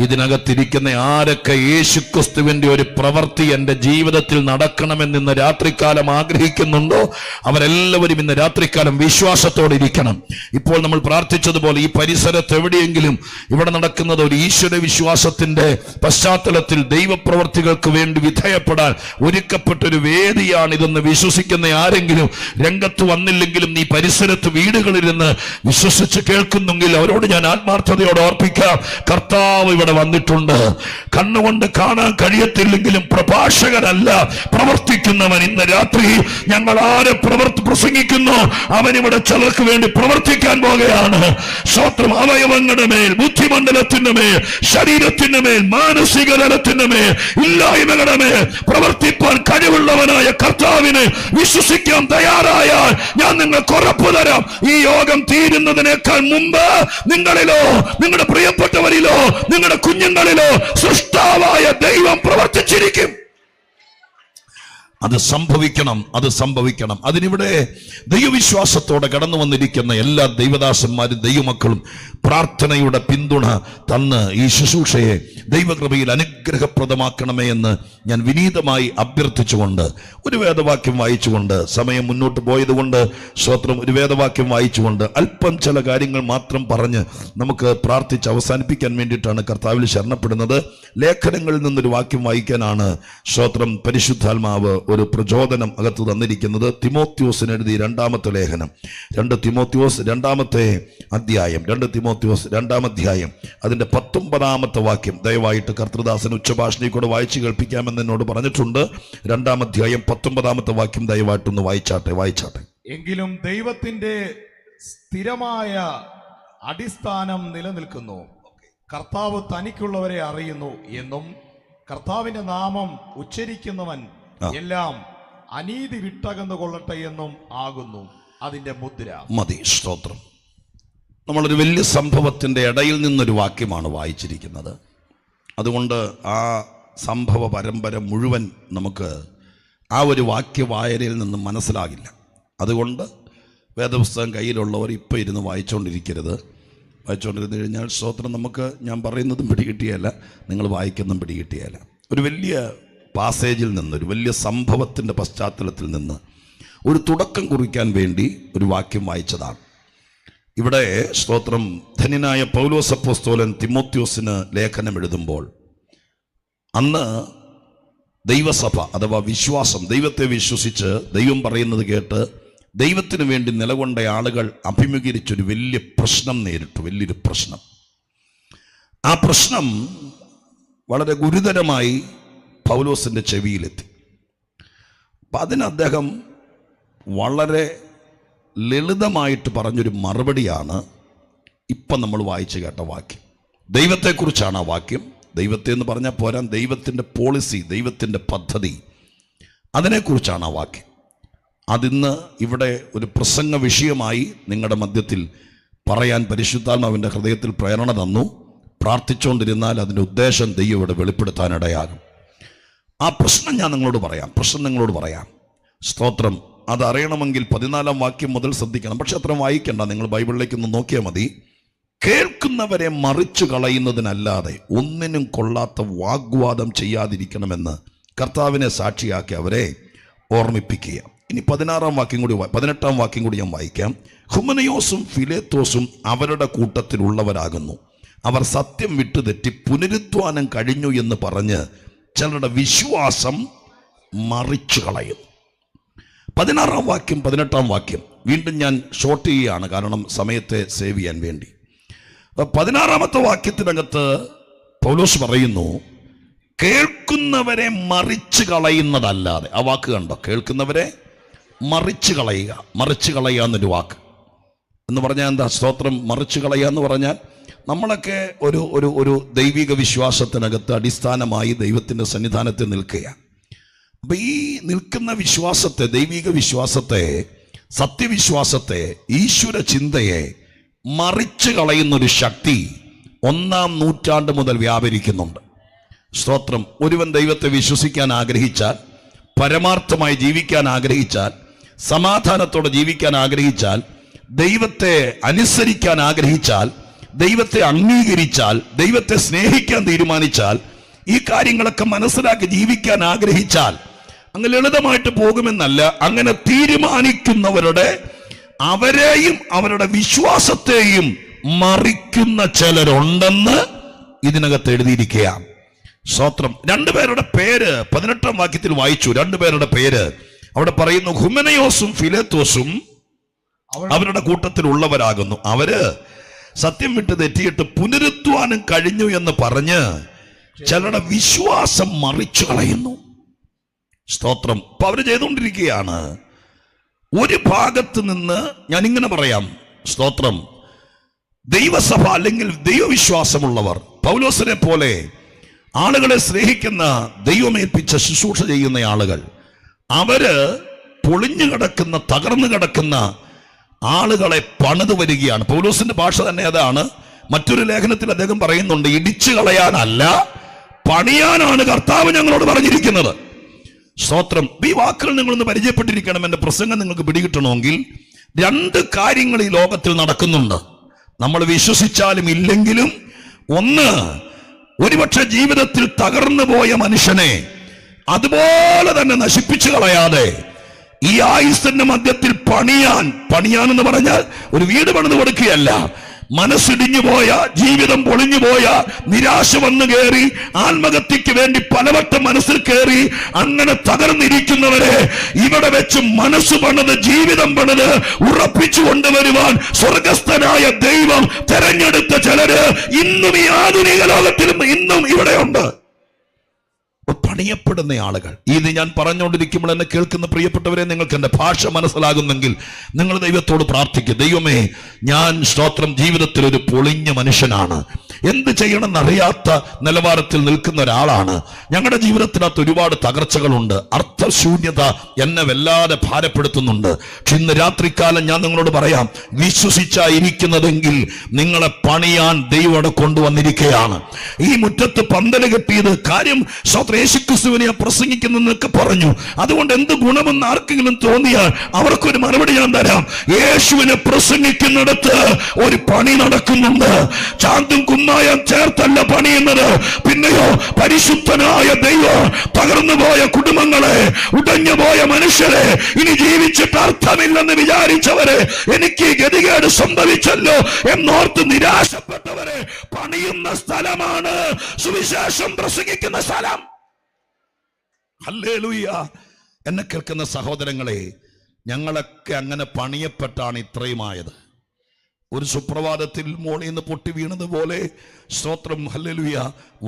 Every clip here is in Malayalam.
ഇതിനകത്തിരിക്കുന്ന ആരൊക്കെ യേശുക്രിസ്തുവിന്റെ ഒരു പ്രവൃത്തി എൻ്റെ ജീവിതത്തിൽ നടക്കണമെന്ന് ഇന്ന് രാത്രികാലം ആഗ്രഹിക്കുന്നുണ്ടോ അവരെല്ലാവരും ഇന്ന് രാത്രികാലം വിശ്വാസത്തോടെ ഇരിക്കണം. ഇപ്പോൾ നമ്മൾ പ്രാർത്ഥിച്ചതുപോലെ ഈ പരിസരത്ത് എവിടെയെങ്കിലും ഇവിടെ നടക്കുന്നത് ഒരു ഈശ്വര വിശ്വാസത്തിന്റെ പശ്ചാത്തലത്തിൽ ദൈവപ്രവർത്തികൾക്ക് വേണ്ടി വിധേയപ്പെടാൻ ഒരുക്കപ്പെട്ടൊരു വേദിയാണ് ഇതെന്ന് വിശ്വസിക്കുന്ന ആരെങ്കിലും രംഗത്ത് വന്നില്ലെങ്കിലും നീ പരിസരത്ത് വീടുകളിലിരുന്ന് വിശ്വസിച്ച് കേൾക്കുന്നെങ്കിൽ അവരോട് ഞാൻ ആത്മാർത്ഥതയോടെ ഓർപ്പിക്കാം, കർത്താവ് ഇവിടെ വന്നിട്ടുണ്ട്. കണ്ണുകൊണ്ട് കാണാൻ കഴിയത്തില്ലെങ്കിലും പ്രഭാഷകനല്ല, പ്രവർത്തിക്കുന്നവൻ. ഇന്ന് രാത്രി ഞങ്ങൾ ആരെ പ്രസംഗിക്കുന്നു അവനിവിടെ ചിലർക്ക് വേണ്ടി പ്രവർത്തിക്കാൻ പോകുകയാണ്. സ്വത്രം അവയവങ്ങളുടെ മേൽ, ബുദ്ധിമണ്ഡലത്തിന്റെ മേൽ, ശരീരത്തിന്റെ മേൽ, മാനസിക തലത്തിന്റെ മേൽ, ഇല്ലായ്മകളുടെ മേൽ പ്രവർത്തിപ്പാൻ കഴിവുള്ളവനായ കർത്താവിനെ വിശ്വസിക്കാൻ തയ്യാറായാൽ ഞാൻ നിങ്ങൾക്ക് ഉറപ്പ് തരാം, ഈ യോഗം തീരുന്നതിനേക്കാൾ മുമ്പ് നിങ്ങളിലോ നിങ്ങളുടെ പ്രിയപ്പെട്ടവരിലോ നിങ്ങളുടെ കുഞ്ഞുങ്ങളിലോ സൃഷ്ടാവായ ദൈവം പ്രവർത്തിച്ചിരിക്കും. അത് സംഭവിക്കണം. അതിനിവിടെ ദൈവവിശ്വാസത്തോടെ കടന്നു വന്നിരിക്കുന്ന എല്ലാ ദൈവദാസന്മാരും ദൈവമക്കളും പ്രാർത്ഥനയുടെ പിന്തുണ തന്ന് ഈ ശുശ്രൂഷയെ ദൈവകൃപയിൽ അനുഗ്രഹപ്രദമാക്കണമേ എന്ന് ഞാൻ വിനീതമായി അഭ്യർത്ഥിച്ചുകൊണ്ട് ഒരു വേദവാക്യം വായിച്ചുകൊണ്ട്, സമയം മുന്നോട്ട് പോയതുകൊണ്ട് സ്വത്രം ഒരു വേദവാക്യം വായിച്ചുകൊണ്ട് അല്പം ചില കാര്യങ്ങൾ മാത്രം പറഞ്ഞ് നമുക്ക് പ്രാർത്ഥിച്ച് അവസാനിപ്പിക്കാൻ വേണ്ടിയിട്ടാണ് കർത്താവിൽ ശരണപ്പെടുന്നത്. ലേഖനങ്ങളിൽ നിന്നൊരു വാക്യം വായിക്കാനാണ് സ്വത്രം പരിശുദ്ധാത്മാവ് ഒരു പ്രചോദനം അകത്ത് തന്നിരിക്കുന്നത്. തിമോത്തിയോസിന് എഴുതി രണ്ടാമത്തെ ലേഖനം, 2 തിമോത്തിയോസ് 2-ാമത്തെ അധ്യായം, 2 തിമോത്തിയോസ് 2-ാം അധ്യായം അതിന്റെ 19-ാമത്തെ വാക്യം ദയവായിട്ട് കർത്തൃദാസൻ ഉച്ചഭാഷണി കൂടെ വായിച്ചു കേൾപ്പിക്കാമെന്ന് എന്നോട് പറഞ്ഞിട്ടുണ്ട്. 2-ാം അധ്യായം 19-ാമത്തെ വാക്യം ദയവായിട്ടൊന്ന് വായിച്ചാട്ടെ. എങ്കിലും ദൈവത്തിന്റെ സ്ഥിരമായ അടിസ്ഥാനം നിലനിൽക്കുന്നു, കർത്താവ് തനിക്കുള്ളവരെ അറിയുന്നു എന്നും കർത്താവിന്റെ നാമം ഉച്ചരിക്കുന്നവൻ എല്ലാം അനീതി വിട്ടകന്നു കൊള്ളട്ടെ എന്നും ആകുന്നു അതിന്റെ മുദ്ര. മതി, സ്തോത്രം. നമ്മളൊരു വലിയ സംഭവത്തിന്റെ ഇടയിൽ നിന്നൊരു വാക്യമാണ് വായിച്ചിരിക്കുന്നത്. അതുകൊണ്ട് ആ സംഭവ പരമ്പര മുഴുവൻ നമുക്ക് ആ ഒരു വാക്യവായനയിൽ നിന്നും മനസ്സിലാകില്ല. അതുകൊണ്ട് വേദപുസ്തകം കയ്യിലുള്ളവർ ഇപ്പോൾ ഇരുന്ന് വായിച്ചുകൊണ്ടിരുന്നു കഴിഞ്ഞാൽ സ്തോത്രം നമുക്ക് ഞാൻ പറയുന്നതും പിടികിട്ടിയല്ല, നിങ്ങൾ വായിക്കുന്നതും പിടികിട്ടിയല്ല. ഒരു വലിയ പാസേജിൽ നിന്ന്, ഒരു വലിയ സംഭവത്തിൻ്റെ പശ്ചാത്തലത്തിൽ നിന്ന് ഒരു തുടക്കം കുറിക്കാൻ വേണ്ടി ഒരു വാക്യം വായിച്ചതാണ്. ഇവിടെ സ്തോത്രം ധന്യനായ പൗലോസ് അപ്പോസ്തലൻ തിമോത്തിയോസിന് ലേഖനം എഴുതുമ്പോൾ അന്ന് ദൈവസഭ അഥവാ വിശ്വാസം, ദൈവത്തെ വിശ്വസിച്ച് ദൈവം പറയുന്നത് കേട്ട് ദൈവത്തിന് വേണ്ടി നിലകൊണ്ട ആളുകൾ അഭിമുഖീകരിച്ചൊരു വലിയ പ്രശ്നം നേരിട്ടു, വലിയൊരു പ്രശ്നം. ആ പ്രശ്നം വളരെ ഗുരുതരമായി പൗലോസിൻ്റെ ചെവിയിലെത്തി. അപ്പം അതിന് അദ്ദേഹം വളരെ ലളിതമായിട്ട് പറഞ്ഞൊരു മറുപടിയാണ് ഇപ്പം നമ്മൾ വായിച്ചു കേട്ട വാക്യം. ദൈവത്തെക്കുറിച്ചാണ് ആ വാക്യം. ദൈവത്തെ എന്ന് പറഞ്ഞാൽ പോരാ, ദൈവത്തിൻ്റെ പോളിസി, ദൈവത്തിൻ്റെ പദ്ധതി, അതിനെക്കുറിച്ചാണ് ആ വാക്യം. അതിന്ന് ഇവിടെ ഒരു പ്രസംഗ വിഷയമായി നിങ്ങളുടെ മധ്യത്തിൽ പറയാൻ പരിശുദ്ധാത്മാവിൻ്റെ ഹൃദയത്തിൽ പ്രേരണ തന്നു. പ്രാർത്ഥിച്ചുകൊണ്ടിരുന്നാൽ അതിൻ്റെ ഉദ്ദേശം ദൈവം ഇവിടെ വെളിപ്പെടുത്താനിടയാകും. ആ പ്രശ്നം ഞാൻ നിങ്ങളോട് പറയാം. സ്തോത്രം. അതറിയണമെങ്കിൽ 14-ാം വാക്യം മുതൽ ശ്രദ്ധിക്കണം. പക്ഷെ അത്ര വായിക്കണ്ട, നിങ്ങൾ ബൈബിളിലേക്കൊന്ന് നോക്കിയാൽ മതി. കേൾക്കുന്നവരെ മറിച്ചു കളയുന്നതിനല്ലാതെ ഒന്നിനും കൊള്ളാത്ത വാഗ്വാദം ചെയ്യാതിരിക്കണമെന്ന് കർത്താവിനെ സാക്ഷിയാക്കി അവരെ ഓർമ്മിപ്പിക്കുക. ഇനി 18-ാം വാക്യം കൂടി ഞാൻ വായിക്കാം. ഹുമനയോസും ഫിലേത്തോസും അവരുടെ കൂട്ടത്തിലുള്ളവരാകുന്നു. അവർ സത്യം വിട്ടുതെറ്റി പുനരുദ്ധാനം കഴിഞ്ഞു എന്ന് പറഞ്ഞ് ചിലരുടെ വിശ്വാസം മറിച്ചു കളയും. 16-ാം വാക്യം 18-ാം വാക്യം വീണ്ടും ഞാൻ ഷോർട്ട് ചെയ്യുകയാണ്, കാരണം സമയത്തെ സേവ് ചെയ്യാൻ വേണ്ടി. 16-ാമത്തെ വാക്യത്തിനകത്ത് പൗലോസ് പറയുന്നു, കേൾക്കുന്നവരെ മറിച്ചു കളയുന്നതല്ലാതെ. ആ വാക്ക് കണ്ടോ? കേൾക്കുന്നവരെ മറിച്ചു കളയുക എന്നൊരു വാക്ക് എന്ന് പറഞ്ഞാൽ എന്താ? സ്തോത്രം. മറിച്ചു കളയുക എന്ന് പറഞ്ഞാൽ നമ്മളൊക്കെ ഒരു ദൈവിക വിശ്വാസത്തിനകത്ത് അടിസ്ഥാനമായി ദൈവത്തിൻ്റെ സന്നിധാനത്തിൽ നിൽക്കുക. അപ്പം ഈ നിൽക്കുന്ന വിശ്വാസത്തെ, ദൈവിക വിശ്വാസത്തെ, സത്യവിശ്വാസത്തെ, ഈശ്വര ചിന്തയെ മറിച്ചു കളയുന്നൊരു ശക്തി 1-ാം നൂറ്റാണ്ട് മുതൽ വ്യാപരിക്കുന്നുണ്ട്. സ്തോത്രം. ഒരുവൻ ദൈവത്തെ വിശ്വസിക്കാൻ ആഗ്രഹിച്ചാൽ, പരമാർത്ഥമായി ജീവിക്കാൻ ആഗ്രഹിച്ചാൽ, സമാധാനത്തോടെ ജീവിക്കാൻ ആഗ്രഹിച്ചാൽ, ദൈവത്തെ അനുസരിക്കാൻ ആഗ്രഹിച്ചാൽ ദൈവത്തെ അംഗീകരിച്ചാൽ, ദൈവത്തെ സ്നേഹിക്കാൻ തീരുമാനിച്ചാൽ, ഈ കാര്യങ്ങളൊക്കെ മനസ്സിലാക്കി ജീവിക്കാൻ ആഗ്രഹിച്ചാൽ അങ്ങ് ലളിതമായിട്ട് പോകുമെന്നല്ല. അങ്ങനെ തീരുമാനിക്കുന്നവരുടെ, അവരെയും അവരുടെ വിശ്വാസത്തെയും മറിക്കുന്ന ചിലരുണ്ടെന്ന് ഇതിനകത്ത് എഴുതിയിരിക്കുകയാണ്. സ്തോത്രം. രണ്ടുപേരുടെ പേര് 18-ാം വാക്യത്തിൽ വായിച്ചു. രണ്ടുപേരുടെ പേര് അവിടെ പറയുന്നു, ഹുമനയോസും ഫിലേത്തോസും അവരുടെ കൂട്ടത്തിലുള്ളവരാകുന്നു. അവര് സത്യം വിട്ട് തെറ്റിയിട്ട് പുനരുത്ഥാനം കഴിഞ്ഞു എന്ന് പറഞ്ഞ് ചിലരുടെ വിശ്വാസം മറിച്ചു കളയുന്നു. സ്തോത്രം. അപ്പൊ അവര് ചെയ്തുകൊണ്ടിരിക്കുകയാണ്. ഒരു ഭാഗത്ത് നിന്ന് ഞാൻ ഇങ്ങനെ പറയാം, സ്തോത്രം, ദൈവസഭ അല്ലെങ്കിൽ ദൈവവിശ്വാസമുള്ളവർ, പൗലോസിനെ പോലെ ആളുകളെ സ്നേഹിക്കുന്ന, ദൈവമേൽപ്പിച്ച ശുശ്രൂഷ ചെയ്യുന്ന ആളുകൾ, അവര് പൊളിഞ്ഞു കിടക്കുന്ന, തകർന്നു കിടക്കുന്ന ആളുകളെ പണിതു വരികയാണ്. പൗലോസിന്റെ ഭാഷ തന്നെ അതാണ്. മറ്റൊരു ലേഖനത്തിൽ അദ്ദേഹം പറയുന്നുണ്ട്, ഇടിച്ചു കളയാനല്ല പണിയാനാണ് കർത്താവ് ഞങ്ങളോട് പറഞ്ഞിരിക്കുന്നത്. സ്തോത്രം. ഈ വാക്കുകൾ നിങ്ങളൊന്ന് പരിചയപ്പെട്ടിരിക്കണം. എന്റെ പ്രസംഗം നിങ്ങൾക്ക് പിടികിട്ടണമെങ്കിൽ രണ്ട് കാര്യങ്ങൾ ഈ ലോകത്തിൽ നടക്കുന്നുണ്ട്. നമ്മൾ വിശ്വസിച്ചാലും ഇല്ലെങ്കിലും. ഒന്ന്, ഒരുപക്ഷെ ജീവിതത്തിൽ തകർന്നു പോയ മനുഷ്യനെ അതുപോലെ തന്നെ നശിപ്പിച്ചു കളയാതെ ഈ ആയുസ്സിന്റെ മധ്യത്തിൽ പണിയാൻ എന്ന് പറഞ്ഞാൽ ഒരു വീട് പണിത് കൊടുക്കുകയല്ല, മനസ്സിടിഞ്ഞു പോയ, ജീവിതം പൊളിഞ്ഞു പോയ, നിരാശ വന്നു കയറി, ആത്മഹത്യക്ക് വേണ്ടി പലവട്ടം മനസ്സിൽ കയറി അങ്ങനെ തകർന്നിരിക്കുന്നവരെ ഇവിടെ വെച്ച് മനസ്സ് പണിത്, ജീവിതം പണിത് ഉറപ്പിച്ചു കൊണ്ടുവരുവാൻ സ്വർഗസ്ഥനായ ദൈവം തെരഞ്ഞെടുത്ത ചിലര് ഇന്നും ഈ ആധുനിക ലോകത്തിലും ഇന്നും ഇവിടെയുണ്ട്. പണിയപ്പെടുന്ന ആളുകൾ. ഇത് ഞാൻ പറഞ്ഞുകൊണ്ടിരിക്കുമ്പോൾ എന്നെ കേൾക്കുന്ന പ്രിയപ്പെട്ടവരെ, നിങ്ങൾക്ക് എന്റെ ഭാഷ മനസ്സിലാകുന്നെങ്കിൽ നിങ്ങൾ ദൈവത്തോട് പ്രാർത്ഥിക്കുക, ദൈവമേ, ഞാൻ സ്തോത്രം ജീവിതത്തിൽ ഒരു പൊളിഞ്ഞ മനുഷ്യനാണ്, എന്ത് ചെയ്യണമെന്നറിയാത്ത നിലവാരത്തിൽ നിൽക്കുന്ന ഒരാളാണ്, ഞങ്ങളുടെ ജീവിതത്തിനകത്ത് ഒരുപാട് തകർച്ചകളുണ്ട്, അർത്ഥശൂന്യത എന്നെ വല്ലാതെ ഭാരപ്പെടുത്തുന്നുണ്ട്. പക്ഷെ ഇന്ന് രാത്രികാലം ഞാൻ നിങ്ങളോട് പറയാം, വിശ്വസിച്ചായിരിക്കുന്നതെങ്കിൽ നിങ്ങളെ പണിയാൻ ദൈവം അവിടെ കൊണ്ടുവന്നിരിക്കുകയാണ്. ഈ മുറ്റത്ത് പന്തല് കെട്ടിയത് കാര്യം യേശുക്രിസ്തുവിനെ പ്രസംഗിക്കുന്നൊക്കെ പറഞ്ഞു. അതുകൊണ്ട് എന്ത് ഗുണമെന്ന് ആർക്കെങ്കിലും തോന്നിയാൽ അവർക്കൊരു മറുപടി ഞാൻ തരാം. യേശുവിനെ പ്രസംഗിക്കുന്നിടത്ത് ഒരു പണി നടക്കുന്നുണ്ട്. ചാന്തും കുമ്മായം ചേർത്തല്ല പണിയുന്നത്. പിന്നെയോ പരിശുദ്ധനായ ദൈവം തകർന്നുപോയ കുടുംബങ്ങളെ, ഉടഞ്ഞുപോയ മനുഷ്യരെ, ഇനി ജീവിച്ചിട്ട് അർത്ഥമില്ലെന്ന് വിചാരിച്ചവരെ, എനിക്ക് ഗതികേട് സംഭവിച്ചല്ലോ എന്നോർത്ത് നിരാശപ്പെട്ടവരെ പണിയുന്ന സ്ഥലമാണ് സുവിശേഷം പ്രസംഗിക്കുന്ന സ്ഥലം. ഹല്ലേലൂയ. എന്നെ കേൾക്കുന്ന സഹോദരങ്ങളെ, ഞങ്ങളൊക്കെ അങ്ങനെ പണിയപ്പെട്ടാണ് ഇത്രയുമായത്. ഒരു സുപ്രഭാതത്തിൽ മോളിൽ നിന്ന് പൊട്ടി വീണതുപോലെ, സ്തോത്രം, ഹല്ലേലൂയ,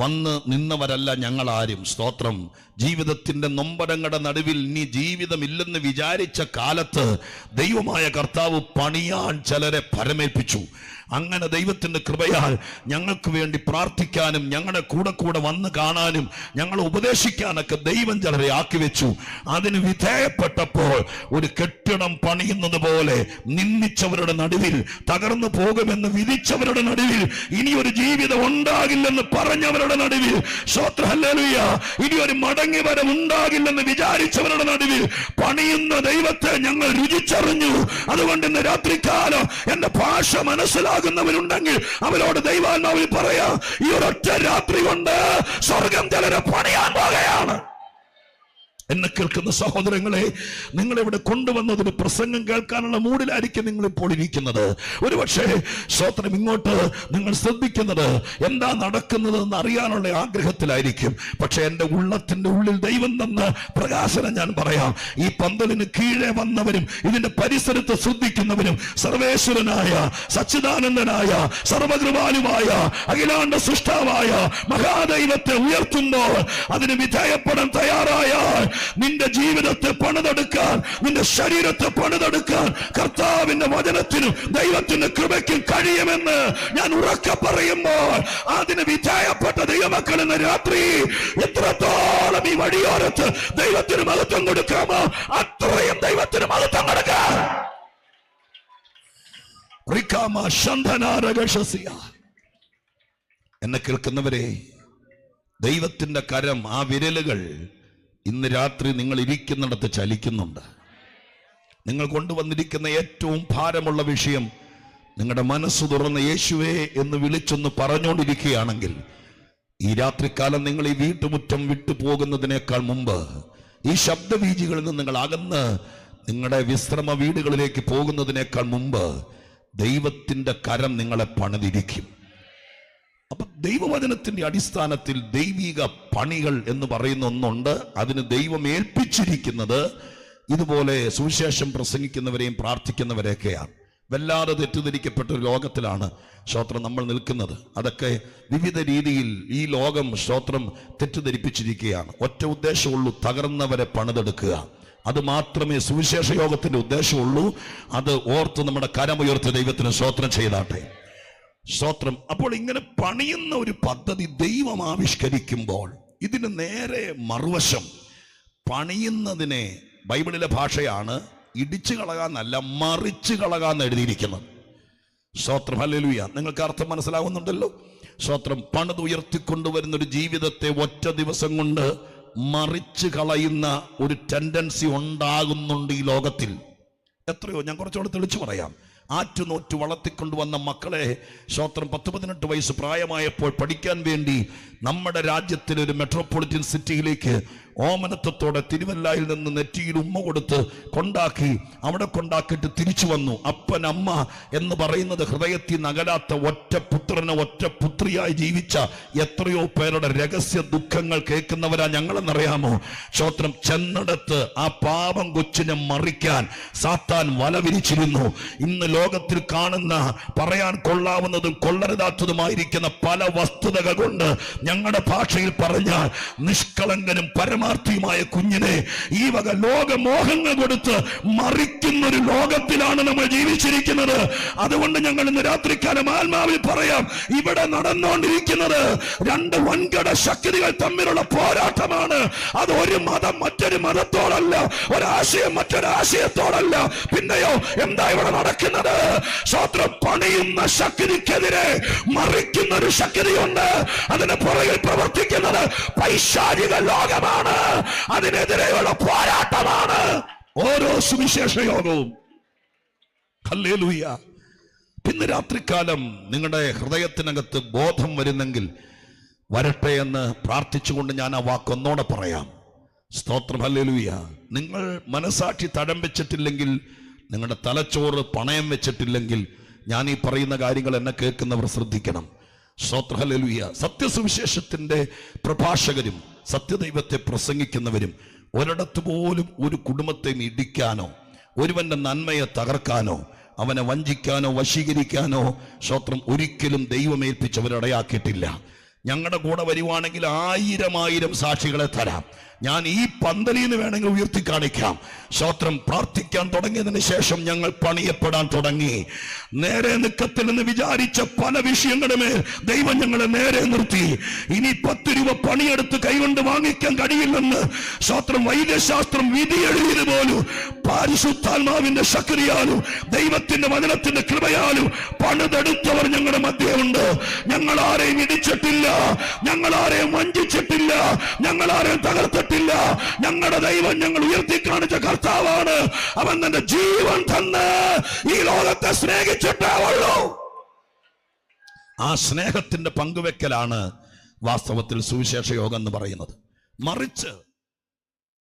വന്ന് നിന്നവരല്ല ഞങ്ങളാരും. സ്തോത്രം. ജീവിതത്തിന്റെ നൊമ്പരങ്ങളുടെ നടുവിൽ ഇനി ജീവിതമില്ലെന്ന് വിചാരിച്ച കാലത്ത് ദൈവമായ കർത്താവ് പണിയാൻ ചിലരെ പരമേൽപ്പിച്ചു. അങ്ങനെ ദൈവത്തിന്റെ കൃപയാൽ ഞങ്ങൾക്ക് വേണ്ടി പ്രാർത്ഥിക്കാനും ഞങ്ങളുടെ കൂടെ വന്ന് കാണാനും ഞങ്ങളെ ഉപദേശിക്കാനൊക്കെ ദൈവം ചിലരെ ആക്കി വെച്ചു. അതിന് വിധേയപ്പെട്ടപ്പോൾ ഒരു കെട്ടിടം പണിയുന്നത് പോലെ നിന്ദിച്ചവരുടെ നടുവിൽ, തകർന്നു പോകുമെന്ന് വിധിച്ചവരുടെ നടുവിൽ, ഇനി ഒരു ജീവിതം ഉണ്ടാകില്ലെന്ന് പറഞ്ഞവരുടെ നടുവിൽ, സ്തോത്രം, ഹല്ലേലൂയ, ഇനി ഒരു മടങ്ങി വരവ് ഉണ്ടാകില്ലെന്ന് വിചാരിച്ചവരുടെ നടുവിൽ പണിയുന്ന ദൈവത്തെ ഞങ്ങൾ രുചിച്ചറിഞ്ഞു. അതുകൊണ്ട് ഇന്ന് രാത്രികാലം എന്റെ ഭാഷ മനസ്സിലാകുന്നവരുണ്ടെങ്കിൽ അവരോട് ദൈവാത്മാവിൽ പറയാം, ഈ ഒരൊറ്റ രാത്രി കൊണ്ട് സ്വർഗം ചിലരെ പണിയാൻ പോകുകയാണ്. എന്നെ കേൾക്കുന്ന സഹോദരങ്ങളെ, നിങ്ങളിവിടെ കൊണ്ടുവന്നതിന് പ്രസംഗം കേൾക്കാനുള്ള മൂഡിലായിരിക്കും നിങ്ങളിപ്പോൾ ഇരിക്കുന്നത്. ഒരുപക്ഷെ സ്തോത്രം ഇങ്ങോട്ട് നിങ്ങൾ ശ്രദ്ധിക്കുന്നത് എന്താ നടക്കുന്നത് എന്ന് അറിയാനുള്ള ആഗ്രഹത്തിലായിരിക്കും. പക്ഷെ എൻ്റെ ഉള്ളത്തിന്റെ ഉള്ളിൽ ദൈവം തന്ന പ്രകാശനം ഞാൻ പറയാം. ഈ പന്തലിന് കീഴെ വന്നവരും ഇതിന്റെ പരിസരത്ത് ശ്രദ്ധിക്കുന്നവരും സർവേശ്വരനായ, സച്ചിദാനന്ദനായ, സർവകൃപാലുമായ, അഖിലാണ്ട സൃഷ്ടാവായ മഹാദൈവത്തെ ഉയർത്തുമ്പോൾ അതിന് വിധേയപ്പെടാൻ തയ്യാറായ നിന്റെ ജീവിതത്തെ പണിതെടുക്കാൻ, നിന്റെ ശരീരത്തെ പണിതെടുക്കാൻ കർത്താവിന്റെ വചനത്തിനും ദൈവത്തിന്റെ കൃപയ്ക്കും കഴിയുമെന്ന് ഞാൻ ഉറക്കെ പറയുമ്പോൾ, അതിന് വിധേയപ്പെട്ട ദൈവമക്കൾ എന്ന രാത്രി എത്രത്തോളം ഈ വഴിയോരത്ത് ദൈവത്തിന് മഹത്വം കൊടുക്കാമോ അത്രയും ദൈവത്തിന് മഹത്വം കൊടുക്കാം. എന്നെ കേൾക്കുന്നവരെ, ദൈവത്തിന്റെ കരം, ആ വിരലുകൾ ഇന്ന് രാത്രി നിങ്ങൾ ഇരിക്കുന്നിടത്ത് ചലിക്കുന്നുണ്ട്. നിങ്ങൾ കൊണ്ടുവന്നിരിക്കുന്ന ഏറ്റവും ഭാരമുള്ള വിഷയം നിങ്ങളുടെ മനസ്സ് തുറന്ന് യേശുവേ എന്ന് വിളിച്ചൊന്ന് പറഞ്ഞുകൊണ്ടിരിക്കുകയാണെങ്കിൽ, ഈ രാത്രികാലം നിങ്ങൾ ഈ വീട്ടുമുറ്റം വിട്ടു പോകുന്നതിനേക്കാൾ മുമ്പ്, ഈ ശബ്ദവീചികളിൽ നിന്ന് നിങ്ങൾ അകന്ന് നിങ്ങളുടെ വിശ്രമ വീടുകളിലേക്ക് പോകുന്നതിനേക്കാൾ മുമ്പ് ദൈവത്തിൻ്റെ കരം നിങ്ങളെ പണിതിരിക്കും. അപ്പൊ ദൈവവചനത്തിന്റെ അടിസ്ഥാനത്തിൽ ദൈവിക പണികൾ എന്ന് പറയുന്ന ഒന്നുണ്ട്. അതിന് ദൈവം ഏൽപ്പിച്ചിരിക്കുന്നത് ഇതുപോലെ സുവിശേഷം പ്രസംഗിക്കുന്നവരെയും പ്രാർത്ഥിക്കുന്നവരെയൊക്കെയാണ്. വല്ലാതെ തെറ്റിദ്ധരിക്കപ്പെട്ട ഒരു ലോകത്തിലാണ് സ്തോത്രം നമ്മൾ നിൽക്കുന്നത്. അതൊക്കെ വിവിധ രീതിയിൽ ഈ ലോകം സ്തോത്രം തെറ്റിദ്ധരിപ്പിച്ചിരിക്കുകയാണ്. ഒറ്റ ഉദ്ദേശമുള്ളൂ, തകർന്നവരെ പണിതെടുക്കുക. അത് മാത്രമേ സുവിശേഷ യോഗത്തിന്റെ ഉദ്ദേശമുള്ളൂ. അത് ഓർത്ത് നമ്മുടെ കരമുയർത്തി ദൈവത്തിന് സ്തോത്രം ചെയ്താട്ടെ. സ്തോത്രം. അപ്പോൾ ഇങ്ങനെ പണിയുന്ന ഒരു പദ്ധതി ദൈവം ആവിഷ്കരിക്കുമ്പോൾ ഇതിന് നേരെ മറുവശം, പണിയുന്നതിനെ ബൈബിളിലെ ഭാഷയാണ് ഇടിച്ചു കളകാന്നല്ല, മറിച്ചു കളകാന്ന് എഴുതിയിരിക്കുന്നത്. സ്തോത്രം. ഹല്ലേലൂയ. നിങ്ങൾക്ക് അർത്ഥം മനസ്സിലാവുന്നുണ്ടല്ലോ. സ്തോത്രം. പണിതുയർത്തിക്കൊണ്ടുവരുന്ന ഒരു ജീവിതത്തെ ഒറ്റ ദിവസം കൊണ്ട് മറിച്ചു കളയുന്ന ഒരു ടെൻഡൻസി ഉണ്ടാകുന്നുണ്ട് ഈ ലോകത്തിൽ. എത്രയോ, ഞാൻ കുറച്ചുകൂടെ തെളിച്ചു പറയാം. ആറ്റുനോറ്റ് വളർത്തിക്കൊണ്ടുവന്ന മക്കളെ സ്തോത്രം 10-18 വയസ്സ് പ്രായമായപ്പോൾ പഠിക്കാൻ വേണ്ടി നമ്മുടെ രാജ്യത്തിലെ ഒരു മെട്രോപൊളിറ്റൻ സിറ്റിയിലേക്ക് ഓമനത്വത്തോടെ തിരുവല്ലയിൽ നിന്ന് നെറ്റിയിൽ ഉമ്മ കൊടുത്ത് കൊണ്ടാക്കി. അവിടെ കൊണ്ടാക്കിയിട്ട് തിരിച്ചു വന്നു. അപ്പൻ അമ്മ എന്ന് പറയുന്നത് ഹൃദയത്തിൽ നകലാത്ത ഒറ്റ പുത്രന് ഒറ്റ പുത്രിയായി ജീവിച്ച എത്രയോ പേരുടെ രഹസ്യ ദുഃഖങ്ങൾ കേൾക്കുന്നവരാ ഞങ്ങളെന്നറിയാമോ? സ്തോത്രം. ചെന്നിടത്ത് ആ പാപം കൊച്ചിനെ മറിക്കാൻ സാത്താൻ വല വിരിച്ചിരുന്നു. ഇന്ന് ലോകത്തിൽ കാണുന്ന പറയാൻ കൊള്ളാവുന്നതും കൊള്ളരുതാത്തതുമായിരിക്കുന്ന പല വസ്തുതകൾ കൊണ്ട് ഞങ്ങളുടെ ഭാഷയിൽ പറഞ്ഞാൽ നിഷ്കളങ്കനും പരമാർത്ഥിയുമായ കുഞ്ഞിനെ ഈ വക ലോകമോഹങ്ങൾ കൊടുത്ത് മറിക്കുന്നൊരു ലോകത്തിലാണ് നമ്മൾ ജീവിച്ചിരിക്കുന്നത്. അതുകൊണ്ട് ഞങ്ങൾ ഇന്ന് രാത്രികാലം ആത്മാവിൽ പറയാം, ഇവിടെ നടന്നുകൊണ്ടിരിക്കുന്നത് രണ്ട് വൻകിട ശക്തികൾ തമ്മിലുള്ള പോരാട്ടമാണ്. അത് ഒരു മതം മറ്റൊരു മതത്തോടല്ല, ഒരാശയം മറ്റൊരാശയത്തോടല്ല. പിന്നെയോ എന്താ ഇവിടെ നടക്കുന്നത്? സ്തോത്രം. പണിയുന്ന ശക്തിക്കെതിരെ മറിക്കുന്ന ഒരു ശക്തിയുണ്ട്. അതിന് പുറകിൽ പ്രവർത്തിക്കുന്നത് പൈശാചിക ലോകമാണ്. അതിനെതിരെയുള്ള പോരാട്ടമാണ് ഓരോ സുവിശേഷ യോഗവും. ഹല്ലേലൂയ. ഇന്ന് രാത്രികാലം നിങ്ങളുടെ ഹൃദയത്തിനകത്ത് ബോധം വരുന്നെങ്കിൽ വരട്ടെ എന്ന് പ്രാർത്ഥിച്ചുകൊണ്ട് ഞാൻ ആ വാക്കൊന്നോടെ പറയാം. സ്തോത്രം. ഹല്ലേലൂയ. നിങ്ങൾ മനസാക്ഷി തടം വെച്ചിട്ടില്ലെങ്കിൽ, നിങ്ങളുടെ തലച്ചോറ് പണയം വെച്ചിട്ടില്ലെങ്കിൽ, ഞാൻ ഈ പറയുന്ന കാര്യങ്ങൾ എന്നെ കേൾക്കുന്നവർ ശ്രദ്ധിക്കണം. സ്തോത്രം. ഹല്ലേലൂയ. സത്യസുവിശേഷത്തിന്റെ പ്രഭാഷകരും സത്യദൈവത്തെ പ്രസംഗിക്കുന്നവരും ഒരിടത്ത് പോലും ഒരു കുടുംബത്തെ ഇടിക്കാനോ ഒരുവന്റെ നന്മയെ തകർക്കാനോ അവനെ വഞ്ചിക്കാനോ വശീകരിക്കാനോ സ്തോത്രം ഒരിക്കലും ദൈവമേൽപ്പിച്ചവരിടയാക്കിയിട്ടില്ല. ഞങ്ങളുടെ കൂടെ വരുവാണെങ്കിൽ 1000 സാക്ഷികളെ തരാം. ഞാൻ ഈ പന്തലിൽ നിന്ന് വേണമെങ്കിൽ ഉയർത്തി കാണിക്കാം. സ്തോത്രം. പ്രാർത്ഥിക്കാൻ തുടങ്ങിയതിന് ശേഷം ഞങ്ങൾ പണിയപ്പെടാൻ തുടങ്ങി. നേരെ നിൽക്കത്തില്ലെന്ന് വിചാരിച്ച പല വിഷയങ്ങളുമേ ദൈവം ഞങ്ങളെ നേരെ നിർത്തി. ഇനി 10 രൂപ പണിയെടുത്ത് കൈകൊണ്ട് വാങ്ങിക്കാൻ കഴിയില്ലെന്ന് സ്തോത്രം വൈദ്യശാസ്ത്രം വിധി എഴുതിയത് പോലും പരിശുദ്ധാത്മാവിന്റെ ശക്തിയാലും ദൈവത്തിന്റെ വചനത്തിന്റെ കൃപയാലും പണിതെടുത്തവർ ഞങ്ങളുടെ മധ്യമുണ്ട്. ഞങ്ങൾ ആരെയും ഇടിച്ചിട്ടില്ല, ഞങ്ങൾ ആരെയും വഞ്ചിച്ചിട്ടില്ല, ഞങ്ങൾ ആരെയും തകർത്തിട്ടില്ല. ഞങ്ങളുടെ ദൈവം ഞങ്ങൾ ഉയർത്തി കാണിച്ച കർത്താവാണ്. അവൻ തന്റെ ജീവൻ തന്ന് ഈ ലോകത്തെ സ്നേഹിച്ചിട്ടേ ഉള്ളൂ. ആ സ്നേഹത്തിന്റെ പങ്കുവെക്കലാണ് വാസ്തവത്തിൽ സുവിശേഷ യോഗം എന്ന് പറയുന്നത്. മറിച്ച്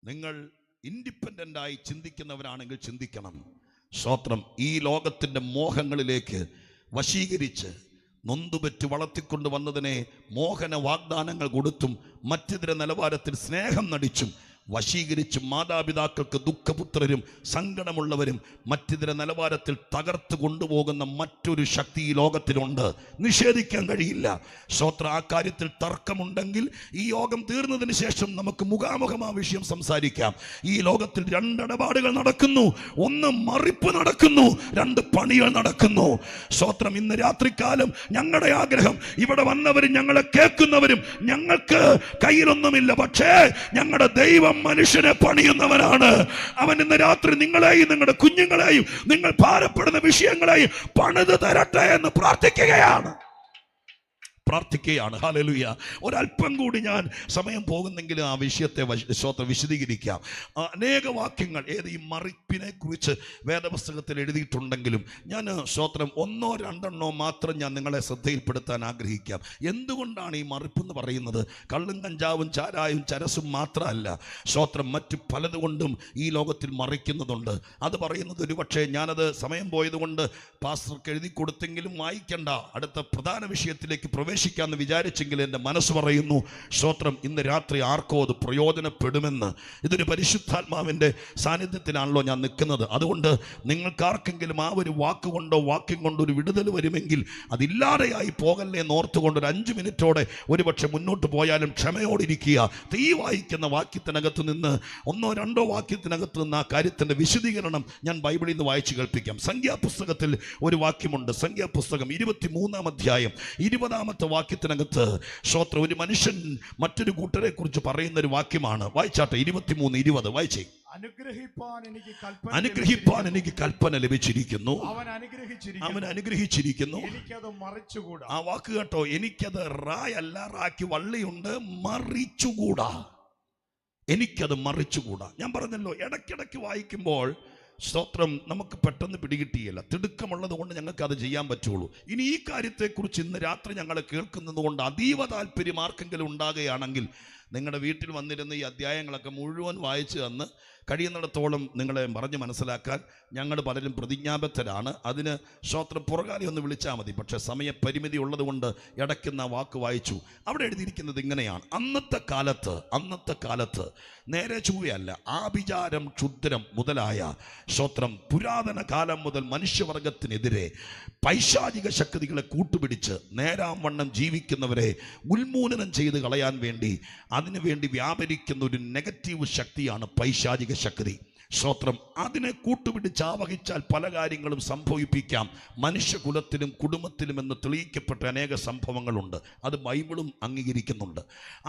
നിങ്ങൾ ഇൻഡിപെൻഡന്റ് ആയി ചിന്തിക്കുന്നവരാണെങ്കിൽ ചിന്തിക്കണം. സ്തോത്രം. ഈ ലോകത്തിന്റെ മോഹങ്ങളിലേക്ക് വശീകരിച്ച് നൊന്തുപറ്റി വളർത്തിക്കൊണ്ട് വന്നതിനെ മോഹന വാഗ്ദാനങ്ങൾ കൊടുത്തും മറ്റിതര നിലവാരത്തിൽ സ്നേഹം നടിച്ചും വശീകരിച്ചും മാതാപിതാക്കൾക്ക് ദുഃഖപുത്രരും സങ്കടമുള്ളവരും മറ്റിതര നിലവാരത്തിൽ തകർത്ത് കൊണ്ടുപോകുന്ന മറ്റൊരു ശക്തി ഈ ലോകത്തിലുണ്ട്. നിഷേധിക്കാൻ കഴിയില്ല. സ്തോത്ര. ആ കാര്യത്തിൽ തർക്കമുണ്ടെങ്കിൽ ഈ യോഗം തീർന്നതിന് ശേഷം നമുക്ക് മുഖാമുഖം ആ വിഷയം സംസാരിക്കാം. ഈ ലോകത്തിൽ 2 ഇടപാടുകൾ നടക്കുന്നു. ഒന്ന് മറിപ്പ് നടക്കുന്നു, 2 പണികൾ നടക്കുന്നു. സ്തോത്രം. ഇന്ന് രാത്രികാലം ഞങ്ങളുടെ ആഗ്രഹം, ഇവിടെ വന്നവരും ഞങ്ങളെ കേൾക്കുന്നവരും, ഞങ്ങൾക്ക് കയ്യിലൊന്നുമില്ല, പക്ഷേ ഞങ്ങളുടെ ദൈവം മനുഷ്യനെ പണിയുന്നവനാണ്. അവൻ ഇന്ന് രാത്രി നിങ്ങളെയും നിങ്ങളുടെ കുഞ്ഞുങ്ങളെയും നിങ്ങൾ ഭാരപ്പെടുന്ന വിഷയങ്ങളെയും പണിത് തരട്ടെ എന്ന് പ്രാർത്ഥിക്കുകയാണ്. പ്രാർത്ഥിക്കുകയാണ്. ഹല്ലേലൂയ. ഒരല്പം കൂടി ഞാൻ സമയം പോകുന്നെങ്കിലും ആ വിഷയത്തെ സ്തോത്രം വിശദീകരിക്കാം. അനേക വാക്യങ്ങൾ ഈ മറിപ്പിനെ കുറിച്ച് വേദപുസ്തകത്തിൽ എഴുതിയിട്ടുണ്ടെങ്കിലും ഞാൻ സ്തോത്രം ഒന്നോ രണ്ടെണ്ണോ മാത്രം ഞാൻ നിങ്ങളെ ശ്രദ്ധയിൽപ്പെടുത്താൻ ആഗ്രഹിക്കാം. എന്തുകൊണ്ടാണ് ഈ മറിപ്പെന്ന് പറയുന്നത്? കള്ളും കഞ്ചാവും ചാരായും ചരസും മാത്രമല്ല, സ്തോത്രം മറ്റു പലതുകൊണ്ടും ഈ ലോകത്തിൽ മറിക്കുന്നതുണ്ട്. അത് പറയുന്നത് ഒരുപക്ഷെ ഞാനത് സമയം പോയതുകൊണ്ട് പാസ്റ്റർക്ക് എഴുതി കൊടുത്തെങ്കിലും വായിക്കണ്ട, അടുത്ത പ്രധാന വിഷയത്തിലേക്ക് പ്രവേശിക്കാമെന്ന് വിചാരിച്ചെങ്കിൽ എൻ്റെ മനസ്സ് പറയുന്നു സ്തോത്രം ഇന്ന് രാത്രി ആർക്കോ അത് പ്രയോജനപ്പെടുമെന്ന്. ഇതൊരു പരിശുദ്ധാത്മാവിൻ്റെ സാന്നിധ്യത്തിലാണല്ലോ ഞാൻ നിൽക്കുന്നത്. അതുകൊണ്ട് നിങ്ങൾക്കാർക്കെങ്കിലും ആ ഒരു വാക്കുകൊണ്ടോ വാക്യം കൊണ്ടോ ഒരു വിടുതൽ വരുമെങ്കിൽ അതില്ലാതെയായി പോകല്ലേ എന്നോർത്തുകൊണ്ട് ഒരു 5 മിനിറ്റോടെ ഒരുപക്ഷെ മുന്നോട്ട് പോയാലും ക്ഷമയോടിരിക്കുക. തീ വായിക്കുന്ന വാക്യത്തിനകത്ത് നിന്ന് ഒന്നോ രണ്ടോ വാക്യത്തിനകത്ത് നിന്ന് ആ കാര്യത്തിൻ്റെ വിശദീകരണം ഞാൻ ബൈബിളിൽ നിന്ന് വായിച്ച് കേൾപ്പിക്കാം. സംഖ്യാപുസ്തകത്തിൽ ഒരു വാക്യമുണ്ട്. സംഖ്യാപുസ്തകം 23-ാം അധ്യായം 20-ാമത്തെ വാക്യത്തിനകത്ത് സ്തോത്രം ഒരു മനുഷ്യൻ മറ്റൊരു കൂട്ടരെ കുറിച്ച് പറയുന്ന ഒരു വാക്യമാണ്. വായിച്ചാട്ടെ, 23:20 വായിച്ചേ. അനുഗ്രഹിപ്പാൻ എനിക്ക് കൽപ്പന ലഭിച്ചിരിക്കുന്നു, അവൻ അനുഗ്രഹിച്ചിരിക്കുന്നു. ആ വാക്ക് കേട്ടോ, എനിക്കത് റായല്ല, റാക്ക് വള്ളിയുണ്ട്, മറിച്ചുകൂടാ. എനിക്കത് മറിച്ചുകൂടാ. ഞാൻ പറഞ്ഞല്ലോ, ഇടയ്ക്കിടയ്ക്ക് വായിക്കുമ്പോൾ സ്തോത്രം നമുക്ക് പെട്ടെന്ന് പിടികിട്ടിയില്ല. തിടുക്കമുള്ളത് കൊണ്ട് ഞങ്ങൾക്ക് അത് ചെയ്യാൻ പറ്റുള്ളൂ. ഇനി ഈ കാര്യത്തെക്കുറിച്ച് ഇന്ന് രാത്രി ഞങ്ങൾ കേൾക്കുന്നത് കൊണ്ട് അതീവ താല്പര്യം ആർക്കെങ്കിലും ഉണ്ടാകുകയാണെങ്കിൽ നിങ്ങളുടെ വീട്ടിൽ വന്നിരുന്ന ഈ അധ്യായങ്ങളൊക്കെ മുഴുവൻ വായിച്ചു തന്ന് കഴിയുന്നിടത്തോളം നിങ്ങളെ പറഞ്ഞ് മനസ്സിലാക്കാൻ ഞങ്ങൾ പലരും പ്രതിജ്ഞാബദ്ധരാണ്. അതിന് സ്തോത്രം പുറകാലി ഒന്ന് വിളിച്ചാൽ മതി. പക്ഷേ സമയപരിമിതി ഉള്ളതുകൊണ്ട് ഇടയ്ക്കുന്ന വാക്ക് വായിച്ചു. അവിടെ എഴുതിയിരിക്കുന്നത് ഇങ്ങനെയാണ്: അന്നത്തെ കാലത്ത് നേരെ ചൊവ്വയല്ല, ആഭിചാരം, ക്ഷുദ്രം മുതലായ സ്തോത്രം പുരാതന കാലം മുതൽ മനുഷ്യവർഗത്തിനെതിരെ പൈശാചിക ശക്തികളെ കൂട്ടുപിടിച്ച് നേരാം വണ്ണം ജീവിക്കുന്നവരെ ഉന്മൂലനം ചെയ്ത് കളയാൻ വേണ്ടി അതിനുവേണ്ടി വ്യാപരിക്കുന്ന ഒരു നെഗറ്റീവ് ശക്തിയാണ് പൈശാചിക ശക്തി. സ്തോത്രം അതിനെ കൂട്ടുപിടിച്ച് ആവഹിച്ചാൽ പല കാര്യങ്ങളും സംഭവിപ്പിക്കാം. മനുഷ്യകുലത്തിലും കുടുംബത്തിലും എന്ന് തെളിയിക്കപ്പെട്ട അനേക സംഭവങ്ങളുണ്ട്. അത് ബൈബിളും അംഗീകരിക്കുന്നുണ്ട്.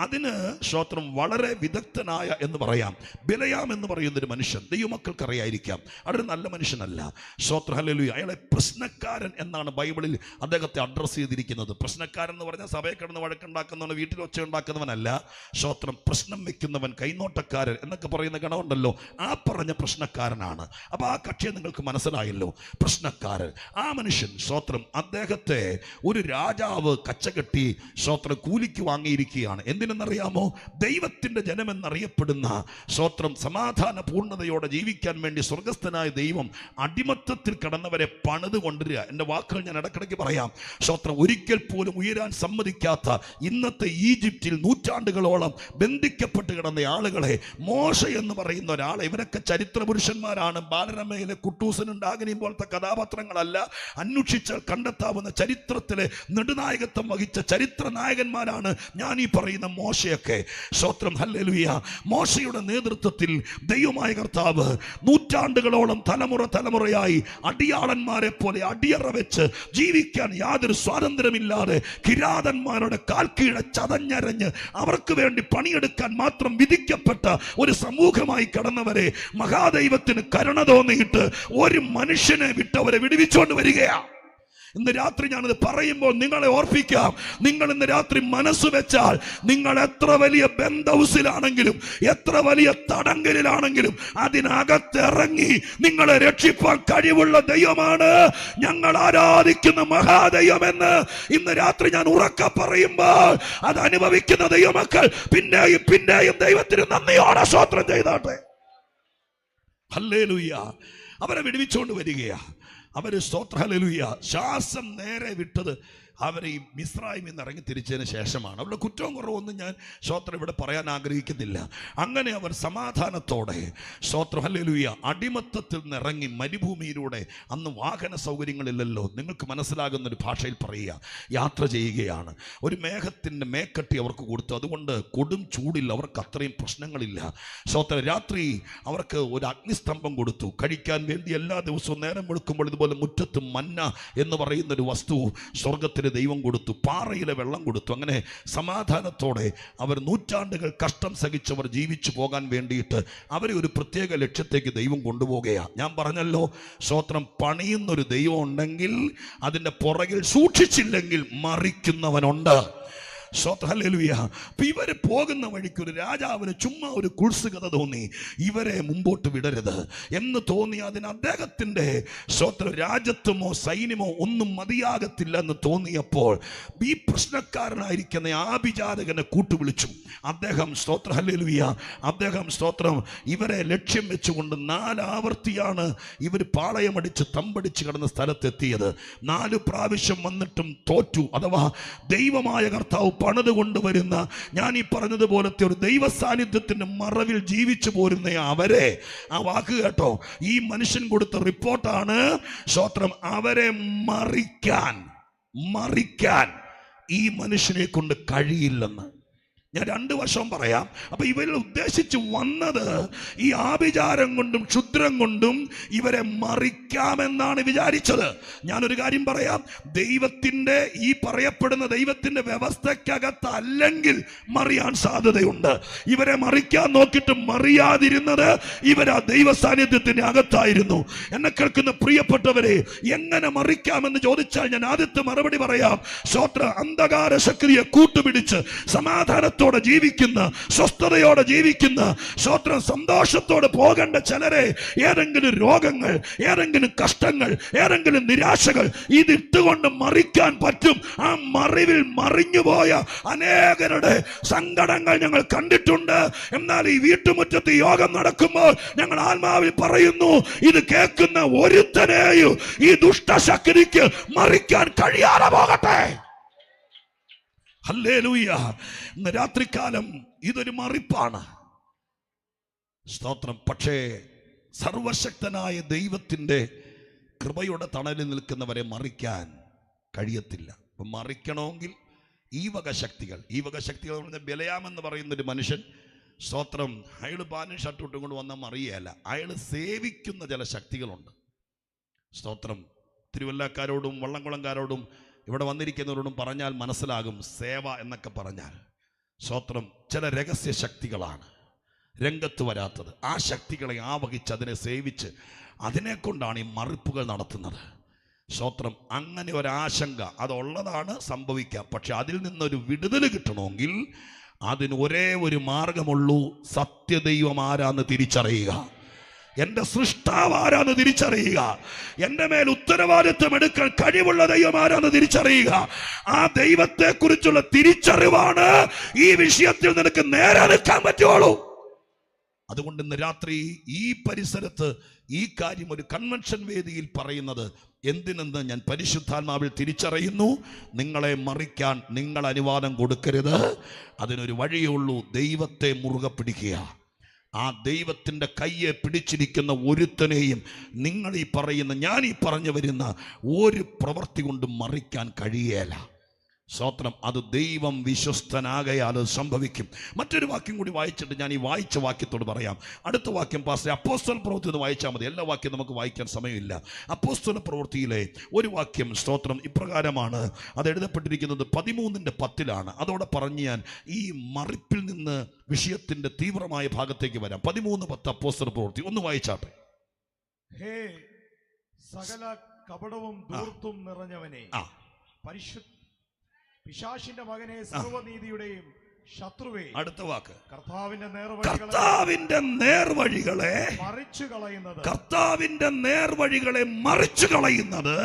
അതിന് സ്തോത്രം വളരെ വിദഗ്ധനായ എന്ന് പറയാം ബിലയാം എന്ന് പറയുന്നൊരു മനുഷ്യൻ, ദൈവമക്കൾക്കറിയായിരിക്കാം, അതൊരു നല്ല മനുഷ്യനല്ല. സ്തോത്രം ഹല്ലേലൂയ. അയാളെ പ്രശ്നക്കാരൻ എന്നാണ് ബൈബിളിൽ അദ്ദേഹത്തെ അഡ്രസ്സ് ചെയ്തിരിക്കുന്നത്. പ്രശ്നക്കാരൻ എന്ന് പറഞ്ഞാൽ സഭയെ കിടന്ന് വഴക്കുണ്ടാക്കുന്നവൻ, വീട്ടിൽ ഒച്ച ഉണ്ടാക്കുന്നവനല്ല. സ്തോത്രം പ്രശ്നം വെക്കുന്നവൻ, കൈനോട്ടക്കാരൻ എന്നൊക്കെ പറയുന്ന ഗണമുണ്ടല്ലോ, ആ പറഞ്ഞ പ്രശ്നക്കാരനാണ്. അപ്പൊ ആ കക്ഷിയെ നിങ്ങൾക്ക് മനസ്സിലായല്ലോ, പ്രശ്നക്കാരൻ. ആ മനുഷ്യൻ സ്തോത്രം അദ്ദേഹത്തെ ഒരു രാജാവ് കച്ചകെട്ടി സ്തോത്രം കൂലിക്ക് വാങ്ങിയിരിക്കുകയാണ്. എന്തിനെന്നറിയാമോ? ദൈവത്തിന്റെ ജനമെന്നറിയപ്പെടുന്ന സ്തോത്രം സമാധാന പൂർണ്ണതയോടെ ജീവിക്കാൻ വേണ്ടി സ്വർഗസ്ഥനായ ദൈവം അടിമത്തത്തിൽ കിടന്നവരെ പണിത് കൊണ്ടുവരിക. എൻ്റെ വാക്കുകൾ ഞാൻ ഇടക്കിടയ്ക്ക് പറയാം. സ്തോത്രം ഒരിക്കൽ പോലും ഉയരാൻ സമ്മതിക്കാത്ത ഇന്നത്തെ ഈജിപ്തിൽ നൂറ്റാണ്ടുകളോളം ബന്ധിക്കപ്പെട്ട് കിടന്ന ആളുകളെ മോശ എന്ന് പറയുന്ന ഒരാളെ, ഇവരൊക്കെ ചരിത്ര പുരുഷന്മാരാണ്. ബാലരമയിലെ കുട്ടൂസനും ഡാഗനിയും പോലത്തെ കഥാപാത്രങ്ങളല്ല. അന്വേഷിച്ചാൽ കണ്ടെത്താവുന്ന ചരിത്രത്തിലെ നെടുനായകത്വം വഹിച്ച ചരിത്ര നായകന്മാരാണ് ഞാൻ ഈ പറയുന്ന മോശയൊക്കെ. സ്തോത്രം ഹല്ലേലൂയ. മോശയുടെ നേതൃത്വത്തിൽ ദൈവമായ കർത്താവ് നൂറ്റാണ്ടുകളോളം തലമുറയായി അടിയാളന്മാരെ പോലെ അടിയറ വെച്ച് ജീവിക്കാൻ യാതൊരു സ്വാതന്ത്ര്യമില്ലാതെ കിരാതന്മാരുടെ കാൽക്കീഴെ ചതഞ്ഞരഞ്ഞ് അവർക്ക് വേണ്ടി പണിയെടുക്കാൻ മാത്രം വിധിക്കപ്പെട്ട ഒരു സമൂഹമായി കടന്നവരെ മഹാദൈവത്തിന് കരുണ തോന്നിയിട്ട് ഒരു മനുഷ്യനെ വിട്ടവരെ വിടുവിച്ചുകൊണ്ട് വരികയാണ്. ഇന്ന് രാത്രി ഞാനത് പറയുമ്പോൾ നിങ്ങളെ ഓർപ്പിക്കാം. നിങ്ങൾ ഇന്ന് രാത്രി മനസ്സ് വെച്ചാൽ നിങ്ങൾ എത്ര വലിയ ബന്ധൗസിലാണെങ്കിലും എത്ര വലിയ തടങ്കലിലാണെങ്കിലും അതിനകത്തിറങ്ങി നിങ്ങളെ രക്ഷിപ്പാൻ കഴിവുള്ള ദൈവമാണ് ഞങ്ങൾ ആരാധിക്കുന്ന മഹാദൈവമെന്ന് ഇന്ന് രാത്രി ഞാൻ ഉറക്കെ പറയുമ്പോൾ അത് അനുഭവിക്കുന്ന ദൈവമക്കൾ പിന്നെയും ദൈവത്തിന് നന്ദിയോടെ സ്തോത്രം ചെയ്താട്ടെ. ഹല്ലേലൂയ. അവരെ വിടുവിച്ചുകൊണ്ട് വരികയാ. അവര് സ്തോത്ര ഹല്ലേലൂയ ശ്വാസം നേരെ വിട്ടത് അവർ ഈ മിസ്രൈമിൽ നിന്ന് ഇറങ്ങി തിരിച്ചതിന് ശേഷമാണ്. അവരുടെ കുറ്റവും കുറവൊന്നും ഞാൻ സ്തോത്രം ഇവിടെ പറയാൻ ആഗ്രഹിക്കുന്നില്ല. അങ്ങനെ അവർ സമാധാനത്തോടെ സ്തോത്രം ഹല്ലേലൂയ അടിമത്തത്തിൽ നിന്ന് ഇറങ്ങി മരുഭൂമിയിലൂടെ, അന്ന് വാഹന സൗകര്യങ്ങളില്ലല്ലോ, നിങ്ങൾക്ക് മനസ്സിലാകുന്ന ഒരു ഭാഷയിൽ പറയുക, യാത്ര ചെയ്യുകയാണ്. ഒരു മേഘത്തിൻ്റെ മേക്കട്ടി അവർക്ക് കൊടുത്തു. അതുകൊണ്ട് കൊടും ചൂടില്ല, അവർക്ക് അത്രയും പ്രശ്നങ്ങളില്ല. സ്തോത്രം രാത്രി അവർക്ക് ഒരു അഗ്നിസ്തംഭം കൊടുത്തു കഴിക്കാൻ വേണ്ടി. എല്ലാ ദിവസവും നേരം വെളുക്കുമ്പോൾ ഇതുപോലെ മുറ്റത്ത് മന്ന എന്ന് പറയുന്നൊരു വസ്തു സ്വർഗത്തിൽ വെള്ളത്തിന് ദൈവം കൊടുത്തു, പാറയിലെ വെള്ളം കൊടുത്തു. അങ്ങനെ സമാധാനത്തോടെ അവർ നൂറ്റാണ്ടുകൾ കഷ്ടം സഹിച്ചവർ ജീവിച്ചു പോകാൻ വേണ്ടിയിട്ട് അവരെ ഒരു പ്രത്യേക ലക്ഷ്യത്തേക്ക് ദൈവം കൊണ്ടുപോവുകയാണ്. ഞാൻ പറഞ്ഞല്ലോ, സ്തോത്രം, പണിയുന്നൊരു ദൈവം ഉണ്ടെങ്കിൽ അതിൻ്റെ പുറകിൽ സൂക്ഷിച്ചില്ലെങ്കിൽ മറിക്കുന്നവനുണ്ട്. ഹല്ലേലൂയ. അപ്പൊ ഇവര് പോകുന്ന വഴിക്ക് ഒരു രാജാവിന് ചുമ്മാ ഒരു കുത്സുകത തോന്നി, ഇവരെ മുമ്പോട്ട് വിടരുത് എന്ന് തോന്നി. അതിന് അദ്ദേഹത്തിന്റെ രാജ്യത്വമോ സൈന്യമോ ഒന്നും മതിയാകത്തില്ല എന്ന് തോന്നിയപ്പോൾ ഈ പ്രശ്നക്കാരനായിരിക്കുന്ന ആഭിചാരകനെ കൂട്ടുവിളിച്ചു. അദ്ദേഹം ഹല്ലേലൂയ, അദ്ദേഹം ഇവരെ ലക്ഷ്യം വെച്ചുകൊണ്ട് 4 ആവർത്തിയാണ് ഇവർ പാളയമടിച്ച് തമ്പടിച്ച് കിടന്ന സ്ഥലത്തെത്തിയത്. 4 പ്രാവശ്യം വന്നിട്ടും തോറ്റു. അഥവാ ദൈവമായ കർത്താവ് പണിത് കൊണ്ടുവരുന്ന, ഞാൻ ഈ പറഞ്ഞതുപോലത്തെ ഒരു ദൈവ സാന്നിധ്യത്തിന്റെ മറവിൽ ജീവിച്ചു പോരുന്ന അവരെ, ആ വാക്ക് കേട്ടോ, ഈ മനുഷ്യൻ കൊടുത്ത റിപ്പോർട്ടാണ്, അവരെ മറിക്കാൻ ഈ മനുഷ്യനെ കൊണ്ട് കഴിയില്ലെന്ന്. ഞാൻ 2 വശം പറയാം. അപ്പൊ ഇവരിൽ ഉദ്ദേശിച്ച് വന്നത് ഈ ആഭിചാരം കൊണ്ടും ക്ഷുദ്രം കൊണ്ടും ഇവരെ മറിക്കാമെന്നാണ് വിചാരിച്ചത്. ഞാനൊരു കാര്യം പറയാം, ദൈവത്തിന്റെ ഈ പറയപ്പെടുന്ന ദൈവത്തിന്റെ വ്യവസ്ഥക്കകത്ത് അല്ലെങ്കിൽ മറിയാൻ സാധ്യതയുണ്ട്. ഇവരെ മറിക്കാൻ നോക്കിയിട്ട് മറിയാതിരുന്നത് ഇവരാ ദൈവ സാന്നിധ്യത്തിന്റെ അകത്തായിരുന്നു. എന്നെ കേൾക്കുന്ന പ്രിയപ്പെട്ടവരെ, എങ്ങനെ മറിക്കാമെന്ന് ചോദിച്ചാൽ ഞാൻ ആദ്യത്തെ മറുപടി പറയാം. അന്ധകാര ശക്തിയെ കൂട്ടുപിടിച്ച് സമാധാനത്തോടെ ജീവിക്കുന്ന, സ്വസ്ഥതയോടെ ജീവിക്കുന്ന, സന്തോഷത്തോടെ പോകേണ്ട ചിലരെ ഏതെങ്കിലും രോഗങ്ങൾ, ഏതെങ്കിലും കഷ്ടങ്ങൾ, ഏതെങ്കിലും നിരാശകൾ ഇതിട്ടുകൊണ്ട് മറിക്കാൻ പറ്റും. ആ മറിവിൽ മറിഞ്ഞുപോയ അനേകരുടെ സങ്കടങ്ങൾ ഞങ്ങൾ കണ്ടിട്ടുണ്ട്. എന്നാൽ ഈ വീട്ടുമുറ്റത്ത് യോഗം നടക്കുമ്പോൾ ഞങ്ങൾ ആത്മാവിൽ പറയുന്നു, ഇത് കേൾക്കുന്ന ഒരുത്തനെയും ഈ ദുഷ്ടശക്തിക്ക് മറിക്കാൻ കഴിയാതെ പോകട്ടെ. ഹല്ലേലൂയ. ഇന്ന് രാത്രികാലം ഇതൊരു മറിപ്പാണ്. സ്തോത്രം. പക്ഷേ സർവശക്തനായ ദൈവത്തിൻ്റെ കൃപയുടെ തണലിൽ നിൽക്കുന്നവരെ മറിക്കാൻ കഴിയത്തില്ല. അപ്പം മറിക്കണമെങ്കിൽ ഈ വക ശക്തികൾ എന്ന് പറഞ്ഞാൽ ബലയാമെന്ന് പറയുന്നൊരു മനുഷ്യൻ, സ്തോത്രം, അയാൾ പാനും ഷർട്ട് ഇട്ടും കൊണ്ട് വന്നാൽ മറിയല്ല. അയാൾ സേവിക്കുന്ന ചില ശക്തികളുണ്ട്. സ്തോത്രം. തിരുവല്ലക്കാരോടും വള്ളംകുളംകാരോടും ഇവിടെ വന്നിരിക്കുന്നവരോടും പറഞ്ഞാൽ മനസ്സിലാകും. സേവ എന്നൊക്കെ പറഞ്ഞാൽ, സ്തോത്രം, ചില രഹസ്യ ശക്തികളാണ് രംഗത്ത് വരാത്തത്. ആ ശക്തികളെ ആവഹിച്ച് അതിനെ സേവിച്ച് അതിനെ കൊണ്ടാണ് ഈ മറിപ്പുകൾ നടത്തുന്നത്. സ്തോത്രം. അങ്ങനെ ഒരാശങ്ക അതുള്ളതാണ്, സംഭവിക്കാം. പക്ഷെ അതിൽ നിന്നൊരു വിടുതൽ കിട്ടണമെങ്കിൽ അതിന് ഒരേ ഒരു മാർഗമുള്ളൂ. സത്യദൈവം ആരാന്ന് തിരിച്ചറിയുക, എന്റെ സൃഷ്ടാവ് ആരാന്ന് തിരിച്ചറിയുക, എന്റെ മേൽ ഉത്തരവാദിത്വം എടുക്കാൻ കഴിവുള്ള ദൈവം ആരാന്ന് തിരിച്ചറിയുക. ആ ദൈവത്തെ കുറിച്ചുള്ള തിരിച്ചറിവാണ് ഈ വിഷയത്തിൽ നിനക്ക് നേരെ നിൽക്കാൻ പറ്റുള്ളൂ. അതുകൊണ്ട് ഇന്ന് രാത്രി ഈ പരിസരത്ത് ഈ കാര്യം ഒരു കൺവെൻഷൻ വേദിയിൽ പറയുന്നത് എന്തിനെന്ന് ഞാൻ പരിശുദ്ധാത്മാവിൽ തിരിച്ചറിയുന്നു. നിങ്ങളെ മറിക്കാൻ നിങ്ങൾ അനുവാദം കൊടുക്കരുത്. അതിനൊരു വഴിയുള്ളൂ, ദൈവത്തെ മുറുകെ പിടിക്കുക. ആ ദൈവത്തിൻ്റെ കയ്യെ പിടിച്ചിരിക്കുന്ന ഒരുത്തനെയും നിങ്ങൾ ഈ പറയുന്ന, ഞാൻ ഈ പറഞ്ഞു വരുന്ന ഒരു പ്രവൃത്തി കൊണ്ട് മറിക്കാൻ കഴിയേല. സ്തോത്രം. അത് ദൈവം വിശ്വസ്തനാകയാൽ അത് സംഭവിക്കും. മറ്റൊരു വാക്യം കൂടി വായിച്ചിട്ട് ഞാൻ ഈ വായിച്ച വാക്യത്തോട് പറയാം. അടുത്ത വാക്യം പാസ്റ്റർ അപ്പോസ്തല പ്രവൃത്തി ഒന്ന് വായിച്ചാൽ മതി. എല്ലാ വാക്യം നമുക്ക് വായിക്കാൻ സമയമില്ല. അപ്പോസ്തല പ്രവൃത്തിയിലെ ഒരു വാക്യം, സ്തോത്രം, ഇപ്രകാരമാണ്. അത് എഴുതപ്പെട്ടിരിക്കുന്നത് 13:10 അതോടെ പറഞ്ഞ് ഞാൻ ഈ മറിപ്പിൽ നിന്ന് വിഷയത്തിന്റെ തീവ്രമായ ഭാഗത്തേക്ക് വരാം. 13:10 അപ്പോസ്തല പ്രവൃത്തി ഒന്ന് വായിച്ചാട്ടെ. ഹേ സകല കപടവും ധൂർത്തും നിറഞ്ഞവനെ, പരിശുദ്ധ പിശാചിന്റെ മകനെ, സർവ്വനീതിയുടെയും ശത്രുവേ. അടുത്ത വാക്ക്, കർത്താവിന്റെ നേർവഴികളെ മറിച്ചു കളയുന്നത്, കർത്താവിന്റെ നേർവഴികളെ മറിച്ചു കളയുന്നത്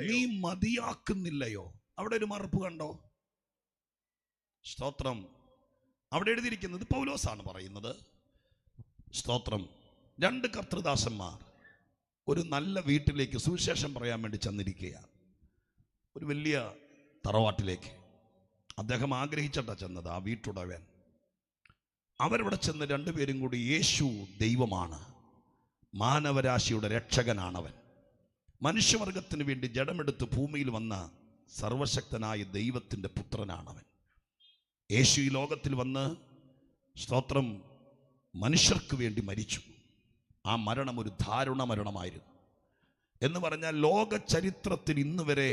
നീ മതിയാക്കുന്നില്ലയോ? അവിടെ ഒരു മറുപ്പ് കണ്ടോ? സ്തോത്രം. അവിടെ എഴുതിയിരിക്കുന്നത് പൗലോസാണ് പറയുന്നത്. സ്തോത്രം. 2 കർത്തൃദാസന്മാർ ഒരു നല്ല വീട്ടിലേക്ക് സുവിശേഷം പറയാൻ വേണ്ടി ചെന്നിരിക്കുകയാണ്. ഒരു വലിയ തറവാട്ടിലേക്ക് അദ്ദേഹം ആഗ്രഹിച്ചിട്ടാണ് ചെന്നത്. ആ വീട്ടുടവൻ അവരവിടെ ചെന്ന് 2 പേരും കൂടി, യേശു ദൈവമാണ്, മാനവരാശിയുടെ രക്ഷകനാണവൻ, മനുഷ്യവർഗത്തിന് വേണ്ടി ജഡമെടുത്ത് ഭൂമിയിൽ വന്ന സർവശക്തനായ ദൈവത്തിൻ്റെ പുത്രനാണവൻ. യേശു ഈ ലോകത്തിൽ വന്ന്, സ്തോത്രം, മനുഷ്യർക്ക് വേണ്ടി മരിച്ചു. ആ മരണം ഒരു ദാരുണ മരണമായിരുന്നു. എന്ന് പറഞ്ഞാൽ ലോക ചരിത്രത്തിൽ ഇന്ന് വരെ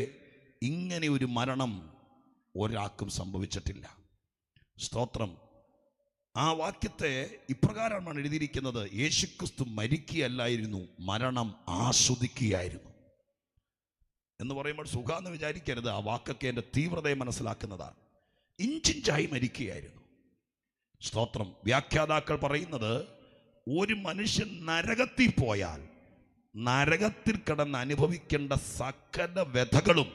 ഇങ്ങനെ ഒരു മരണം ഒരാൾക്കും സംഭവിച്ചിട്ടില്ല. സ്തോത്രം. ആ വാക്യത്തെ ഇപ്രകാരമാണ് എഴുതിയിരിക്കുന്നത്: യേശുക്രിസ്തു മരിക്കുകയല്ലായിരുന്നു, മരണം ആസ്വദിക്കുകയായിരുന്നു എന്ന് പറയുമ്പോൾ സുഖാന്ന് വിചാരിക്കരുത്. ആ വാക്കൊക്കെ എൻ്റെ തീവ്രതയെ മനസ്സിലാക്കുന്നതാണ്. ഇഞ്ചിഞ്ചായി മരിക്കുകയായിരുന്നു. സ്തോത്രം. വ്യാഖ്യാതാക്കൾ പറയുന്നത്, ഒരു മനുഷ്യൻ നരകത്തിൽ പോയാൽ നരകത്തിൽ കിടന്ന് അനുഭവിക്കേണ്ട സകല വ്യഥകളും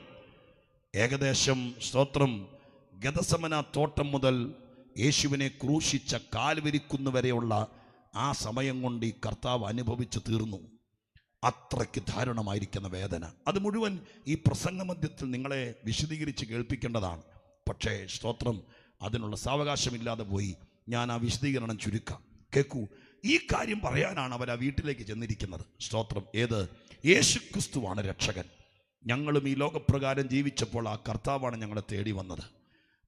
ഏകദേശം, സ്തോത്രം, ഗദസമന തോട്ടം മുതൽ യേശുവിനെ ക്രൂശിച്ച കാൽവരിക്കുന്നവരെയുള്ള ആ സമയം കൊണ്ട് ഈ കർത്താവ് അനുഭവിച്ചു തീർന്നു. അത്രയ്ക്ക് ദാരുണമായിരിക്കുന്ന വേദന. അത് മുഴുവൻ ഈ പ്രസംഗമധ്യത്തിൽ നിങ്ങളെ വിശദീകരിച്ച് കേൾപ്പിക്കേണ്ടതാണ്. പക്ഷേ സ്തോത്രം, അതിനുള്ള സാവകാശമില്ലാതെ പോയി. ഞാൻ ആ വിശദീകരണം ചുരുക്കാം. കേൾക്കൂ. ഈ കാര്യം പറയാനാണ് അവർ ആ വീട്ടിലേക്ക് ചെന്നിരിക്കുന്നത്. സ്തോത്രം. ഏത്? യേശുക്രിസ്തുവാണ് രക്ഷകൻ. ഞങ്ങളും ഈ ലോകപ്രകാരം ജീവിച്ചപ്പോൾ ആ കർത്താവാണ് ഞങ്ങളെ തേടി വന്നത്.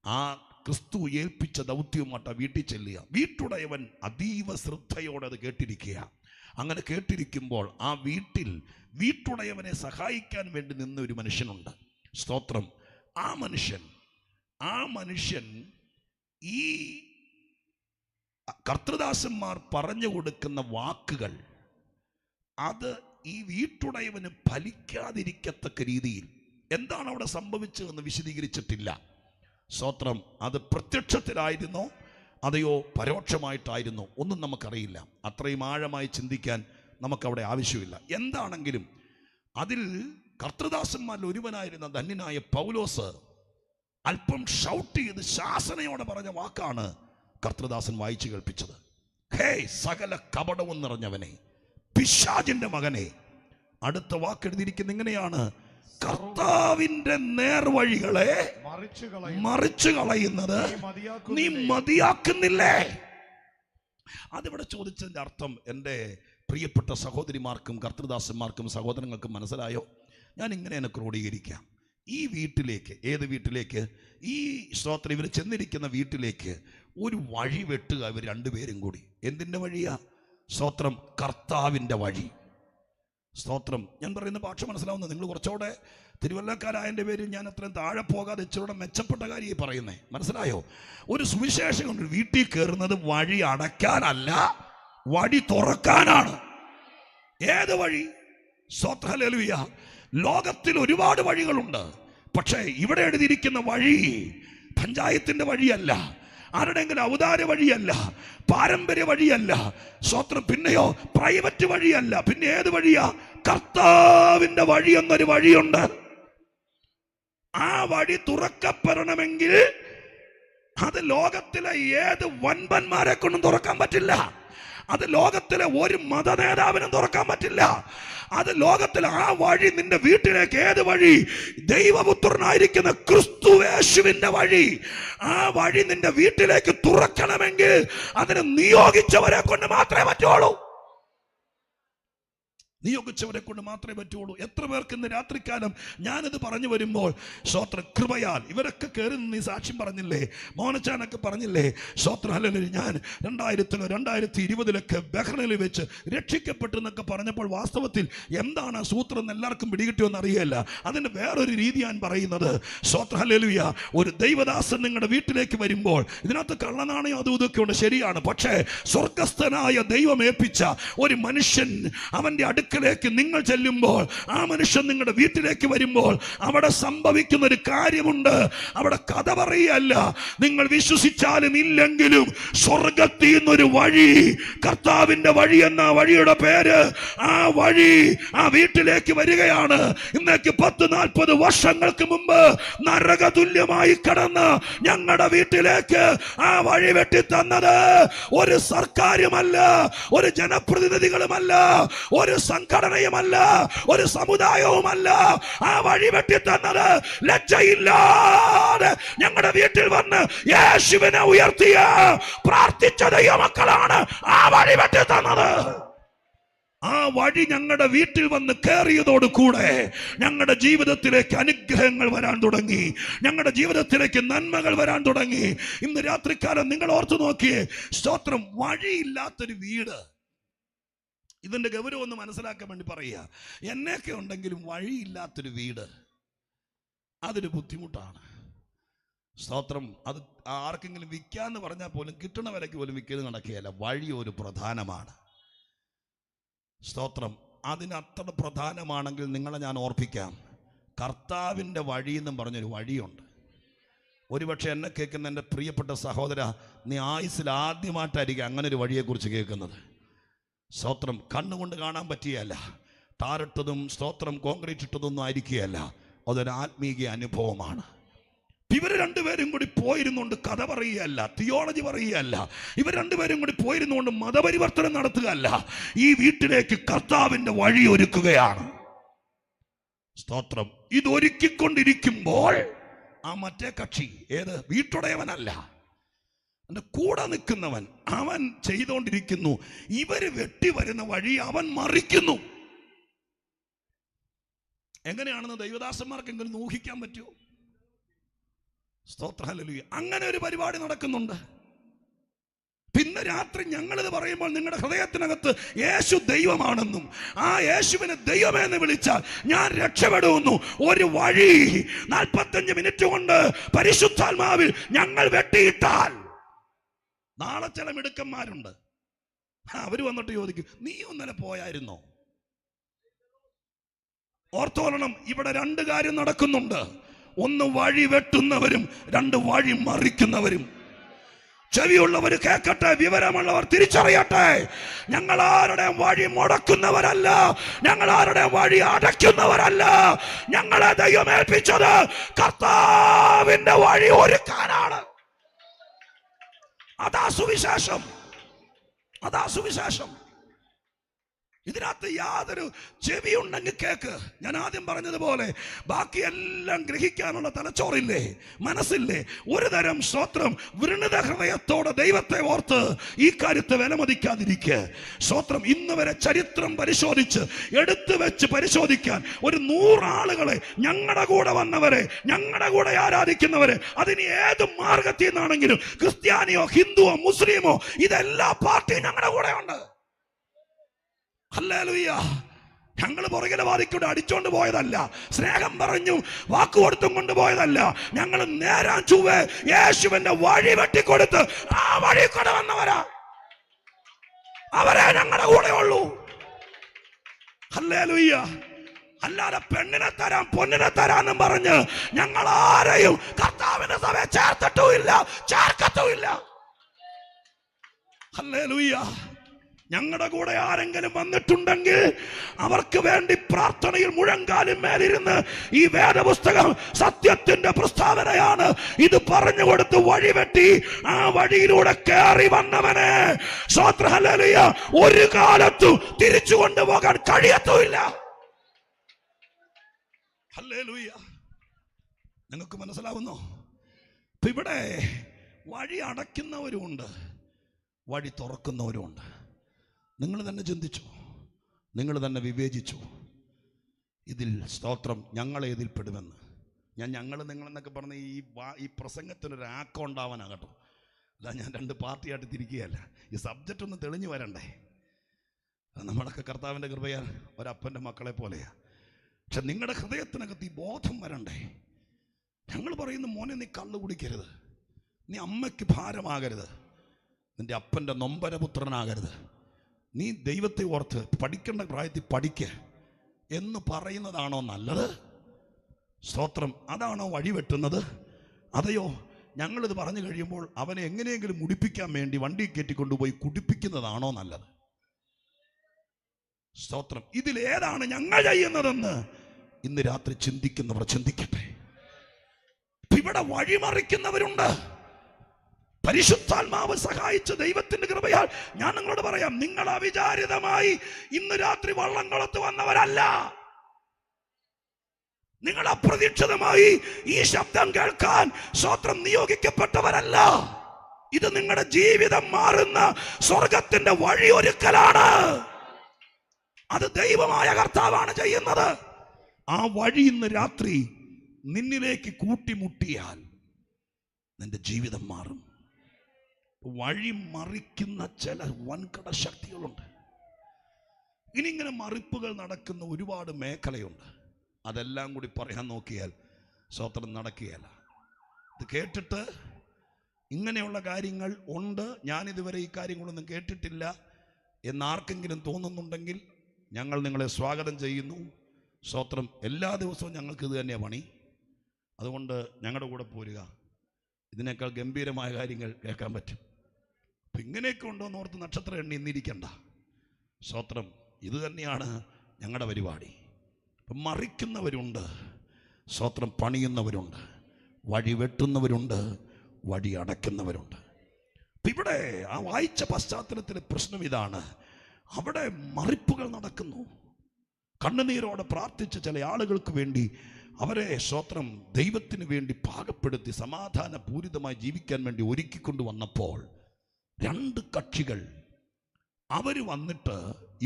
ആ ക്രിസ്തു ഏൽപ്പിച്ച ദൗത്യവുമായിട്ട് വീട്ടിൽ ചെല്ലുക. വീട്ടുടയവൻ അതീവ ശ്രദ്ധയോടെ അത് കേട്ടിരിക്കുക. അങ്ങനെ കേട്ടിരിക്കുമ്പോൾ ആ വീട്ടിൽ വീട്ടുടയവനെ സഹായിക്കാൻ വേണ്ടി നിന്ന ഒരു മനുഷ്യനുണ്ട്. സ്തോത്രം. ആ മനുഷ്യൻ ഈ കർത്തൃദാസന്മാർ പറഞ്ഞു കൊടുക്കുന്ന വാക്കുകൾ അത് ഈ വീട്ടുടയവന് ഫലിക്കാതിരിക്കത്തക്ക രീതിയിൽ എന്താണ് അവിടെ സംഭവിച്ചതെന്ന് വിശദീകരിച്ചിട്ടില്ല. സ്തോത്രം. അത് പ്രത്യക്ഷത്തിലായിരുന്നോ അതെയോ പരോക്ഷമായിട്ടായിരുന്നോ ഒന്നും നമുക്കറിയില്ല. അത്രയും ആഴമായി ചിന്തിക്കാൻ നമുക്കവിടെ ആവശ്യമില്ല. എന്താണെങ്കിലും അതിൽ കർത്തൃദാസന്മാരിൽ ഒരുവനായിരുന്ന ധന്യനായ പൗലോസ് അല്പം ഷൗട്ട് ചെയ്ത് ശാസനയോടെ പറഞ്ഞ വാക്കാണ് കർത്തൃദാസൻ വായിച്ചു കേൾപ്പിച്ചത്. ഹേ സകല കപടവും നിറഞ്ഞവനെ, പിശാചിന്റെ മകനെ. അടുത്ത വാക്ക് എഴുതിയിരിക്കുന്ന ഇങ്ങനെയാണ്: കർത്താവിന്റെ നേർവഴികളെ മറിച്ചു കളയുന്നത് നീ മതിയാക്കുന്നില്ലേ? അതിവിടെ ചോദിച്ചതിന്റെ അർത്ഥം എൻ്റെ പ്രിയപ്പെട്ട സഹോദരിമാർക്കും കർത്തൃദാസന്മാർക്കും സഹോദരങ്ങൾക്കും മനസ്സിലായോ? ഞാൻ ഇങ്ങനെ എന്നെ ക്രോഡീകരിക്കാം. ഈ വീട്ടിലേക്ക്, ഏത് വീട്ടിലേക്ക്? ഈ സ്തോത്രം, ഇവർ ചെന്നിരിക്കുന്ന വീട്ടിലേക്ക് ഒരു വഴി വെട്ടുക ഇവർ രണ്ടുപേരും കൂടി. എന്തിൻ്റെ വഴിയാ? സ്തോത്രം, കർത്താവിൻ്റെ വഴി. സ്തോത്രം. ഞാൻ പറയുന്ന ഭാഷ മനസ്സിലാവുന്നത് നിങ്ങൾ കുറച്ചുകൂടെ തിരുവല്ലക്കാരായതിൻ്റെ പേരിൽ ഞാൻ അത്രയും താഴെ പോകാതെ ഇച്ചിരൂടെ മെച്ചപ്പെട്ട കാര്യം പറയുന്നേ. മനസ്സിലായോ? ഒരു സുവിശേഷം കൊണ്ട് വീട്ടിൽ കയറുന്നത് വഴി അടയ്ക്കാനല്ല, വഴി തുറക്കാനാണ്. ഏത് വഴി? സ്തോത്രം. ഹല്ലേലൂയ. ലോകത്തിൽ ഒരുപാട് വഴികളുണ്ട്. പക്ഷേ ഇവിടെ എഴുതിയിരിക്കുന്ന വഴി പഞ്ചായത്തിന്റെ വഴിയല്ല, ആരുടെങ്കിലും ഔദാര്യ വഴിയല്ല, പാരമ്പര്യ വഴിയല്ല. സ്തോത്രം. പിന്നെയോ പ്രൈവറ്റ് വഴിയല്ല. പിന്നെ ഏത് വഴിയാ? കർത്താവിന്റെ വഴി എന്നൊരു വഴിയുണ്ട്. ആ വഴി തുറക്കപ്പെടണമെങ്കിൽ അത് ലോകത്തിലെ ഏത് വൻപന്മാരെ കൊണ്ടും തുറക്കാൻ പറ്റില്ല. അത് ലോകത്തിലെ ഒരു മതനേതാവിനും തുറക്കാൻ പറ്റില്ല. അത് ലോകത്തിലെ ആ വഴി നിന്റെ വീട്ടിലേക്ക്. ഏത് വഴി? ദൈവപുത്രനായിരിക്കുന്ന ക്രിസ്തുയേശുവിന്റെ വഴി. ആ വഴി നിന്റെ വീട്ടിലേക്ക് തുറക്കണമെങ്കിൽ അതിന് നിയോഗിച്ചവരെ കൊണ്ട് മാത്രമേ പറ്റുള്ളൂ. നിയോഗിച്ചവരെ കൊണ്ട് മാത്രമേ പറ്റുള്ളൂ. എത്ര പേർക്ക് ഇന്ന് രാത്രിക്കാലം ഞാനിത് പറഞ്ഞു വരുമ്പോൾ സ്തോത്ര കൃപയാൽ ഇവരൊക്കെ കയറി നീ സാക്ഷ്യം പറഞ്ഞില്ലേ, മോനച്ചാനൊക്കെ പറഞ്ഞില്ലേ, സ്തോത്ര ഹല്ലേലൂയ, ഞാൻ 2000-ലോ 2020-ലൊക്കെ ബഹ്റൈനിൽ വെച്ച് രക്ഷിക്കപ്പെട്ടു എന്നൊക്കെ പറഞ്ഞപ്പോൾ വാസ്തവത്തിൽ എന്താണ് സൂത്രം എന്ന് എല്ലാവർക്കും പിടികിട്ടിയോന്ന് അറിയില്ല. അതിൻ്റെ വേറൊരു രീതി ഞാൻ പറയുന്നത്, സ്തോത്ര ഹല്ലേലൂയ, ഒരു ദൈവദാസൻ നിങ്ങളുടെ വീട്ടിലേക്ക് വരുമ്പോൾ ഇതിനകത്ത് കള്ളനാണയോ അതും ഇതൊക്കെ ഉണ്ട്, ശരിയാണ്. പക്ഷേ സ്വർഗസ്ഥനായ ദൈവം ഏൽപ്പിച്ച ഒരു മനുഷ്യൻ അവൻ്റെ അടുക്കലേക്ക് നിങ്ങൾ ചെല്ലുമ്പോൾ, ആ മനുഷ്യൻ നിങ്ങളുടെ വീട്ടിലേക്ക് വരുമ്പോൾ അവിടെ സംഭവിക്കുന്ന ഒരു കാര്യമുണ്ട്. അവിടെ കഥ പറയല്ല, നിങ്ങൾ വിശ്വസിച്ചാലും ഇല്ലെങ്കിലും സ്വർഗത്തിൽ നിന്നൊരു വഴി, കർത്താവിന്റെ വഴി എന്ന വഴിയുടെ പേര്, ആ വഴി ആ വീട്ടിലേക്ക് വരികയാണ്. ഇന്നേക്ക് 10-40 വർഷങ്ങൾക്ക് മുമ്പ് നരകതുല്യമായി കടന്ന് ഞങ്ങളുടെ വീട്ടിലേക്ക് ആ വഴി വെട്ടി തന്നത് ഒരു സർക്കാരുമല്ല, ഒരു ജനപ്രതിനിധികളുമല്ല, ഒരു സംഘടനയുമല്ല, ഒരു സമുദായവുമല്ല. ആ വഴി വെട്ടി തന്നത് ലജ്ജയില്ലാതെ ഞങ്ങളുടെ വീട്ടിൽ വന്ന് യേശുവിനെ ഉയർത്തിയ പ്രാർത്ഥിച്ച ദൈവമക്കളാണ് ആ വഴി വെട്ടി തന്നത്. ആ വഴി ഞങ്ങളുടെ വീട്ടിൽ വന്ന് കയറിയതോടുകൂടെ ഞങ്ങളുടെ ജീവിതത്തിലേക്ക് അനുഗ്രഹങ്ങൾ വരാൻ തുടങ്ങി, ഞങ്ങളുടെ ജീവിതത്തിലേക്ക് നന്മകൾ വരാൻ തുടങ്ങി. ഇന്ന് രാത്രികാലം നിങ്ങൾ ഓർത്തു നോക്കിയേ, സ്തോത്രം, വഴിയില്ലാത്തൊരു വീട്. ഇതിന്റെ ഗൗരവം ഒന്ന് മനസ്സിലാക്കാൻ വേണ്ടി പറയുക. എന്നൊക്കെ ഉണ്ടെങ്കിലും വഴിയില്ലാത്തൊരു വീട്. അതൊരു ബുദ്ധിമുട്ടാണ്. സ്തോത്രം. അത് ആർക്കെങ്കിലും വിൽക്കാന്ന് പറഞ്ഞാൽ പോലും കിട്ടുന്ന വിലയ്ക്ക് പോലും വിൽക്കൽ നടക്കുകയല്ല. വഴി ഒരു പ്രധാനമാണ്. സ്തോത്രം. അതിനത്ര പ്രധാനമാണെങ്കിൽ നിങ്ങളെ ഞാൻ ഓർപ്പിക്കാം, കർത്താവിൻ്റെ വഴി എന്നും പറഞ്ഞൊരു വഴിയുണ്ട്. ഒരുപക്ഷെ എന്നെ കേൾക്കുന്ന എൻ്റെ പ്രിയപ്പെട്ട സഹോദര, നീ ആയുസ്സിൽ ആദ്യമായിട്ടായിരിക്കും അങ്ങനെ ഒരു വഴിയെക്കുറിച്ച് കേൾക്കുന്നത്. സ്തോത്രം. കണ്ണുകൊണ്ട് കാണാൻ പറ്റിയല്ല, ടാറിട്ടതും സ്തോത്രം കോൺക്രീറ്റ് ഇട്ടതൊന്നും ആയിരിക്കുകയല്ല. അതൊരു ആത്മീയ അനുഭവമാണ്. ഇവർ രണ്ടുപേരും കൂടി പോയിരുന്നുകൊണ്ട് കഥ പറയുകയല്ല, തിയോളജി പറയുകയല്ല. ഇവർ രണ്ടുപേരും കൂടി പോയിരുന്നുകൊണ്ട് മതപരിവർത്തനം നടത്തുകയല്ല. ഈ വീട്ടിലേക്ക് കർത്താവിൻ്റെ വഴി ഒരുക്കുകയാണ്. സ്തോത്രം. ഇതൊരുക്കിക്കൊണ്ടിരിക്കുമ്പോൾ ആ മറ്റേ കക്ഷി, ഏത് വീട്ടുടയവനല്ല, എൻ്റെ കൂടെ നിൽക്കുന്നവൻ, അവൻ ചെയ്തുകൊണ്ടിരിക്കുന്നു. ഇവര് വെട്ടി വരുന്ന വഴി അവൻ മറിക്കുന്നു. എങ്ങനെയാണെന്ന് ദൈവദാസന്മാർക്ക് എങ്കിലും ഊഹിക്കാൻ പറ്റുമോ? സ്തോത്ര ഹല്ലേലൂയ. അങ്ങനെ ഒരു പരിപാടി നടക്കുന്നുണ്ട്. പിന്നെ രാത്രി ഞങ്ങളിത് പറയുമ്പോൾ നിങ്ങളുടെ ഹൃദയത്തിനകത്ത് യേശു ദൈവമാണെന്നും ആ യേശുവിനെ ദൈവമെന്ന് വിളിച്ചാൽ ഞാൻ രക്ഷപ്പെടുന്നു ഒരു വഴി 45 മിനിറ്റ് കൊണ്ട് പരിശുദ്ധാത്മാവിൽ ഞങ്ങൾ വെട്ടിയിട്ടാൽ, നാളെ ചില മിടുക്കന്മാരുണ്ട്, അവര് വന്നിട്ട് ചോദിക്കും, നീ ഇന്നലെ പോയായിരുന്നോ? ഓർത്തോളണം, ഇവിടെ 2 കാര്യം നടക്കുന്നുണ്ട്. ഒന്ന് വഴി വെട്ടുന്നവരും, 2 വഴി മറിക്കുന്നവരും. ചെവിയുള്ളവർ കേൾക്കട്ടെ, വിവരമുള്ളവർ തിരിച്ചറിയട്ടെ. ഞങ്ങൾ ആരുടെ വഴി മുടക്കുന്നവരല്ല, ഞങ്ങൾ ആരുടെ വഴി അടയ്ക്കുന്നവരല്ല. ഞങ്ങളെ ദൈവം ഏൽപ്പിച്ചത് കർത്താവിന്റെ വഴി ഒരുക്കാനാണ്. അതാ സുവിശേഷം, അതാ സുവിശേഷം. ഇതിനകത്ത് യാതൊരു ചെവിയുണ്ടെങ്കിൽ കേക്ക്. ഞാൻ ആദ്യം പറഞ്ഞതുപോലെ ബാക്കിയെല്ലാം ഗ്രഹിക്കാനുള്ള തലച്ചോറില്ലേ, മനസ്സില്ലേ? ഒരു തരം സ്തോത്രം വിനീത ഹൃദയത്തോടെ ദൈവത്തെ ഓർത്ത് ഈ കാര്യത്തെ വിലമതിക്കാതിരിക്കുക. സ്തോത്രം. ഇന്ന് വരെ ചരിത്രം പരിശോധിച്ച് എടുത്തു വെച്ച് പരിശോധിക്കാൻ ഒരു 100 ആളുകളെ, ഞങ്ങളുടെ കൂടെ വന്നവരെ, ഞങ്ങളുടെ കൂടെ ആരാധിക്കുന്നവരെ, അതിന് ഏത് മാർഗത്തിൽ നിന്നാണെങ്കിലും, ക്രിസ്ത്യാനിയോ ഹിന്ദുവോ മുസ്ലിമോ, ഇതെല്ലാ പാർട്ടിയും ഞങ്ങളുടെ കൂടെ ഉണ്ട്. ഹല്ലേലൂയ. ഞങ്ങൾ പുറകിലെ വാദിക്കൂടെ അടിച്ചോണ്ട് പോയതല്ല, സ്നേഹം പറഞ്ഞു വാക്ക് കൊടുത്തും കൊണ്ടുപോയതല്ല. ഞങ്ങൾ നേരാൻ ചുവേ യേശുവിന്റെ വഴി വെട്ടിക്കൊടുത്ത് ആ വഴി കൂടെ വന്നവരാ. അവരെ ഞങ്ങളുടെ കൂടെ ഉള്ളൂ. ഹല്ലേലൂയ. അല്ലാതെ പെണ്ണിനെ തരാം പൊന്നിനെ തരാന്നും പറഞ്ഞ് ഞങ്ങൾ ആരെയും കർത്താവിന്റെ സഭയെ ചേർത്തിട്ടുമില്ല, ചേർക്കത്തുമില്ല. ഹല്ലേലൂയ. ഞങ്ങളുടെ കൂടെ ആരെങ്കിലും വന്നിട്ടുണ്ടെങ്കിൽ അവർക്ക് വേണ്ടി പ്രാർത്ഥനയിൽ മുഴങ്കാലും മേലിരുന്ന് ഈ വേദപുസ്തകം സത്യത്തിന്റെ പ്രസ്താവനയാണ്, ഇത് പറഞ്ഞു കൊടുത്ത് വഴിവെട്ടി ആ വഴിയിലൂടെ കയറി വന്നവനെ സ്തോത്ര ഹല്ലേലൂയ ഒരു കാലത്തും തിരിച്ചു കൊണ്ടുപോകാൻ കഴിയത്തുമില്ല. ഹല്ലേലൂയ. നിങ്ങൾക്ക് മനസ്സിലാവുന്നോ? ഇവിടെ വഴി അടയ്ക്കുന്നവരുമുണ്ട്, വഴി തുറക്കുന്നവരുമുണ്ട്. നിങ്ങൾ തന്നെ ചിന്തിച്ചു, നിങ്ങൾ തന്നെ വിവേചിച്ചു, ഇതിൽ സ്തോത്രം ഞങ്ങളേതിൽ പെടുമെന്ന്. ഞങ്ങൾ നിങ്ങളെന്നൊക്കെ പറഞ്ഞ ഈ പ്രസംഗത്തിനൊരു ആക്കം ഉണ്ടാവാനാകട്ടോ. അല്ല, ഞാൻ 2 പാർട്ടിയായിട്ട് തിരിക്കുകയല്ല. ഈ സബ്ജക്റ്റ് ഒന്ന് തെളിഞ്ഞു വരണ്ടേ. നമ്മളൊക്കെ കർത്താവിൻ്റെ കൃപയാൽ ഒരപ്പൻ്റെ മക്കളെ പോലെയാ. പക്ഷെ നിങ്ങളുടെ ഹൃദയത്തിനകത്ത് ഈ ബോധം വരണ്ടേ. ഞങ്ങൾ പറയുന്ന, മോനെ നീ കള്ളു കുടിക്കരുത്, നീ അമ്മയ്ക്ക് ഭാരമാകരുത്, നിന്റെ അപ്പൻ്റെ നൊമ്പരപുത്രനാകരുത്, നീ ദൈവത്തെ ഓർത്ത് പഠിക്കേണ്ട പ്രായത്തിൽ പഠിക്ക എന്ന് പറയുന്നതാണോ നല്ലത്? സ്തോത്രം. അതാണോ വഴി വെട്ടുന്നത്? അതെയോ ഞങ്ങളിത് പറഞ്ഞു കഴിയുമ്പോൾ അവനെ എങ്ങനെയെങ്കിലും മുടിപ്പിക്കാൻ വേണ്ടി വണ്ടി കയറ്റിക്കൊണ്ടുപോയി കുടിപ്പിക്കുന്നതാണോ നല്ലത്? സ്തോത്രം. ഇതിലേതാണ് ഞങ്ങൾ ചെയ്യുന്നതെന്ന് ഇന്ന് രാത്രി ചിന്തിക്കുന്നവർ ചിന്തിക്കട്ടെ. ഇവിടെ വഴിമറിക്കുന്നവരുണ്ട്. പരിശുദ്ധാത്മാവ് സഹായിച്ച ദൈവത്തിന്റെ കൃപയാൽ ഞാൻ നിങ്ങളോട് പറയാം, നിങ്ങൾ അവിചാരിതമായി ഇന്ന് രാത്രി വള്ളംകുളത്ത് വന്നവരല്ല. നിങ്ങൾ അപ്രതീക്ഷിതമായി ഈ ശബ്ദം കേൾക്കാൻ സ്തോത്രം നിയോഗിക്കപ്പെട്ടവരല്ല. ഇത് നിങ്ങളുടെ ജീവിതം മാറുന്ന സ്വർഗത്തിന്റെ വഴിയൊരുക്കലാണ്. അത് ദൈവമായ കർത്താവാണ് ചെയ്യുന്നത്. ആ വഴി ഇന്ന് രാത്രി നിന്നിലേക്ക് കൂട്ടിമുട്ടിയാൽ നിന്റെ ജീവിതം മാറും. വഴി മറിക്കുന്ന ചില വൻകിട ശക്തികളുണ്ട്. ഇങ്ങനെ മറിപ്പുകൾ നടക്കുന്ന ഒരുപാട് മേഖലയുണ്ട്. അതെല്ലാം കൂടി പറയാൻ നോക്കിയാൽ സ്തോത്രം നടക്കുകയില്ല. ഇത് കേട്ടിട്ട് ഇങ്ങനെയുള്ള കാര്യങ്ങൾ ഉണ്ട്, ഞാനിതുവരെ ഈ കാര്യങ്ങളൊന്നും കേട്ടിട്ടില്ല എന്നാർക്കെങ്കിലും തോന്നുന്നുണ്ടെങ്കിൽ ഞങ്ങൾ നിങ്ങളെ സ്വാഗതം ചെയ്യുന്നു. സ്തോത്രം. എല്ലാ ദിവസവും ഞങ്ങൾക്ക് ഇത് തന്നെയാണ് പണി. അതുകൊണ്ട് ഞങ്ങളുടെ കൂടെ പോരുക. ഇതിനേക്കാൾ ഗംഭീരമായ കാര്യങ്ങൾ കേൾക്കാൻ പറ്റും. അപ്പം ഇങ്ങനെയൊക്കെ ഉണ്ടോ എന്ന് ഓർത്ത് നക്ഷത്രം എണ്ണി ഇന്നിരിക്കണ്ട. സ്തോത്രം. ഇത് തന്നെയാണ് ഞങ്ങളുടെ പരിപാടി. അപ്പം മറിക്കുന്നവരുണ്ട്, സ്തോത്രം, പണിയുന്നവരുണ്ട്, വഴി വെട്ടുന്നവരുണ്ട്, വഴി അടയ്ക്കുന്നവരുണ്ട്. അപ്പം ഇവിടെ ആ വായിച്ച പശ്ചാത്തലത്തിലെ പ്രശ്നം ഇതാണ്. അവിടെ മറിപ്പുകൾ നടക്കുന്നു. കണ്ണുനീരോടെ പ്രാർത്ഥിച്ച ചില ആളുകൾക്ക് വേണ്ടി അവരെ സ്തോത്രം ദൈവത്തിന് വേണ്ടി പാകപ്പെടുത്തി സമാധാനപൂരിതമായി ജീവിക്കാൻ വേണ്ടി ഒരുക്കിക്കൊണ്ട് വന്നപ്പോൾ രണ്ട് കക്ഷികൾ അവർ വന്നിട്ട്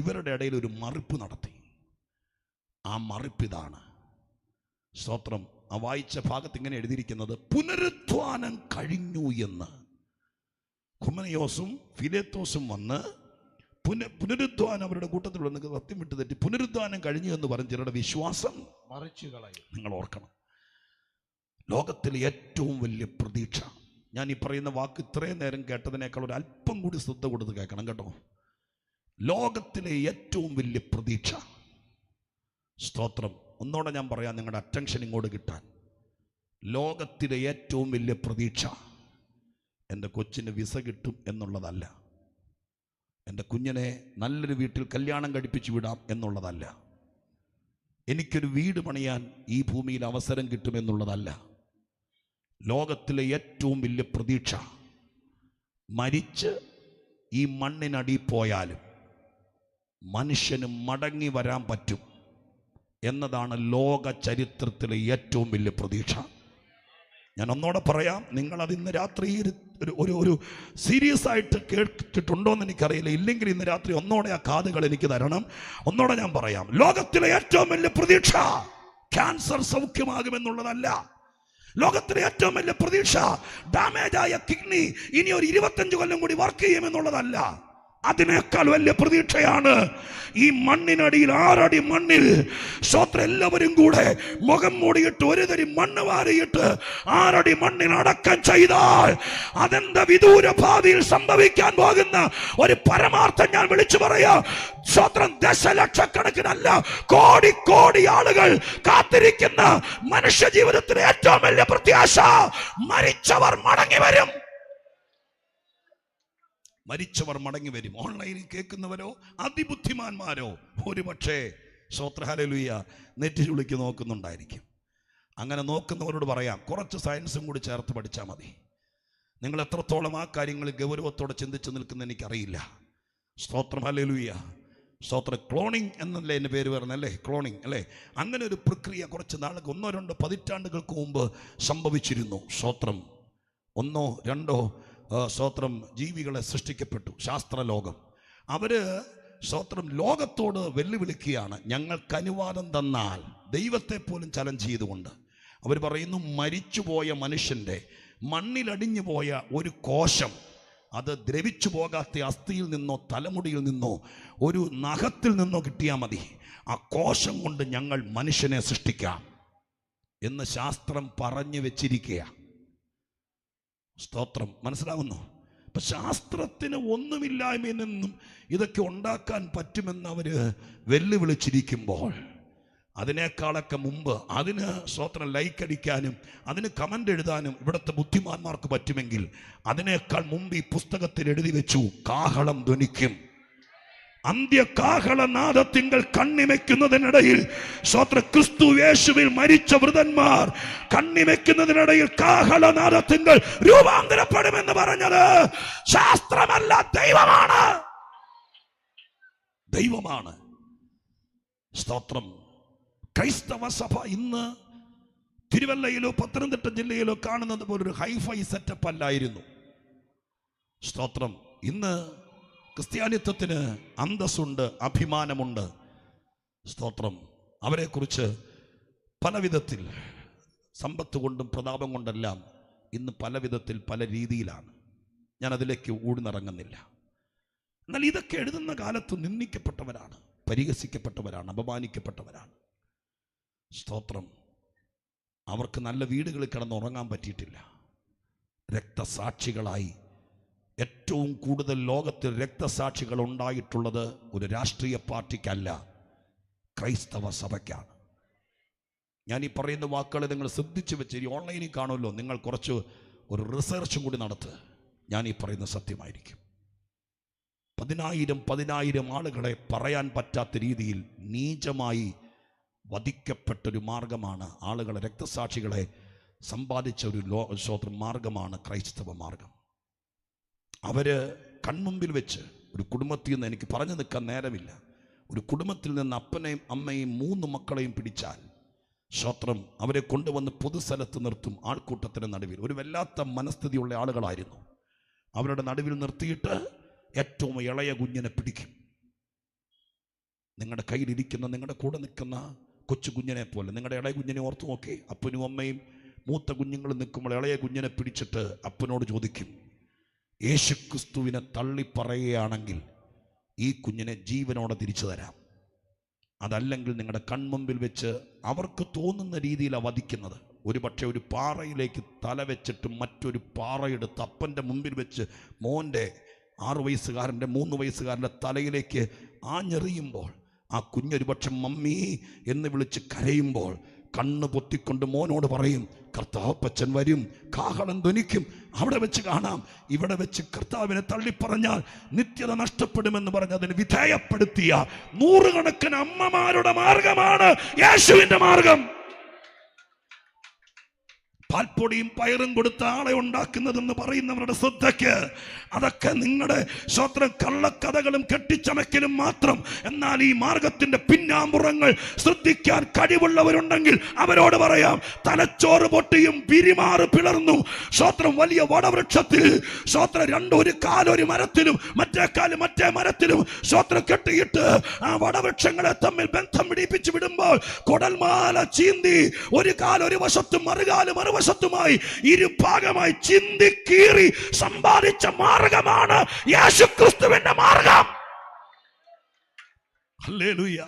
ഇവരുടെ ഇടയിൽ ഒരു മറിപ്പ് നടത്തി. ആ മറിപ്പിതാണ്. സ്തോത്രം. ആ വായിച്ച ഭാഗത്ത് ഇങ്ങനെ എഴുതിയിരിക്കുന്നത്, പുനരുദ്ധാനം കഴിഞ്ഞു എന്ന്. ഹുമനയോസും ഫിലേത്തോസും വന്ന് പുനരുദ്ധാനം അവരുടെ കൂട്ടത്തിൽ വന്ന് സത്യം വിട്ട് തെറ്റി പുനരുദ്ധാനം കഴിഞ്ഞു എന്ന് പറഞ്ഞ് ചിലരുടെ വിശ്വാസം മറിച്ചു കളയും. നിങ്ങൾ ഓർക്കണം, ലോകത്തിലെ ഏറ്റവും വലിയ പ്രതീക്ഷ, ഞാൻ ഈ പറയുന്ന വാക്ക് ഇത്രയും നേരം കേട്ടതിനേക്കാൾ ഒരു അല്പം കൂടി ശ്രദ്ധ കൊടുത്ത് കേൾക്കണം കേട്ടോ. ലോകത്തിലെ ഏറ്റവും വലിയ പ്രതീക്ഷ, സ്തോത്രം, ഒന്നോടെ ഞാൻ പറയാം നിങ്ങളുടെ അറ്റൻഷൻ ഇങ്ങോട്ട് കിട്ടാൻ. ലോകത്തിലെ ഏറ്റവും വലിയ പ്രതീക്ഷ എൻ്റെ കൊച്ചിന് വിസ കിട്ടും എന്നുള്ളതല്ല, എൻ്റെ കുഞ്ഞിനെ നല്ലൊരു വീട്ടിൽ കല്യാണം കഴിപ്പിച്ചു വിടാം എന്നുള്ളതല്ല, എനിക്കൊരു വീട് പണിയാൻ ഈ ഭൂമിയിൽ അവസരം കിട്ടുമെന്നുള്ളതല്ല. ലോകത്തിലെ ഏറ്റവും വലിയ പ്രതീക്ഷ മരിച്ച് ഈ മണ്ണിനടി പോയാലും മനുഷ്യന് മടങ്ങി വരാൻ പറ്റും എന്നതാണ് ലോക ചരിത്രത്തിലെ ഏറ്റവും വലിയ പ്രതീക്ഷ. ഞാൻ ഒന്നോടെ പറയാം, നിങ്ങളത് ഇന്ന് രാത്രി ഒരു സീരിയസ് ആയിട്ട് കേട്ടിട്ടുണ്ടോ എന്ന് എനിക്കറിയില്ല. ഇല്ലെങ്കിൽ ഇന്ന് രാത്രി ഒന്നോടെ ആ കാതുകൾ എനിക്ക് തരണം. ഒന്നോടെ ഞാൻ പറയാം, ലോകത്തിലെ ഏറ്റവും വലിയ പ്രതീക്ഷ ക്യാൻസർ സൗഖ്യമാകുമെന്നുള്ളതല്ല. ലോകത്തിലെ ഏറ്റവും വലിയ പ്രതീക്ഷ ഡാമേജായ കിഡ്നി ഇനി ഒരു 25 കൊല്ലം കൂടി വർക്ക് ചെയ്യുമെന്നുള്ളതല്ല. അതിനേക്കാൾ വലിയ പ്രതീക്ഷയാണ് ഈ മണ്ണിനടിയിൽ 6 അടി മണ്ണിൽ സ്തോത്രം എല്ലാവരും കൂടെ മുഖം മൂടിയിട്ട് ഒരു തരി മണ്ണ് വാരിയിട്ട് 6 അടി മണ്ണിൽ അടക്കം ചെയ്താൽ അതെന്താ വിദൂര ഭാവിയിൽ സംഭവിക്കാൻ പോകുന്ന ഒരു പരമാർത്ഥം ഞാൻ വിളിച്ചു പറയാം. സ്തോത്രം, ദശലക്ഷക്കണക്കിനല്ല കോടി കോടി ആളുകൾ കാത്തിരിക്കുന്ന മനുഷ്യ ജീവിതത്തിലെ ഏറ്റവും വലിയ പ്രത്യാശ, മരിച്ചവർ മടങ്ങി വരും. മരിച്ചവർ മടങ്ങി വരും. ഓൺലൈനിൽ കേൾക്കുന്നവരോ അതിബുദ്ധിമാന്മാരോ ഒരുപക്ഷേ സ്തോത്ര ഹല്ലേലൂയ നെറ്റ് ചുളിക്ക് നോക്കുന്നുണ്ടായിരിക്കും. അങ്ങനെ നോക്കുന്നവരോട് പറയാം, കുറച്ച് സയൻസും കൂടി ചേർത്ത് പഠിച്ചാൽ മതി. നിങ്ങൾ എത്രത്തോളം ആ കാര്യങ്ങൾ ഗൗരവത്തോടെ ചിന്തിച്ച് നിൽക്കുന്ന എനിക്കറിയില്ല. സ്തോത്രം ഹല്ലേലൂയ. സ്തോത്രം. ക്ലോണിങ് എന്നല്ലേ എൻ്റെ പേര് പറഞ്ഞല്ലേ, ക്ലോണിങ് അല്ലേ? അങ്ങനെ ഒരു പ്രക്രിയ കുറച്ച് നാളുകൾ 1-2 പതിറ്റാണ്ടുകൾക്ക് മുമ്പ് സംഭവിച്ചിരുന്നു. സ്തോത്രം. 1-2 സ്തോത്രം ജീവികളെ സൃഷ്ടിക്കപ്പെട്ടു. ശാസ്ത്രലോകം അവര് സ്തോത്രം ലോകത്തോട് വെല്ലുവിളിക്കുകയാണ്. ഞങ്ങൾക്ക് അനുവാദം തന്നാൽ, ദൈവത്തെ പോലും ചലഞ്ച് ചെയ്തുകൊണ്ട് അവർ പറയുന്നു, മരിച്ചുപോയ മനുഷ്യൻ്റെ മണ്ണിലടിഞ്ഞു പോയ ഒരു കോശം, അത് ദ്രവിച്ചു പോകാത്ത അസ്ഥിയിൽ നിന്നോ തലമുടിയിൽ നിന്നോ ഒരു നഖത്തിൽ നിന്നോ കിട്ടിയാൽ മതി, ആ കോശം കൊണ്ട് ഞങ്ങൾ മനുഷ്യനെ സൃഷ്ടിക്കാം എന്ന് ശാസ്ത്രം പറഞ്ഞു വെച്ചിരിക്കുക. സ്തോത്രം. മനസ്സിലാവുന്നു? അപ്പൊ ശാസ്ത്രത്തിന് ഒന്നുമില്ലായ്മയിൽ നിന്നും ഇതൊക്കെ ഉണ്ടാക്കാൻ പറ്റുമെന്ന് അവര് വെല്ലുവിളിച്ചിരിക്കുമ്പോൾ, അതിനേക്കാളൊക്കെ മുമ്പ് അതിന് സ്തോത്രം ലൈക്ക് അടിക്കാനും അതിന് കമന്റ് എഴുതാനും ഇവിടുത്തെ ബുദ്ധിമാന്മാർക്ക് പറ്റുമെങ്കിൽ, അതിനേക്കാൾ മുമ്പ് ഈ പുസ്തകത്തിൽ എഴുതി വെച്ചു, കാഹളം ധ്വനിക്കും. അന്ത്യകാഹളനാദത്തിങ്കൽ കണ്ണിമയ്ക്കുന്നതിനിടയിൽ സ്തോത്ര ക്രിസ്തു യേശുവിൽ മരിച്ച വൃതന്മാർ കണ്ണിമയ്ക്കുന്നതിനിടയിൽ കാഹളനാദത്തിങ്കൽ രൂപാന്തരപ്പെടുമെന്ന് പറഞ്ഞത് ശാസ്ത്രമല്ല, ദൈവമാണ്. ദൈവമാണ്. സ്തോത്രം. ക്രൈസ്തവ സഭ ഇന്ന് തിരുവല്ലയിലോ പത്തനംതിട്ട ജില്ലയിലോ കാണുന്നത് പോലൊരു ഹൈഫൈ സെറ്റപ്പ് അല്ലായിരുന്നു. സ്തോത്രം. ഇന്ന് ക്രിസ്ത്യാനിത്വത്തിന് അന്തസ്സുണ്ട്, അഭിമാനമുണ്ട്. സ്തോത്രം. അവരെക്കുറിച്ച് പല വിധത്തിൽ സമ്പത്ത് കൊണ്ടും പ്രതാപം കൊണ്ടെല്ലാം ഇന്ന് പല വിധത്തിൽ പല രീതിയിലാണ്. ഞാൻ അതിലേക്ക് ഊടുന്നിറങ്ങുന്നില്ല. എന്നാൽ ഇതൊക്കെ എഴുതുന്ന കാലത്ത് നിന്ദിക്കപ്പെട്ടവരാണ്, പരിഹസിക്കപ്പെട്ടവരാണ്, അപമാനിക്കപ്പെട്ടവരാണ്. സ്തോത്രം. അവർക്ക് നല്ല വീടുകളിൽ കിടന്നുറങ്ങാൻ പറ്റിയിട്ടില്ല. രക്തസാക്ഷികളായി ഏറ്റവും കൂടുതൽ ലോകത്തിൽ രക്തസാക്ഷികൾ ഉണ്ടായിട്ടുള്ളത് ഒരു രാഷ്ട്രീയ പാർട്ടിക്കല്ല, ക്രൈസ്തവ സഭയ്ക്കാണ്. ഞാൻ ഈ പറയുന്ന വാക്കുകൾ നിങ്ങൾ ശ്രദ്ധിച്ച് വെച്ച്, ഈ ഓൺലൈനിൽ കാണുമല്ലോ, നിങ്ങൾ കുറച്ച് ഒരു റിസർച്ചും കൂടി നടത്തുക. ഞാൻ ഈ പറയുന്ന സത്യമായിരിക്കും. 10,000 ആളുകളെ പറയാൻ പറ്റാത്ത രീതിയിൽ നീചമായി വധിക്കപ്പെട്ടൊരു മാർഗമാണ്, ആളുകളെ രക്തസാക്ഷികളെ സമ്പാദിച്ച ഒരു മാർഗമാണ് ക്രൈസ്തവ മാർഗം. അവര് കൺമുമ്പിൽ വെച്ച് ഒരു കുടുംബത്തിൽ നിന്ന്, എനിക്ക് പറഞ്ഞു നിൽക്കാൻ നേരമില്ല, ഒരു കുടുംബത്തിൽ നിന്ന് അപ്പനെയും അമ്മയും 3 മക്കളെയും പിടിച്ചാൽ സ്തോത്രം അവരെ കൊണ്ടുവന്ന് പൊതുസ്ഥലത്ത് നിർത്തും. ആൾക്കൂട്ടത്തിന് നടുവിൽ ഒരു വല്ലാത്ത മനസ്ഥിതിയുള്ള ആളുകളായിരുന്നു. അവരുടെ നടുവിൽ നിർത്തിയിട്ട് ഏറ്റവും ഇളയ കുഞ്ഞിനെ പിടിക്കും. നിങ്ങളുടെ കയ്യിലിരിക്കുന്ന, നിങ്ങളുടെ കൂടെ നിൽക്കുന്ന കൊച്ചു കുഞ്ഞിനെ പോലെ നിങ്ങളുടെ ഇളയ കുഞ്ഞിനെ ഓർത്തു നോക്കി. അപ്പനും അമ്മയും മൂത്ത കുഞ്ഞുങ്ങൾ നിൽക്കുമ്പോൾ ഇളയ കുഞ്ഞിനെ പിടിച്ചിട്ട് അപ്പനോട് ചോദിക്കും, യേശുക്രിസ്തുവിനെ തള്ളിപ്പറയുകയാണെങ്കിൽ ഈ കുഞ്ഞിനെ ജീവനോടെ തിരിച്ചു തരാം, അതല്ലെങ്കിൽ നിങ്ങളുടെ കൺമുമ്പിൽ വെച്ച് അവർക്ക് തോന്നുന്ന രീതിയിലാണ് വധിക്കുന്നത്. ഒരു പക്ഷേ ഒരു പാറയിലേക്ക് തല വെച്ചിട്ട് മറ്റൊരു പാറയെടുത്ത് അപ്പൻ്റെ മുമ്പിൽ വെച്ച് മോൻ്റെ 6 വയസ്സുകാരൻ്റെ 3 വയസ്സുകാരൻ്റെ തലയിലേക്ക് ആഞ്ഞെറിയുമ്പോൾ ആ കുഞ്ഞൊരു പക്ഷെ മമ്മി എന്ന് വിളിച്ച് കരയുമ്പോൾ കണ്ണ് പൊത്തിക്കൊണ്ട് മോനോട് പറയും, കർത്താവപ്പച്ചൻ വരും, കാഹളം ധ്വനിക്കും, അവിടെ വെച്ച് കാണാം. ഇവിടെ വെച്ച് കർത്താവിനെ തള്ളിപ്പറഞ്ഞാൽ നിത്യത നഷ്ടപ്പെടുമെന്ന് പറഞ്ഞ് അതിന് വിധേയപ്പെടുത്തിയ 100 കണക്കിന് അമ്മമാരുടെ മാർഗമാണ് യേശുവിന്റെ മാർഗം. പാൽപ്പൊടിയും പയറും കൊടുത്ത ആളെ ഉണ്ടാക്കുന്നതെന്ന് പറയുന്നവരുടെ ശ്രദ്ധയ്ക്ക് അതൊക്കെ നിങ്ങളുടെ സ്വന്തം കള്ളക്കഥകളും കെട്ടിച്ചമക്കലും മാത്രം. എന്നാൽ ഈ മാർഗത്തിന്റെ പിന്നാമ്പുറങ്ങൾ ശ്രദ്ധിക്കാൻ കഴിവുള്ളവരുണ്ടെങ്കിൽ അവരോട് പറയാം, തലച്ചോറ് പൊട്ടിയും പിരിമാറ് പിളർന്നു സ്വത്രം വലിയ വടവൃക്ഷത്തിൽ സ്വത്രം 2 ഒരു കാലൊരു മരത്തിലും മറ്റേ കാല് മറ്റേ മരത്തിലും സ്വത്രം കെട്ടിയിട്ട് ആ വടവൃക്ഷങ്ങളെ തമ്മിൽ ബന്ധം പിടിപ്പിച്ചു വിടുമ്പോൾ കൊടൽമാല ചീന്തി ഒരു കാലൊരു വശത്തും മറുകാല് മറുവശത്തുമായി ഇരുഭാഗമായി ചിന്തി കീറി സമ്പാദിച്ച മാർഗമാണ് യേശുക്രിസ്തുവിന്റെ മാർഗം. ഹല്ലേലൂയ.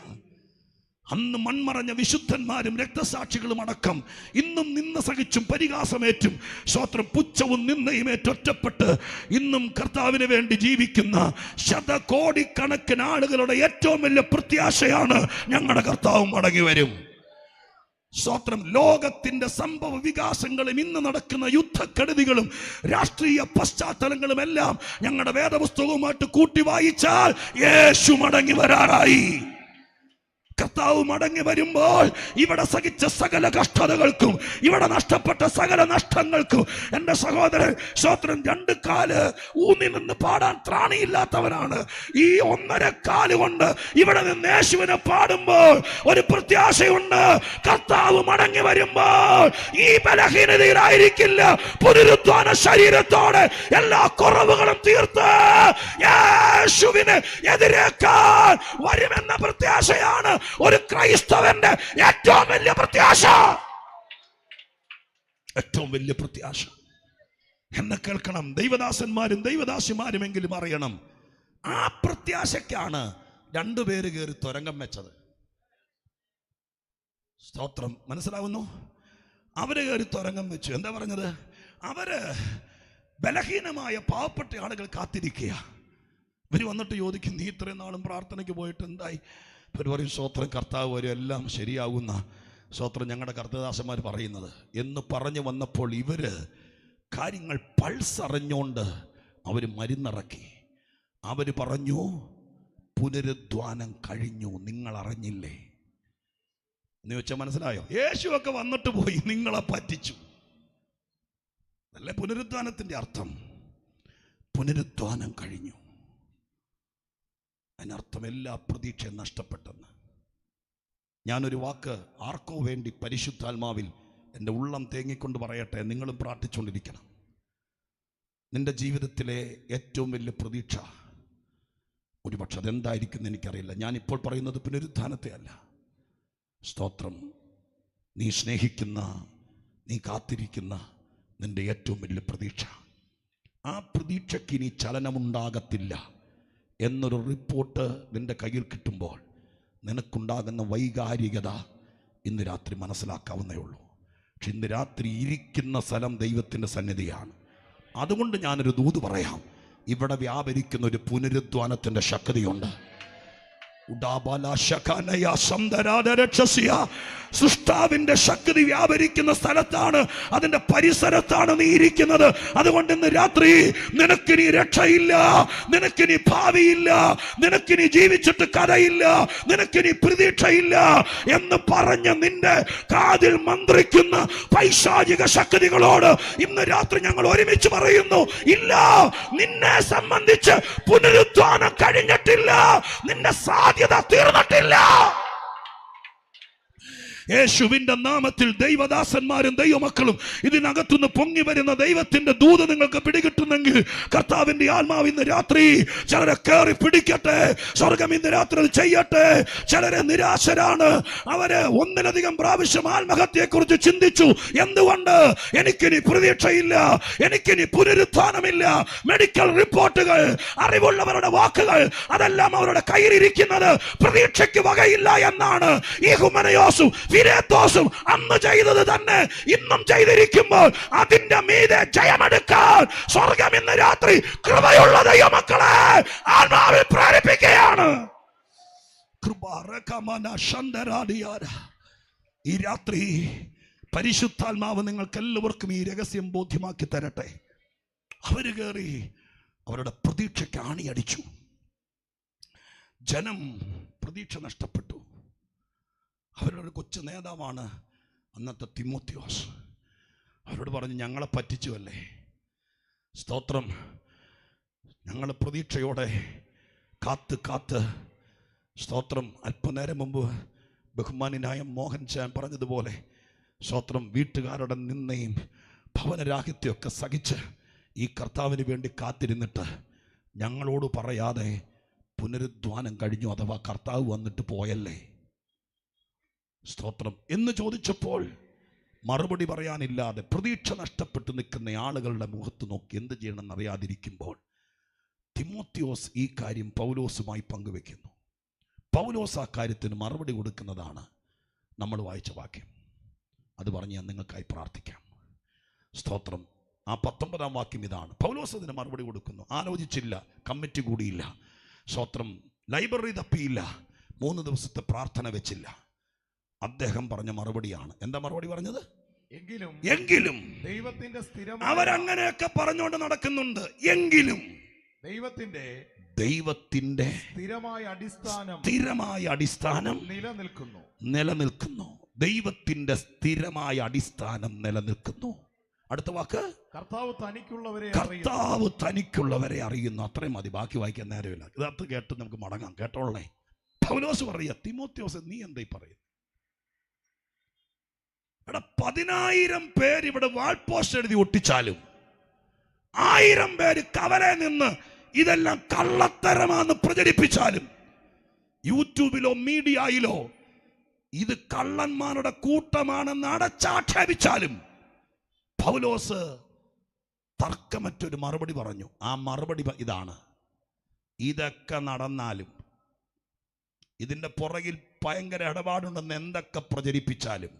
അന്ന് മൺമറഞ്ഞ വിശുദ്ധന്മാരും രക്തസാക്ഷികളും അടക്കം ഇന്നും നിന്ന സഹിച്ചും പരിഹാസമേറ്റും സ്വത്രം പുച്ഛവും നിന്നയും ഏറ്റൊറ്റപ്പെട്ട് ഇന്നും കർത്താവിന് വേണ്ടി ജീവിക്കുന്ന ശതകോടിക്കണക്കിന് ആളുകളുടെ ഏറ്റവും വലിയ പ്രത്യാശയാണ് ഞങ്ങളുടെ കർത്താവ് മടങ്ങി വരും. സ്വത്രം ലോകത്തിന്റെ സംഭവ വികാസങ്ങളും ഇന്ന് നടക്കുന്ന യുദ്ധക്കെടുതികളും രാഷ്ട്രീയ പശ്ചാത്തലങ്ങളും എല്ലാം ഞങ്ങളുടെ വേദപുസ്തകവുമായിട്ട് കൂട്ടി വായിച്ചാൽ യേശു മടങ്ങി വരാറായി. കർത്താവ് മടങ്ങി വരുമ്പോൾ ഇവിടെ സഹിച്ച സകല കഷ്ടതകൾക്കും ഇവിടെ നഷ്ടപ്പെട്ട സകല നഷ്ടങ്ങൾക്കും എൻ്റെ സഹോദരൻ സ്വത്രം 2 കാല് ഊന്നി നിന്ന് പാടാൻ ത്രാണിയില്ലാത്തവനാണ്. ഈ 1.5 കാല് കൊണ്ട് ഇവിടെ നിന്ന് യേശുവിനെ പാടുമ്പോൾ ഒരു പ്രത്യാശയുണ്ട്. കർത്താവ് മടങ്ങി വരുമ്പോൾ ഈ ബലഹീനതയിലായിരിക്കില്ല, പുനരുദ്ധാന ശരീരത്തോടെ എല്ലാ കുറവുകളും തീർത്ത് യേശുവിനെ എതിരേക്കാൻ വരുമെന്ന പ്രത്യാശയാണ് ഒരു ക്രൈസ്തവന്റെ ഏറ്റവും വലിയ പ്രത്യാശ. ഏറ്റവും വലിയ പ്രത്യാശ എന്നെ കേൾക്കണം ദൈവദാസന്മാരും ദൈവദാസിമാരുമെങ്കിലും അറിയണം. ആ പ്രത്യാശയ്ക്കാണ് 2 പേര് കയറി തുരങ്കം വെച്ചത്. സ്തോത്രം, മനസ്സിലാവുന്നു? അവര് കയറി തുരങ്കം വെച്ചു. എന്താ പറഞ്ഞത്? അവര് ബലഹീനമായ പാവപ്പെട്ട ആളുകൾ കാത്തിരിക്കുക. ഇവര് വന്നിട്ട് ചോദിക്കും, നീ ഇത്രയും നാളും പ്രാർത്ഥനയ്ക്ക് പോയിട്ട് എന്തായി? ഇവർ പറയും, സ്വത്രം കർത്താവ് വരും, എല്ലാം ശരിയാകുന്ന സ്വത്രം ഞങ്ങളുടെ കർത്തദാസന്മാർ പറയുന്നത് എന്ന് പറഞ്ഞു വന്നപ്പോൾ ഇവര് കാര്യങ്ങൾ പൾസ് അറിഞ്ഞുകൊണ്ട് അവർ മരുന്നിറക്കി. അവർ പറഞ്ഞു, പുനരുദ്ധാനം കഴിഞ്ഞു, നിങ്ങൾ അറിഞ്ഞില്ലേ എന്ന് ചോദിച്ചാൽ മനസ്സിലായോ? യേശുവൊക്കെ വന്നിട്ട് പോയി, നിങ്ങളെ പറ്റിച്ചു. അല്ലേ പുനരുദ്ധാനത്തിന്റെ അർത്ഥം? പുനരുദ്ധാനം കഴിഞ്ഞു, അതിനർത്ഥം എല്ലാ പ്രതീക്ഷയും നഷ്ടപ്പെട്ടെന്ന്. ഞാനൊരു വാക്ക് ആർക്കോ വേണ്ടി പരിശുദ്ധാത്മാവിൽ എൻ്റെ ഉള്ളം തേങ്ങിക്കൊണ്ട് പറയട്ടെ, നിങ്ങളും പ്രാർത്ഥിച്ചുകൊണ്ടിരിക്കണം. നിന്റെ ജീവിതത്തിലെ ഏറ്റവും വലിയ പ്രതീക്ഷ ഒരുപക്ഷെ അതെന്തായിരിക്കും എന്ന് എനിക്കറിയില്ല. ഞാനിപ്പോൾ പറയുന്നത് പുനരുദ്ധാനത്തെ അല്ല. സ്തോത്രം, നീ സ്നേഹിക്കുന്ന, നീ കാത്തിരിക്കുന്ന നിന്റെ ഏറ്റവും വലിയ പ്രതീക്ഷ, ആ പ്രതീക്ഷയ്ക്ക് ഇനി ചലനമുണ്ടാകത്തില്ല എന്നൊരു റിപ്പോർട്ട് നിന്റെ കയ്യിൽ കിട്ടുമ്പോൾ നിനക്കുണ്ടാകുന്ന വൈകാരികത ഇന്ന് രാത്രി മനസ്സിലാക്കാവുന്നേ ഉള്ളൂ. പക്ഷെ ഇന്ന് രാത്രി ഇരിക്കുന്ന സ്ഥലം ദൈവത്തിൻ്റെ സന്നിധിയാണ്. അതുകൊണ്ട് ഞാനൊരു ദൂത് പറയാം. ഇവിടെ വ്യാപരിക്കുന്ന ഒരു പുനരുദ്ധാനത്തിൻ്റെ ശക്തിയുണ്ട്. സൃഷ്ടാവിന്റെ ശക്തി വ്യാപരിക്കുന്ന സ്ഥലത്താണ്, അതിന്റെ പരിസരത്താണ് നീ ഇരിക്കുന്നത്. അതുകൊണ്ട് ഇന്ന് രാത്രി നിനക്കിനി രക്ഷയില്ല, നിനക്കിനി ഭാവിയില്ല, നിനക്കിനി ജീവിച്ചിട്ട് കഥയില്ല, നിനക്കിനി പ്രതീക്ഷയില്ല എന്ന് പറഞ്ഞ് നിന്റെ കാതിൽ മന്ത്രിക്കുന്ന പൈശാചിക ശക്തികളോട് ഇന്ന് രാത്രി ഞങ്ങൾ ഒരുമിച്ച് പറയുന്നു, ഇല്ല, നിന്നെ സംബന്ധിച്ച് പുനരുദ്ധാനം കഴിഞ്ഞിട്ടില്ല, നിന്റെ സാധ്യത തീർന്നിട്ടില്ല. യേശുവിന്റെ നാമത്തിൽ ദൈവദാസന്മാരും ദൈവമക്കളും ഇതിനകത്തുനിന്ന് പൊങ്ങി വരുന്ന ദൈവത്തിന്റെ ദൂത് നിങ്ങൾക്ക് പിടികിട്ടുന്നെങ്കിൽ കർത്താവിന്റെ ആത്മാവ് ഇന്ന് രാത്രി ചിലരെ കയറി പിടിക്കട്ടെ. സ്വർഗം ഇന്ന് രാത്രി അത് ചെയ്യട്ടെ. ചിലരെ നിരാശരാണ്, അവര് ഒന്നിലധികം പ്രാവശ്യം ആത്മഹത്യയെക്കുറിച്ച് ചിന്തിച്ചു. എന്തുകൊണ്ട്? എനിക്കിനി പ്രതീക്ഷയില്ല, എനിക്കിനി പുനരുത്ഥാനമില്ല. മെഡിക്കൽ റിപ്പോർട്ടുകൾ, അറിവുള്ളവരുടെ വാക്കുകൾ, അതെല്ലാം അവരുടെ കയ്യിലിരിക്കുന്നത് പ്രതീക്ഷയ്ക്ക് വകയില്ല എന്നാണ്. ഈ ഹുമനയോസും ഫിലേത്തോസും അന്ന് ചെയ്തത് തന്നെ ഇന്നും ചെയ്തിരിക്കുമ്പോൾ അതിന്റെ മീതെ ജയമെടുക്കാൻ സ്വർഗം ഇന്ന് രാത്രി കൃപയുള്ള ദൈവമക്കളെ ആത്മാവിൽ പ്രേരിപ്പിക്കുകയാണ്. ഈ രാത്രി പരിശുദ്ധാത്മാവ് നിങ്ങൾക്ക് എല്ലാവർക്കും ഈ രഹസ്യം ബോധ്യമാക്കി തരട്ടെ. അവര് കയറി അവരുടെ പ്രതീക്ഷയ്ക്ക് ആണിയടിച്ചു. ജനം പ്രതീക്ഷ നഷ്ടപ്പെട്ടു. അവരുടെ കൊച്ചു നേതാവാണ് അന്നത്തെ തിമോത്തിയോസ്. അവരോട് പറഞ്ഞു, ഞങ്ങളെ പറ്റിച്ചു അല്ലേ, സ്തോത്രം, ഞങ്ങൾ പ്രതീക്ഷയോടെ കാത്ത് സ്തോത്രം. അല്പനേരം മുമ്പ് ബഹുമാനായ മോഹൻ ചാൻ പറഞ്ഞതുപോലെ സ്തോത്രം, വീട്ടുകാരുടെ നിന്നയും ഭവനരാഹിത്യമൊക്കെ സഹിച്ച് ഈ കർത്താവിന് വേണ്ടി കാത്തിരുന്നിട്ട് ഞങ്ങളോട് പറയാതെ പുനരുദ്ധാനം കഴിഞ്ഞു, അഥവാ കർത്താവ് വന്നിട്ട് പോയല്ലേ സ്തോത്രം എന്ന് ചോദിച്ചപ്പോൾ മറുപടി പറയാനില്ലാതെ പ്രതീക്ഷ നഷ്ടപ്പെട്ട് നിൽക്കുന്ന ആളുകളുടെ മുഖത്ത് നോക്കി എന്ത് ചെയ്യണമെന്ന് അറിയാതിരിക്കുമ്പോൾ തിമോത്തിയോസ് ഈ കാര്യം പൗലോസുമായി പങ്കുവെക്കുന്നു. പൗലോസ് ആ കാര്യത്തിന് മറുപടി കൊടുക്കുന്നതാണ് നമ്മൾ വായിച്ച വാക്യം. അത് പറഞ്ഞ് ഞാൻ നിങ്ങൾക്കായി പ്രാർത്ഥിക്കാം. സ്തോത്രം. ആ 19-ാം വാക്യം ഇതാണ്. പൗലോസ് അതിന് മറുപടി കൊടുക്കുന്നു. ആലോചിച്ചില്ല, കമ്മിറ്റി കൂടിയില്ല, സ്തോത്രം, ലൈബ്രറി തപ്പിയില്ല, 3 ദിവസത്തെ പ്രാർത്ഥന വെച്ചില്ല. അദ്ദേഹം പറഞ്ഞ മറുപടിയാണ്. എന്താ മറുപടി പറഞ്ഞത്? എങ്കിലും ദൈവത്തിന്റെ അവരങ്ങനെയൊക്കെ പറഞ്ഞുകൊണ്ട് നടക്കുന്നുണ്ട്. എങ്കിലും ദൈവത്തിന്റെ സ്ഥിരമായ അടിസ്ഥാനം നിലനിൽക്കുന്നു. ദൈവത്തിന്റെ സ്ഥിരമായ അടിസ്ഥാനം നിലനിൽക്കുന്നു. അടുത്ത വാക്ക്, കർത്താവ് തനിക്കുള്ളവരെ അറിയുന്നു. അത്രയും മതി, ബാക്കി വായിക്കാൻ നേരമില്ല. ഇതത്ത് കേട്ട് നമുക്ക് മടങ്ങാം. കേട്ടോളേ. പൗലോസ് പറയുക, തിമോത്തിയോസ് നീ എന്തായി പറയുന്നത്? 10,000 പേര് ഇവിടെ വാൾപോസ്റ്റ് എഴുതി ഒട്ടിച്ചാലും 1000 പേര് കവലെ നിന്ന് ഇതെല്ലാം കള്ളത്തരമാണെന്ന് പ്രചരിപ്പിച്ചാലും യൂട്യൂബിലോ മീഡിയയിലോ ഇത് കള്ളന്മാരുടെ കൂട്ടമാണെന്ന് അടച്ചാക്ഷേപിച്ചാലും പൗലോസ് തർക്കമറ്റൊരു മറുപടി പറഞ്ഞു. ആ മറുപടി ഇതാണ്: ഇതൊക്കെ നടന്നാലും, ഇതിൻ്റെ പുറകിൽ ഭയങ്കര ഇടപാടുണ്ടെന്ന് എന്തൊക്കെ പ്രചരിപ്പിച്ചാലും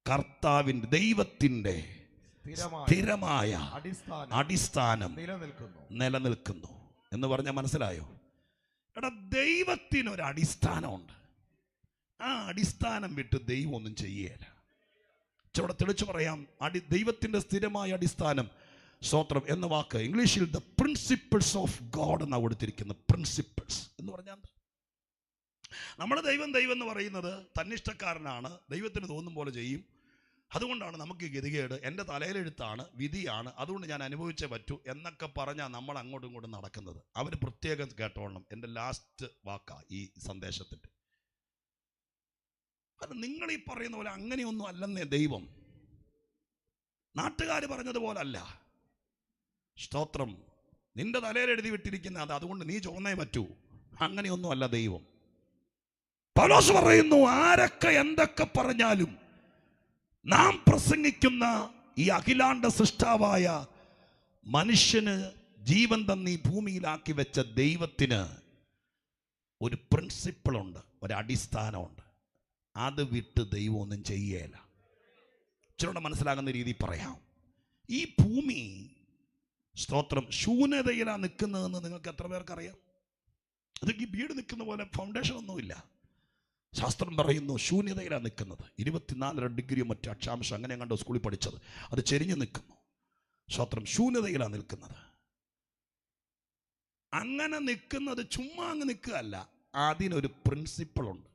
കർത്താവിൻ്റെ ദൈവത്തിൻ്റെ സ്ഥിരമായ അടിസ്ഥാനം നിലനിൽക്കുന്നു എന്ന് പറഞ്ഞാൽ മനസ്സിലായോ? ദൈവത്തിനൊരു അടിസ്ഥാനമുണ്ട്. ആ അടിസ്ഥാനം വിട്ട് ദൈവം ഒന്നും ചെയ്യുകയില്ല. ഇവിടെ തെളിച്ചു പറയാം. ദൈവത്തിൻ്റെ സ്ഥിരമായ അടിസ്ഥാനം, സ്തോത്രം എന്ന വാക്ക് ഇംഗ്ലീഷിൽ ദ പ്രിൻസിപ്പിൾസ് ഓഫ് ഗോഡ് എന്നാണ് കൊടുത്തിരിക്കുന്നത്. പ്രിൻസിപ്പിൾസ് എന്ന് പറഞ്ഞാൽ നമ്മൾ ദൈവം എന്ന് പറയുന്നത് തന്നിഷ്ടക്കാരനാണ്, ദൈവത്തിന് തോന്നും പോലെ ചെയ്യും. അതുകൊണ്ടാണ് നമുക്ക് ഗതികേട്, എൻ്റെ തലയിലെഴുത്താണ്, വിധിയാണ്, അതുകൊണ്ട് ഞാൻ അനുഭവിച്ചേ പറ്റൂ എന്നൊക്കെ പറഞ്ഞാൽ നമ്മൾ അങ്ങോട്ടും ഇങ്ങോട്ടും നടക്കുന്നത്. അവർ പ്രത്യേകം കേട്ടോളണം. എൻ്റെ ലാസ്റ്റ് വാക്കാ ഈ സന്ദേശത്തിൻ്റെ. അത് നിങ്ങൾ ഈ പറയുന്ന പോലെ അങ്ങനെയൊന്നും അല്ലെന്നേ ദൈവം. നാട്ടുകാർ പറഞ്ഞതുപോലെ അല്ല. സ്തോത്രം. നിന്റെ തലയിലെഴുതി വിട്ടിരിക്കുന്ന അത്, അതുകൊണ്ട് നീ ചോന്നേ പറ്റൂ, അങ്ങനെയൊന്നും അല്ല ദൈവം. പൗലോസ് പറയുന്നു, ആരൊക്കെ എന്തൊക്കെ പറഞ്ഞാലും നാം പ്രസംഗിക്കുന്ന ഈ അഖിലാണ്ട സൃഷ്ടാവായ മനുഷ്യന് ജീവൻ തന്നീ ഭൂമിയിലാക്കി വെച്ച ദൈവത്തിന് ഒരു പ്രിൻസിപ്പിളുണ്ട്, ഒരു അടിസ്ഥാനമുണ്ട്. അത് വിട്ട് ദൈവം ഒന്നും ചെയ്യേല. ചിലരുടെ മനസ്സിലാകുന്ന രീതി പറയാം. ഈ ഭൂമി സ്തോത്രം ശൂന്യതയിലാണ് നിൽക്കുന്നതെന്ന് നിങ്ങൾക്ക് എത്ര പേർക്കറിയാം? അത് ഈ വീട് നിൽക്കുന്ന പോലെ ഫൗണ്ടേഷൻ ഒന്നുമില്ല. ശാസ്ത്രം പറയുന്നു ശൂന്യതയിലാണ് നിൽക്കുന്നത്. 24 ഡിഗ്രിയോ മറ്റു അക്ഷാംശം അങ്ങനെ കണ്ടോ സ്കൂളിൽ പഠിച്ചത്. അത് ചെരിഞ്ഞു നിൽക്കുന്നു. സ്തോത്രം ശൂന്യതയിലാണ് നിൽക്കുന്നത്. അങ്ങനെ നിൽക്കുന്നത് ചുമ്മാ അങ്ങ് നിൽക്കുകയല്ല, അതിനൊരു പ്രിൻസിപ്പിളുണ്ട്.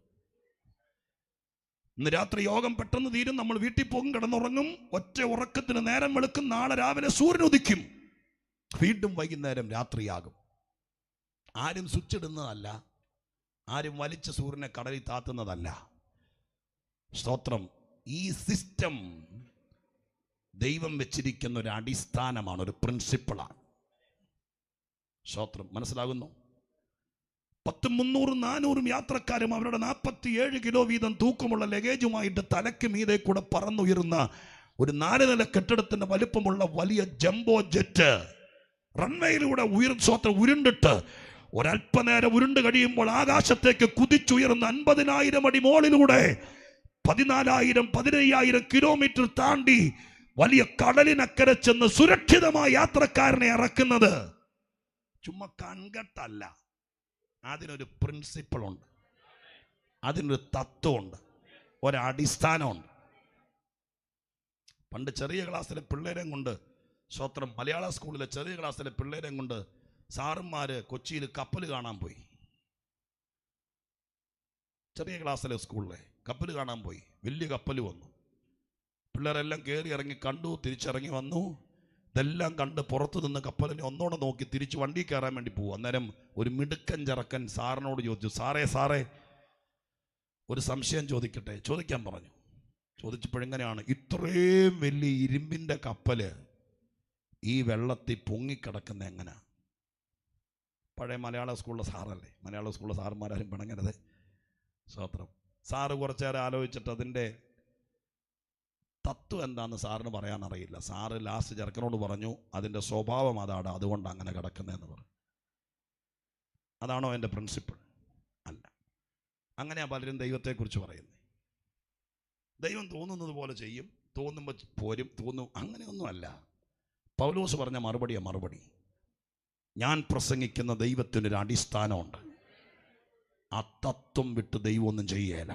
ഇന്ന് രാത്രി യോഗം പെട്ടെന്ന് തീരും, നമ്മൾ വീട്ടിൽ പോകും, കിടന്നുറങ്ങും, ഒറ്റ ഉറക്കത്തിന് നേരം വെളുക്കും, നാളെ രാവിലെ സൂര്യൻ ഉദിക്കും, വീണ്ടും വൈകുന്നേരം രാത്രിയാകും. ആരും സ്വിച്ച് ഇടുന്നതല്ല, ആരും വലിച്ച സൂര്യനെ കടലിൽ താത്തുന്നതല്ല. സ്തോത്രം. ഈ സിസ്റ്റം ദൈവം വെച്ചിരിക്കുന്ന ഒരു അടിസ്ഥാനമാണ്, ഒരു പ്രിൻസിപ്പിളാണ്. സ്തോത്രം. മനസ്സിലാകുന്നു? 10, 300, 400 യാത്രക്കാരും അവരുടെ 47 കിലോ വീതം തൂക്കമുള്ള ലഗേജുമായിട്ട് തലയ്ക്ക് മീതെ കൂടെ പറന്നുയരുന്ന ഒരു 4 നില കെട്ടിടത്തിന്റെ വലുപ്പമുള്ള വലിയ ജംബോ ജെറ്റ് റൺവേയിലൂടെ ഉരുണ്ടിട്ട് ഒരല്പനേരം ഉരുണ്ട് കഴിയുമ്പോൾ ആകാശത്തേക്ക് കുതിച്ചുയർന്ന 50,000 അടി മോളിലൂടെ 14,000, 15,000 കിലോമീറ്റർ താണ്ടി വലിയ കടലിനക്കരെ ചെന്ന് സുരക്ഷിതമായ യാത്രക്കാരനെ ഇറക്കുന്നത് ചുമ്മാ കൺകെട്ടല്ല. അതിനൊരു പ്രിൻസിപ്പിളുണ്ട്, അതിനൊരു തത്വമുണ്ട്, ഒരടിസ്ഥാനമുണ്ട്. പണ്ട് ചെറിയ ക്ലാസ്സിലെ പിള്ളേരെയും കൊണ്ട്, സ്തോത്രം, മലയാള സ്കൂളിലെ ചെറിയ ക്ലാസ്സിലെ പിള്ളേരെയും കൊണ്ട് സാറന്മാര് കൊച്ചിയിൽ കപ്പൽ കാണാൻ പോയി. ചെറിയ ക്ലാസ്സിലെ സ്കൂളിലെ കപ്പൽ കാണാൻ പോയി. വലിയ കപ്പൽ വന്നു. പിള്ളേരെല്ലാം കയറി ഇറങ്ങി കണ്ടു, തിരിച്ചിറങ്ങി വന്നു. ഇതെല്ലാം കണ്ട് പുറത്തു നിന്ന് കപ്പലിനെ ഒന്നോടെ നോക്കി തിരിച്ച് വണ്ടി കയറാൻ വേണ്ടി പോകും. അന്നേരം ഒരു മിടുക്കൻ ചെറുക്കൻ സാറിനോട് ചോദിച്ചു, സാറേ ഒരു സംശയം ചോദിക്കട്ടെ? ചോദിക്കാൻ പറഞ്ഞു. ചോദിച്ചപ്പോഴെങ്ങനെയാണ്, ഇത്രയും വലിയ ഇരുമ്പിൻ്റെ കപ്പല് ഈ വെള്ളത്തിൽ പൊങ്ങിക്കിടക്കുന്ന എങ്ങനെ? പഴയ മലയാള സ്കൂളിലെ സാറല്ലേ, മലയാള സ്കൂളിലെ സാറന്മാരും പിണങ്ങരുത്. സ്തോത്രം. സാറ് കുറച്ചേരം ആലോചിച്ചിട്ട് അതിൻ്റെ തത്വം എന്താണെന്ന് സാറിന് പറയാനറിയില്ല. സാറ് ലാസ്റ്റ് ചെറുക്കനോട് പറഞ്ഞു, അതിൻ്റെ സ്വഭാവം അതാണ്, അതുകൊണ്ട് അങ്ങനെ കിടക്കുന്നതെന്ന് പറഞ്ഞു. അതാണോ എൻ്റെ പ്രിൻസിപ്പിൾ? അല്ല. അങ്ങനെയാണ് പലരും ദൈവത്തെക്കുറിച്ച് പറയുന്നത്. ദൈവം തോന്നുന്നത് പോലെ ചെയ്യും, തോന്നുമ്പോൾ പോരും, അങ്ങനെയൊന്നുമല്ല. പൗലോസ് പറഞ്ഞ മറുപടി. ഞാൻ പ്രസംഗിക്കുന്ന ദൈവത്തിനൊരു അടിസ്ഥാനമുണ്ട്. ആ തത്വം വിട്ട് ദൈവം ഒന്നും ചെയ്യുകയില്ല.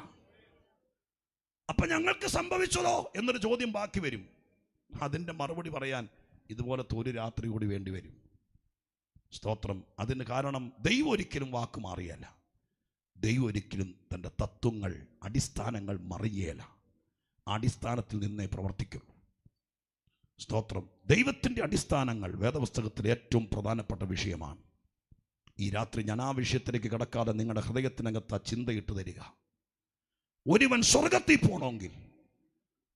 അപ്പൊ ഞങ്ങൾക്ക് സംഭവിച്ചതോ എന്നൊരു ചോദ്യം ബാക്കി വരും. അതിൻ്റെ മറുപടി പറയാൻ ഇതുപോലത്തെ ഒരു രാത്രി കൂടി വേണ്ടി വരും. സ്തോത്രം. അതിന് കാരണം ദൈവം ഒരിക്കലും വാക്ക് മാറിയല്ല. ദൈവം ഒരിക്കലും തൻ്റെ തത്വങ്ങൾ, അടിസ്ഥാനങ്ങൾ മറിയല്ല. അടിസ്ഥാനത്തിൽ നിന്നേ പ്രവർത്തിക്കുള്ളൂ. സ്തോത്രം. ദൈവത്തിൻ്റെ അടിസ്ഥാനങ്ങൾ വേദപുസ്തകത്തിൽ ഏറ്റവും പ്രധാനപ്പെട്ട വിഷയമാണ്. ഈ രാത്രി ഞാൻ ആ വിഷയത്തിലേക്ക് കടക്കാതെ നിങ്ങളുടെ ഹൃദയത്തിനകത്ത് ആ ചിന്തയിട്ട് തരിക. ഒരുവൻ സ്വർഗത്തിൽ പോകണമെങ്കിൽ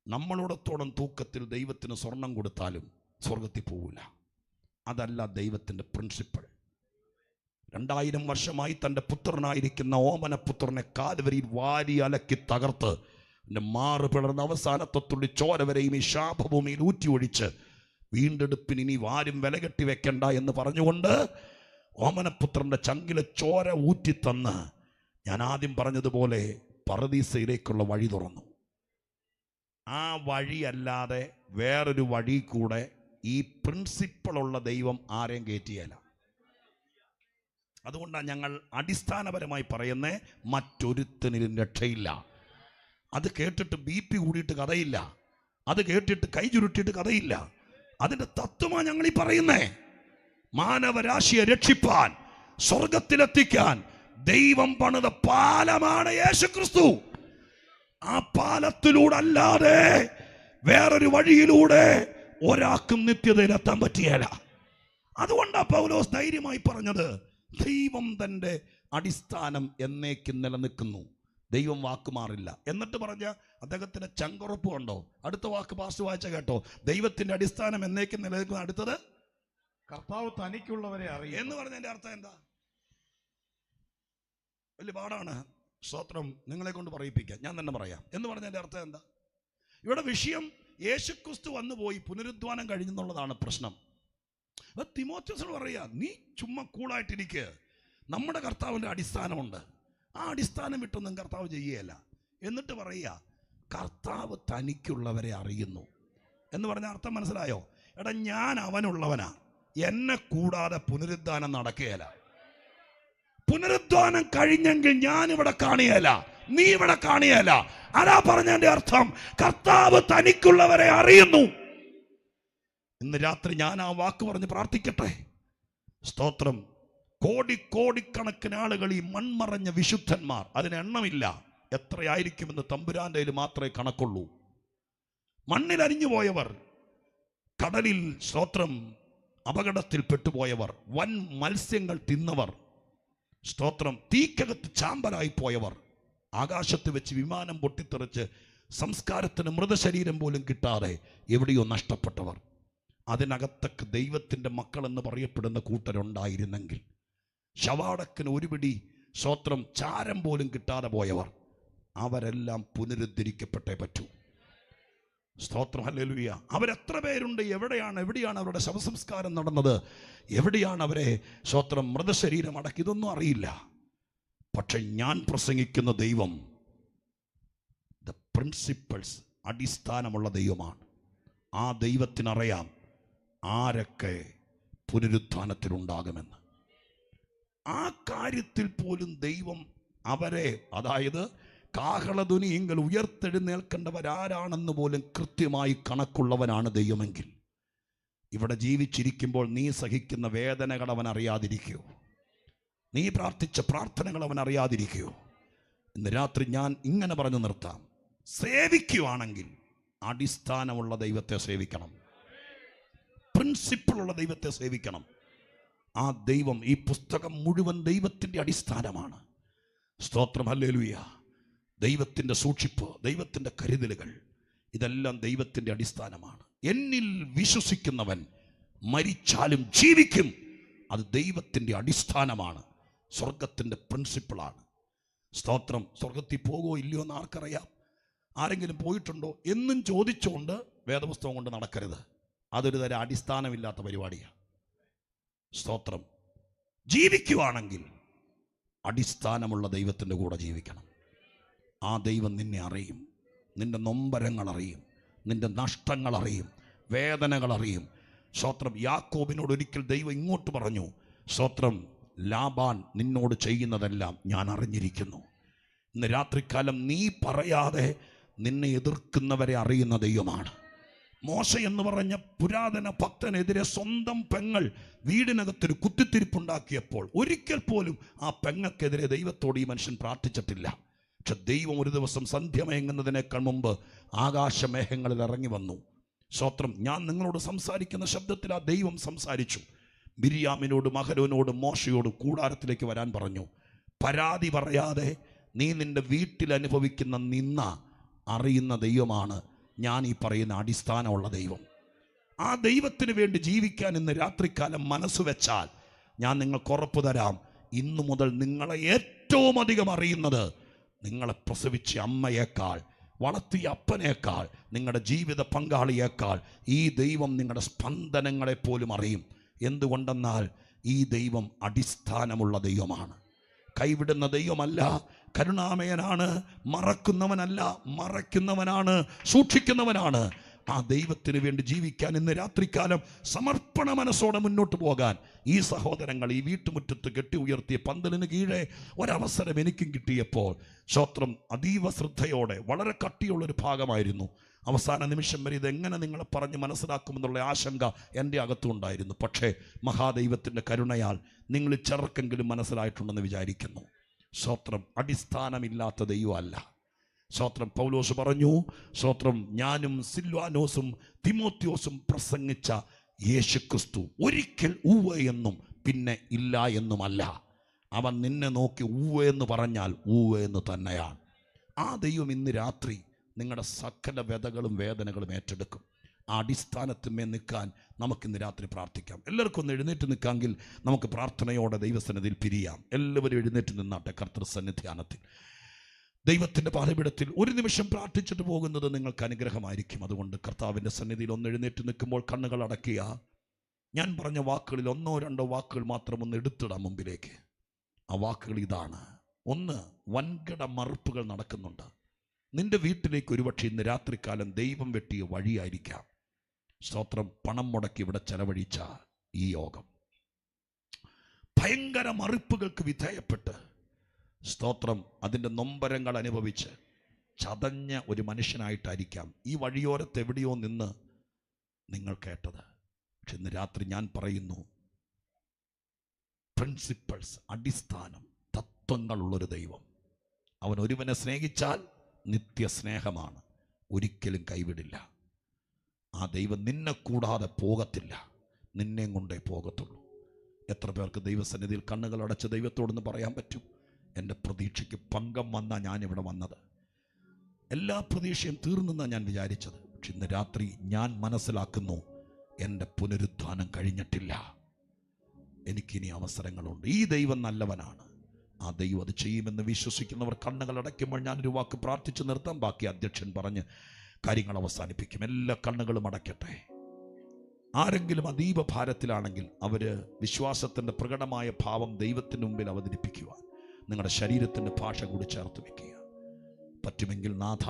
നമ്മളോടത്തോളം തൂക്കത്തിൽ ദൈവത്തിന് സ്വർണം കൊടുത്താലും സ്വർഗത്തിൽ പോവില്ല. അതല്ല ദൈവത്തിൻ്റെ പ്രിൻസിപ്പിൾ. 2000 വർഷമായി തൻ്റെ പുത്രനായിരിക്കുന്ന ഓമനപുത്രനെ കാൽവരിയിൽ വാരി അലക്കി തകർത്ത് എൻ്റെ മാറ് പിളർന്ന അവസാനത്തെ തുള്ളി ചോര വരെയും ഈ ശാപഭൂമിയിൽ ഊറ്റി ഒഴിച്ച് വീണ്ടെടുപ്പിന് ഇനി ആരും വില കെട്ടി വെക്കണ്ട എന്ന് പറഞ്ഞുകൊണ്ട് ഓമനപുത്രൻ്റെ ചങ്കിലെ ചോര ഊറ്റിത്തന്ന് ഞാൻ ആദ്യം പറഞ്ഞതുപോലെ പറുദീസയിലേക്കുള്ള വഴി തുറന്നു. ആ വഴിയല്ലാതെ വേറൊരു വഴി കൂടെ ഈ പ്രിൻസിപ്പിളുള്ള ദൈവം ആരെയും കയറ്റിയല്ല. അതുകൊണ്ടാണ് ഞങ്ങൾ അടിസ്ഥാനപരമായി പറയുന്നത്, മറ്റൊരുത്തനിലും രക്ഷയില്ല. അത് കേട്ടിട്ട് BP കൂടിയിട്ട് കഥയില്ല, അത് കേട്ടിട്ട് കൈ ചുരുട്ടിയിട്ട് കഥയില്ല. അതിൻ്റെ തത്വമാണ് ഞങ്ങൾ ഈ പറയുന്നേ. മാനവരാശിയെ രക്ഷിപ്പാൻ, സ്വർഗത്തിലെത്തിക്കാൻ ദൈവം പണിത പാലമാണ് യേശുക്രിസ്തു. ആ പാലത്തിലൂടെ അല്ലാതെ വേറൊരു വഴിയിലൂടെ ഒരാൾക്കും നിത്യതയിലെത്താൻ പറ്റിയല്ല. അതുകൊണ്ടാണ് പൗലോസ് ധൈര്യമായി പറഞ്ഞത്, ദൈവം തൻ്റെ അടിസ്ഥാനം എന്നേക്കും നിലനിൽക്കുന്നു, ദൈവം വാക്ക് മാറില്ല. എന്നിട്ട് പറഞ്ഞ അദ്ദേഹത്തിന് ചങ്കുറപ്പ് കണ്ടോ? അടുത്ത വാക്ക് പാസ്റ്റ് വായിച്ച കേട്ടോ, ദൈവത്തിൻ്റെ അടിസ്ഥാനം എന്നേക്കും നിലനിൽക്കുന്ന. അടുത്തത്, കർത്താവ് തനിക്കുള്ളവരെ അറിയും എന്ന് പറഞ്ഞതിൻ്റെ അർത്ഥം എന്താ? വലിയ പാടാണ്. സ്തോത്രം. നിങ്ങളെ കൊണ്ട് പറയിപ്പിക്കാം, ഞാൻ തന്നെ പറയാം. എന്ന് പറഞ്ഞതിൻ്റെ അർത്ഥം എന്താ? ഇവിടെ വിഷയം യേശുക്രിസ്തു വന്നു പോയി, പുനരുദ്ധാനം കഴിഞ്ഞെന്നുള്ളതാണ് പ്രശ്നം. തിമോഥെയോസിനോട് പറയാ, നീ ചുമ്മാ കൂളായിട്ടിരിക്കുക, നമ്മുടെ കർത്താവിൻ്റെ അടിസ്ഥാനമുണ്ട്, ആ അടിസ്ഥാനം വിട്ടൊന്നും കർത്താവ് ചെയ്യുകയല്ല. എന്നിട്ട് പറയുക, കർത്താവ് തനിക്കുള്ളവരെ അറിയുന്നു എന്ന് പറഞ്ഞ അർത്ഥം മനസ്സിലായോ? എടാ, ഞാൻ അവനുള്ളവനാ, എന്നെ കൂടാതെ പുനരുദ്ധാനം നടക്കുകയില്ല. പുനരുദ്ധാനം കഴിഞ്ഞെങ്കിൽ ഞാൻ ഇവിടെ കാണുകയില്ല, നീ ഇവിടെ കാണുകയില്ല. അതാ പറഞ്ഞതിന്റെ അർത്ഥം, കർത്താവ് തനിക്കുള്ളവരെ അറിയുന്നു. ഇന്ന് രാത്രി ഞാൻ ആ വാക്ക് പറഞ്ഞ് പ്രാർത്ഥിക്കട്ടെ. സ്തോത്രം. കോടിക്കണക്കിന് ആളുകൾ, ഈ മൺമറഞ്ഞ വിശുദ്ധന്മാർ, അതിന് എണ്ണമില്ല. എത്രയായിരിക്കുമെന്ന് തമ്പുരാന്റെ കയ്യിൽ മാത്രമേ കണക്കുള്ളൂ. മണ്ണിൽ അരിഞ്ഞു പോയവർ, കടലിൽ സ്തോത്രം അപകടത്തിൽ പെട്ടുപോയവർ, വൻ മത്സ്യങ്ങൾ തിന്നവർ, സ്തോത്രം തീക്കകത്ത് ചാമ്പലായി പോയവർ, ആകാശത്ത് വെച്ച് വിമാനം പൊട്ടിത്തെറിച്ച് സംസ്കാരത്തിന് മൃതശരീരം പോലും കിട്ടാതെ എവിടെയോ നഷ്ടപ്പെട്ടവർ, അതിനകത്തൊക്കെ ദൈവത്തിൻ്റെ മക്കളെന്ന് പറയപ്പെടുന്ന കൂട്ടരുണ്ടായിരുന്നെങ്കിൽ, ശവാടക്കിന് ഒരു പിടി സ്തോത്രം ചാരം പോലും കിട്ടാതെ പോയവർ, അവരെല്ലാം പുനരുദ്ധരിക്കപ്പെട്ടേ പറ്റൂ. സ്തോത്രം. ഹല്ലേലൂയ. അവരെത്ര പേരുണ്ട്? എവിടെയാണ് അവരുടെ ശവസംസ്കാരം നടന്നത്? എവിടെയാണ് അവരെ സ്തോത്രം മൃതശരീരം അടക്കി? ഇതൊന്നും അറിയില്ല. പക്ഷെ ഞാൻ പ്രസംഗിക്കുന്ന ദൈവം ദ പ്രിൻസിപ്പിൾസ്, അടിസ്ഥാനമുള്ള ദൈവമാണ്. ആ ദൈവത്തിനറിയാം ആരൊക്കെ പുനരുത്ഥാനത്തിലുണ്ടാകുമെന്ന്. ആ കാര്യത്തിൽ പോലും ദൈവം അവരെ, അതായത് കാഹളധ്വനിയെങ്കിൽ ഉയർത്തെഴുന്നേൽക്കേണ്ടവരാരാണെന്ന് പോലും കൃത്യമായി കണക്കുള്ളവനാണ് ദൈവമെങ്കിൽ, ഇവിടെ ജീവിച്ചിരിക്കുമ്പോൾ നീ സഹിക്കുന്ന വേദനകൾ അവൻ അറിയാതിരിക്കുമോ? നീ പ്രാർത്ഥിച്ച പ്രാർത്ഥനകൾ അവൻ അറിയാതിരിക്കുമോ? ഇന്ന് രാത്രി ഞാൻ ഇങ്ങനെ പറഞ്ഞു നിർത്താം. സേവിക്കുവാണെങ്കിൽ അടിസ്ഥാനമുള്ള ദൈവത്തെ സേവിക്കണം, പ്രിൻസിപ്പിളുള്ള ദൈവത്തെ സേവിക്കണം. ആ ദൈവം, ഈ പുസ്തകം മുഴുവൻ ദൈവത്തിൻ്റെ അടിസ്ഥാനമാണ്. സ്തോത്രം. ഹല്ലേലൂയ. ദൈവത്തിൻ്റെ സൂക്ഷിപ്പ്, ദൈവത്തിൻ്റെ കരുതലുകൾ, ഇതെല്ലാം ദൈവത്തിൻ്റെ അടിസ്ഥാനമാണ്. എന്നിൽ വിശ്വസിക്കുന്നവൻ മരിച്ചാലും ജീവിക്കും. അത് ദൈവത്തിൻ്റെ അടിസ്ഥാനമാണ്, സ്വർഗത്തിൻ്റെ പ്രിൻസിപ്പിളാണ്. സ്തോത്രം. സ്വർഗത്തിൽ പോകുമോ ഇല്ലയോ എന്ന് ആർക്കറിയാം? ആരെങ്കിലും പോയിട്ടുണ്ടോ എന്നും ചോദിച്ചുകൊണ്ട് വേദപുസ്തകം കൊണ്ട് നടക്കരുത്. അതൊരു തരം അടിസ്ഥാനമില്ലാത്ത പരിപാടിയാണ്. സ്തോത്രം. ജീവിക്കുവാണെങ്കിൽ അടിസ്ഥാനമുള്ള ദൈവത്തിൻ്റെ കൂടെ ജീവിക്കണം. ആ ദൈവം നിന്നെ അറിയും, നിന്റെ നൊമ്പരങ്ങൾ അറിയും, നിന്റെ നഷ്ടങ്ങൾ അറിയും, വേദനകൾ അറിയും. സ്തോത്രം. യാക്കോബിനോട് ഒരിക്കൽ ദൈവം ഇങ്ങോട്ട് പറഞ്ഞു, സ്തോത്രം, ലാബാൻ നിന്നോട് ചെയ്യുന്നതെല്ലാം ഞാൻ അറിഞ്ഞിരിക്കുന്നു. ഇന്ന് രാത്രികാലം നീ പറയാതെ നിന്നെ എതിർക്കുന്നവരെ അറിയുന്ന ദൈവമാണ്. മോശ എന്ന് പറഞ്ഞ പുരാതന ഭക്തനെതിരെ സ്വന്തം പെങ്ങൾ വീടിനകത്തൊരു കുത്തിത്തിരിപ്പുണ്ടാക്കിയപ്പോൾ ഒരിക്കൽ പോലും ആ പെങ്ങൾക്കെതിരെ ദൈവത്തോട് ഈ മനുഷ്യൻ പ്രാർത്ഥിച്ചിട്ടില്ല. പക്ഷെ ദൈവം ഒരു ദിവസം സന്ധ്യ മയങ്ങുന്നതിനേക്കാൾ മുമ്പ് ആകാശമേഘങ്ങളിൽ ഇറങ്ങി വന്നു. സ്തോത്രം. ഞാൻ നിങ്ങളോട് സംസാരിക്കുന്ന ശബ്ദത്തിൽ ആ ദൈവം സംസാരിച്ചു. മിര്യാമിനോടും അഹരോനോടും മോശയോടും കൂടാരത്തിലേക്ക് വരാൻ പറഞ്ഞു. പരാതി പറയാതെ നീ നിന്റെ വീട്ടിൽ അനുഭവിക്കുന്ന നിന്ന അറിയുന്ന ദൈവമാണ് ഞാൻ ഈ പറയുന്ന അടിസ്ഥാനമുള്ള ദൈവം. ആ ദൈവത്തിന് വേണ്ടി ജീവിക്കാൻ ഇന്ന് രാത്രികാലം മനസ്സ് വെച്ചാൽ ഞാൻ നിങ്ങൾക്ക് ഉറപ്പ് തരാം, ഇന്നു മുതൽ നിങ്ങളെ ഏറ്റവും അധികം അറിയുന്നത് നിങ്ങളെ പ്രസവിച്ച അമ്മയേക്കാൾ, വളർത്തിയ അപ്പനേക്കാൾ, നിങ്ങളുടെ ജീവിത പങ്കാളിയേക്കാൾ ഈ ദൈവം നിങ്ങളുടെ സ്പന്ദനങ്ങളെപ്പോലും അറിയും. എന്തുകൊണ്ടെന്നാൽ ഈ ദൈവം അടിസ്ഥാനമുള്ള ദൈവമാണ്. കൈവിടുന്ന ദൈവമല്ല, കരുണാമയനാണ്, മറക്കുന്നവനല്ല, മറയ്ക്കുന്നവനാണ്, സൂക്ഷിക്കുന്നവനാണ്. ആ ദൈവത്തിന് വേണ്ടി ജീവിക്കാൻ ഇന്ന് രാത്രികാലം സമർപ്പണ മനസ്സോടെ മുന്നോട്ട് പോകാൻ ഈ സഹോദരങ്ങൾ ഈ വീട്ടുമുറ്റത്ത് കെട്ടി ഉയർത്തിയ പന്തലിന് കീഴെ ഒരവസരം എനിക്കും കിട്ടിയപ്പോൾ സ്തോത്രം അതീവ ശ്രദ്ധയോടെ, വളരെ കട്ടിയുള്ളൊരു ഭാഗമായിരുന്നു. അവസാന നിമിഷം വരെ ഇതെങ്ങനെ നിങ്ങളെ പറഞ്ഞ് മനസ്സിലാക്കുമെന്നുള്ള ആശങ്ക എൻ്റെ അകത്തുണ്ടായിരുന്നു. പക്ഷേ മഹാദൈവത്തിൻ്റെ കരുണയാൽ നിങ്ങൾ ചെറുക്കെങ്കിലും മനസ്സിലായിട്ടുണ്ടെന്ന് വിചാരിക്കുന്നു. സ്തോത്രം. അടിസ്ഥാനമില്ലാത്ത ദൈവമല്ല. സ്തോത്രം. പൗലോസ് പറഞ്ഞു, സ്തോത്രം, ഞാനും സിൽവാനോസും തിമോത്തിയോസും പ്രസംഗിച്ച യേശുക്രിസ്തു ഒരിക്കൽ ഊവ എന്നും പിന്നെ ഇല്ല എന്നുമല്ല. അവൻ നിന്നെ നോക്കി ഊവ എന്ന് പറഞ്ഞാൽ ഊവ എന്ന് തന്നെയാണ്. ആ ദൈവം ഇന്ന് രാത്രി നിങ്ങളുടെ സകല വ്യതകളും വേദനകളും ഏറ്റെടുക്കും. ആ അടിസ്ഥാനത്തിന്മേൽ നിൽക്കാൻ നമുക്കിന്ന് രാത്രി പ്രാർത്ഥിക്കാം. എല്ലാവർക്കും ഒന്ന് എഴുന്നേറ്റ് നിൽക്കാമെങ്കിൽ നമുക്ക് പ്രാർത്ഥനയോടെ ദൈവസന്നിധിയിൽ പിരിയാം. എല്ലാവരും എഴുന്നേറ്റ് നിന്നാട്ടെ. കർത്തൃസന്നിധാനത്തിൽ ദൈവത്തിൻ്റെ പാദപീഠത്തിൽ ഒരു നിമിഷം പ്രാർത്ഥിച്ചിട്ട് പോകുന്നത് നിങ്ങൾക്ക് അനുഗ്രഹമായിരിക്കും. അതുകൊണ്ട് കർത്താവിൻ്റെ സന്നിധിയിൽ ഒന്ന് എഴുന്നേറ്റ് നിൽക്കുമ്പോൾ കണ്ണുകൾ അടക്കുക. ഞാൻ പറഞ്ഞ വാക്കുകളിൽ ഒന്നോ രണ്ടോ വാക്കുകൾ മാത്രം ഒന്ന് എടുത്തിടാം മുമ്പിലേക്ക്. ആ വാക്കുകൾ ഇതാണ്. ഒന്ന്, വൻകിട മറുപ്പുകൾ നടക്കുന്നുണ്ട്. നിന്റെ വീട്ടിലേക്ക് ഒരുപക്ഷെ ഇന്ന് രാത്രികാലം ദൈവം വെട്ടിയ വഴിയായിരിക്കാം. സ്തോത്രം. പണം മുടക്കി ഇവിടെ ചെലവഴിച്ച ഈ യോഗം ഭയങ്കര മറിപ്പുകൾക്ക് വിധേയപ്പെട്ട്, സ്തോത്രം, അതിൻ്റെ നൊമ്പരങ്ങൾ അനുഭവിച്ച് ചതഞ്ഞ ഒരു മനുഷ്യനായിട്ടായിരിക്കാം ഈ വഴിയോരത്ത് എവിടെയോ നിന്ന് നിങ്ങൾ കേട്ടത്. പക്ഷെ ഇന്ന് രാത്രി ഞാൻ പറയുന്നു, പ്രിൻസിപ്പൾസ്, അടിസ്ഥാനം, തത്വങ്ങളുള്ളൊരു ദൈവം. അവൻ ഒരുവനെ സ്നേഹിച്ചാൽ നിത്യസ്നേഹമാണ്, ഒരിക്കലും കൈവിടില്ല. ആ ദൈവം നിന്നെ കൂടാതെ പോകത്തില്ല, നിന്നെ കൊണ്ടേ പോകത്തുള്ളൂ. എത്ര പേർക്ക് ദൈവസന്നിധിയിൽ കണ്ണുകൾ അടച്ച് ദൈവത്തോടൊന്ന് പറയാൻ പറ്റും, എൻ്റെ പ്രതീക്ഷയ്ക്ക് പങ്കം വന്നാണ് ഞാനിവിടെ വന്നത്, എല്ലാ പ്രതീക്ഷയും തീർന്നെന്നാണ് ഞാൻ വിചാരിച്ചത്. പക്ഷെ ഇന്ന് രാത്രി ഞാൻ മനസ്സിലാക്കുന്നു, എൻ്റെ പുനരുത്ഥാനം കഴിഞ്ഞിട്ടില്ല, എനിക്കിനി അവസരങ്ങളുണ്ട്. ഈ ദൈവം നല്ലവനാണ്. ആ ദൈവം അത് ചെയ്യുമെന്ന് വിശ്വസിക്കുന്നവർ കണ്ണുകൾ അടയ്ക്കുമ്പോൾ ഞാനൊരു വാക്ക് പ്രാർത്ഥിച്ച് നിർത്താം. ബാക്കി അധ്യക്ഷൻ പറഞ്ഞ് കാര്യങ്ങൾ അവസാനിപ്പിക്കും. എല്ലാ കണ്ണുകളും അടയ്ക്കട്ടെ. ആരെങ്കിലും അതീവ ഭാരത്തിലാണെങ്കിൽ അവർ വിശ്വാസത്തിൻ്റെ പ്രകടമായ ഭാവം ദൈവത്തിന് മുമ്പിൽ അവതരിപ്പിക്കുവാൻ നിങ്ങളുടെ ശരീരത്തിൻ്റെ ഭാഷ കൂടി ചേർത്ത് വെക്കുക. പറ്റുമെങ്കിൽ നാഥ,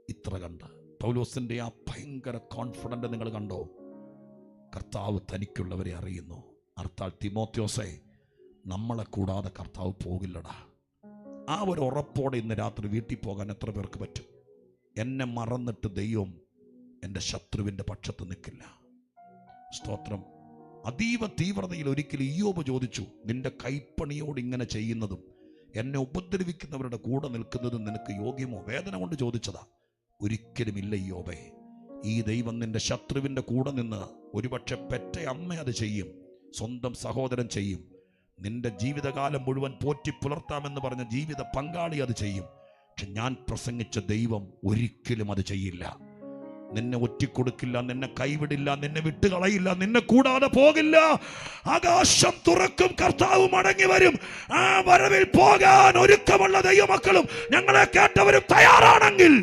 ഇത്ര കണ്ട് പൗലോസിൻ്റെ ആ ഭയങ്കര കോൺഫിഡൻ്റ് നിങ്ങൾ കണ്ടോ? കർത്താവ് തനിക്കുള്ളവരെ അറിയുന്നു. അർത്ഥാൽ തിമോത്തിയോസേ, നമ്മളെ കൂടാതെ കർത്താവ് പോകില്ലടാ. ആ ഒരു ഉറപ്പോടെ ഇന്ന് രാത്രി വീട്ടിൽ പോകാൻ എത്ര പേർക്ക് പറ്റും? എന്നെ മറന്നിട്ട് ദൈവം എൻ്റെ ശത്രുവിൻ്റെ പക്ഷത്ത് നിൽക്കില്ല. സ്തോത്രം. അതീവ തീവ്രതയിൽ ഒരിക്കലും ഇയ്യോബ് ചോദിച്ചു, നിന്റെ കൈപ്പണിയോട് ഇങ്ങനെ ചെയ്യുന്നതും എന്നെ ഉപദ്രവിക്കുന്നവരുടെ കൂടെ നിൽക്കുന്നതും നിനക്ക് യോഗ്യമോ? വേദന കൊണ്ട് ചോദിച്ചതാ. ഒരിക്കലും ഇല്ല ഇയ്യോബേ. ഈ ദൈവം നിന്റെ ശത്രുവിൻ്റെ കൂടെ നിന്ന്, ഒരുപക്ഷെ പെറ്റ അമ്മ അത് ചെയ്യും, സ്വന്തം സഹോദരൻ ചെയ്യും, നിന്റെ ജീവിതകാലം മുഴുവൻ പോറ്റി പുലർത്താമെന്ന് പറഞ്ഞ ജീവിത പങ്കാളി അത് ചെയ്യും. പക്ഷെ ഞാൻ പ്രസംഗിച്ച ദൈവം ഒരിക്കലും അത് ചെയ്യില്ല. നിന്നെ ഒറ്റിക്കൊടുക്കില്ല, നിന്നെ കൈവിടില്ല, നിന്നെ വിട്ടുകളയില്ല, നിന്നെ കൂടാതെ പോകില്ല. ആകാശം തുറക്കും, കർത്താവ് മടങ്ങി വരും. ആ വരവിൽ പോകാൻ ഒരുക്കമുള്ള ദൈവമക്കളും ഞങ്ങളെ കേട്ടവരും തയ്യാറാണെങ്കിൽ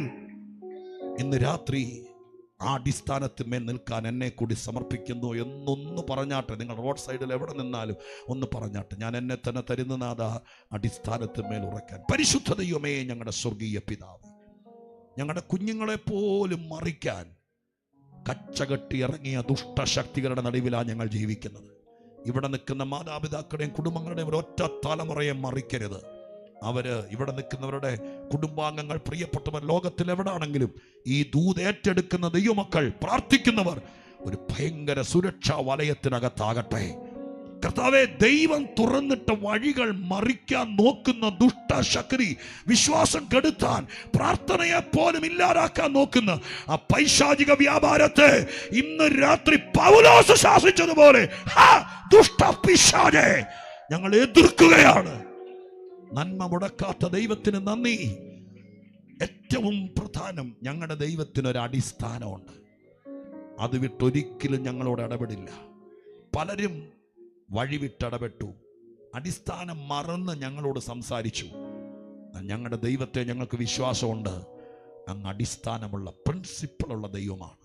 ഇന്ന് രാത്രി ആ അടിസ്ഥാനത്തിന്മേൽ നിൽക്കാൻ എന്നെ കൂടി സമർപ്പിക്കുന്നു എന്നൊന്ന് പറഞ്ഞാട്ടെ. നിങ്ങൾ റോഡ് സൈഡിൽ എവിടെ നിന്നാലും ഒന്ന് പറഞ്ഞാട്ടെ, ഞാൻ എന്നെ തന്നെ തരുന്നനാഥ അടിസ്ഥാനത്തിന്മേൽ ഉറക്കാൻ. പരിശുദ്ധ ദൈവമേ, ഞങ്ങളുടെ സ്വർഗീയ പിതാവേ, ഞങ്ങളുടെ കുഞ്ഞുങ്ങളെ പോലും മറിക്കാൻ കച്ചകെട്ടി ഇറങ്ങിയ ദുഷ്ടശക്തികളുടെ നടുവിലാണ് ഞങ്ങൾ ജീവിക്കുന്നത്. ഇവിടെ നിൽക്കുന്ന മാതാപിതാക്കളുടെയും കുടുംബങ്ങളുടെയും ഒരൊറ്റ തലമുറയെ മറിക്കരുത്. ഇവിടെ നിൽക്കുന്നവരുടെ കുടുംബാംഗങ്ങൾ, പ്രിയപ്പെട്ടവർ, ലോകത്തിൽ എവിടാണെങ്കിലും ഈ ദൂത് ഏറ്റെടുക്കുന്ന ദൈവമക്കൾ, പ്രാർത്ഥിക്കുന്നവർ ഒരു ഭയങ്കര സുരക്ഷാ വലയത്തിനകത്താകട്ടെ. കർത്താവേ, ദൈവം തുറന്നിട്ട വഴികൾ മറിക്കാൻ നോക്കുന്ന ദുഷ്ടശക്തി, വിശ്വാസം കെടുത്താൻ, പ്രാർത്ഥനയെ പോലും ഇല്ലാതാക്കാൻ നോക്കുന്ന ആ പൈശാചിക വ്യാപാരത്തെ ഇന്ന് രാത്രി പൗലോസ് ശാസിച്ചതുപോലെ ദുഷ്ടപിശാചേ ഞങ്ങൾ എതിർക്കുകയാണ്. നന്മ മുടക്കാത്ത ദൈവത്തിന് നന്ദി. ഏറ്റവും പ്രധാനം, ഞങ്ങളുടെ ദൈവത്തിനൊരു അടിസ്ഥാനമുണ്ട്. അത് വിട്ടൊരിക്കലും ഞങ്ങളോട് ഇടപെടില്ല. പലരും വഴിവിട്ടിടപെട്ടു, അടിസ്ഥാനം മറന്ന് ഞങ്ങളോട് സംസാരിച്ചു. ഞങ്ങളുടെ ദൈവത്തെ ഞങ്ങൾക്ക് വിശ്വാസമുണ്ട്. അങ്ങ് അടിസ്ഥാനമുള്ള, പ്രിൻസിപ്പിളുള്ള ദൈവമാണ്.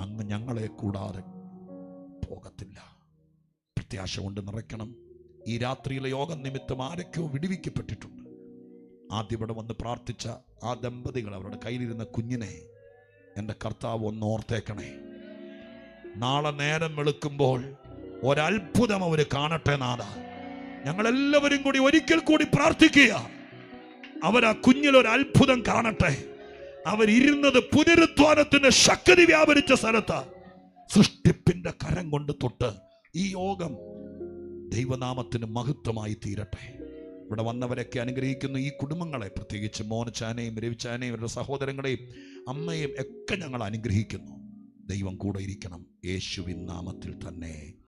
അങ്ങ് ഞങ്ങളെ കൂടാതെ പോകത്തില്ല. പ്രത്യാശ കൊണ്ട് നിറയ്ക്കണം. ഈ രാത്രിയിലെ യോഗം നിമിത്തം ആരൊക്കെയോ വിടുവിക്കപ്പെട്ടിട്ടുണ്ട്. ആദ്യം ഇവിടെ വന്ന് പ്രാർത്ഥിച്ച ആ ദമ്പതികൾ, അവരുടെ കയ്യിലിരുന്ന കുഞ്ഞിനെ എൻ്റെ കർത്താവ് ഒന്ന് ഓർത്തേക്കണേ. നാളെ നേരം വെളുക്കുമ്പോൾ ഒരത്ഭുതം അവർ കാണട്ടെ നാഥ. ഞങ്ങളെല്ലാവരും കൂടി ഒരിക്കൽ കൂടി പ്രാർത്ഥിക്കുക. അവരാ കുഞ്ഞിലൊരു അത്ഭുതം കാണട്ടെ. അവരിരുന്നത് പുനരുത്ഥാനത്തിന്റെ ശക്തി വ്യാപരിച്ച സ്ഥലത്ത്. സൃഷ്ടിപ്പിന്റെ കരം കൊണ്ട് തൊട്ട് ഈ യോഗം ദൈവനാമത്തിന് മഹത്വമായി തീരട്ടെ. ഇവിടെ വന്നവരൊക്കെ അനുഗ്രഹിക്കുന്നു. ഈ കുടുംബങ്ങളെ, പ്രത്യേകിച്ച് മോനച്ചാനെയും രവിച്ചാനെയും അവരുടെ സഹോദരങ്ങളെയും അമ്മയും ഒക്കെ ഞങ്ങൾ അനുഗ്രഹിക്കുന്നു. ദൈവം കൂടെ ഇരിക്കണം. യേശുവിൻ നാമത്തിൽ തന്നെ.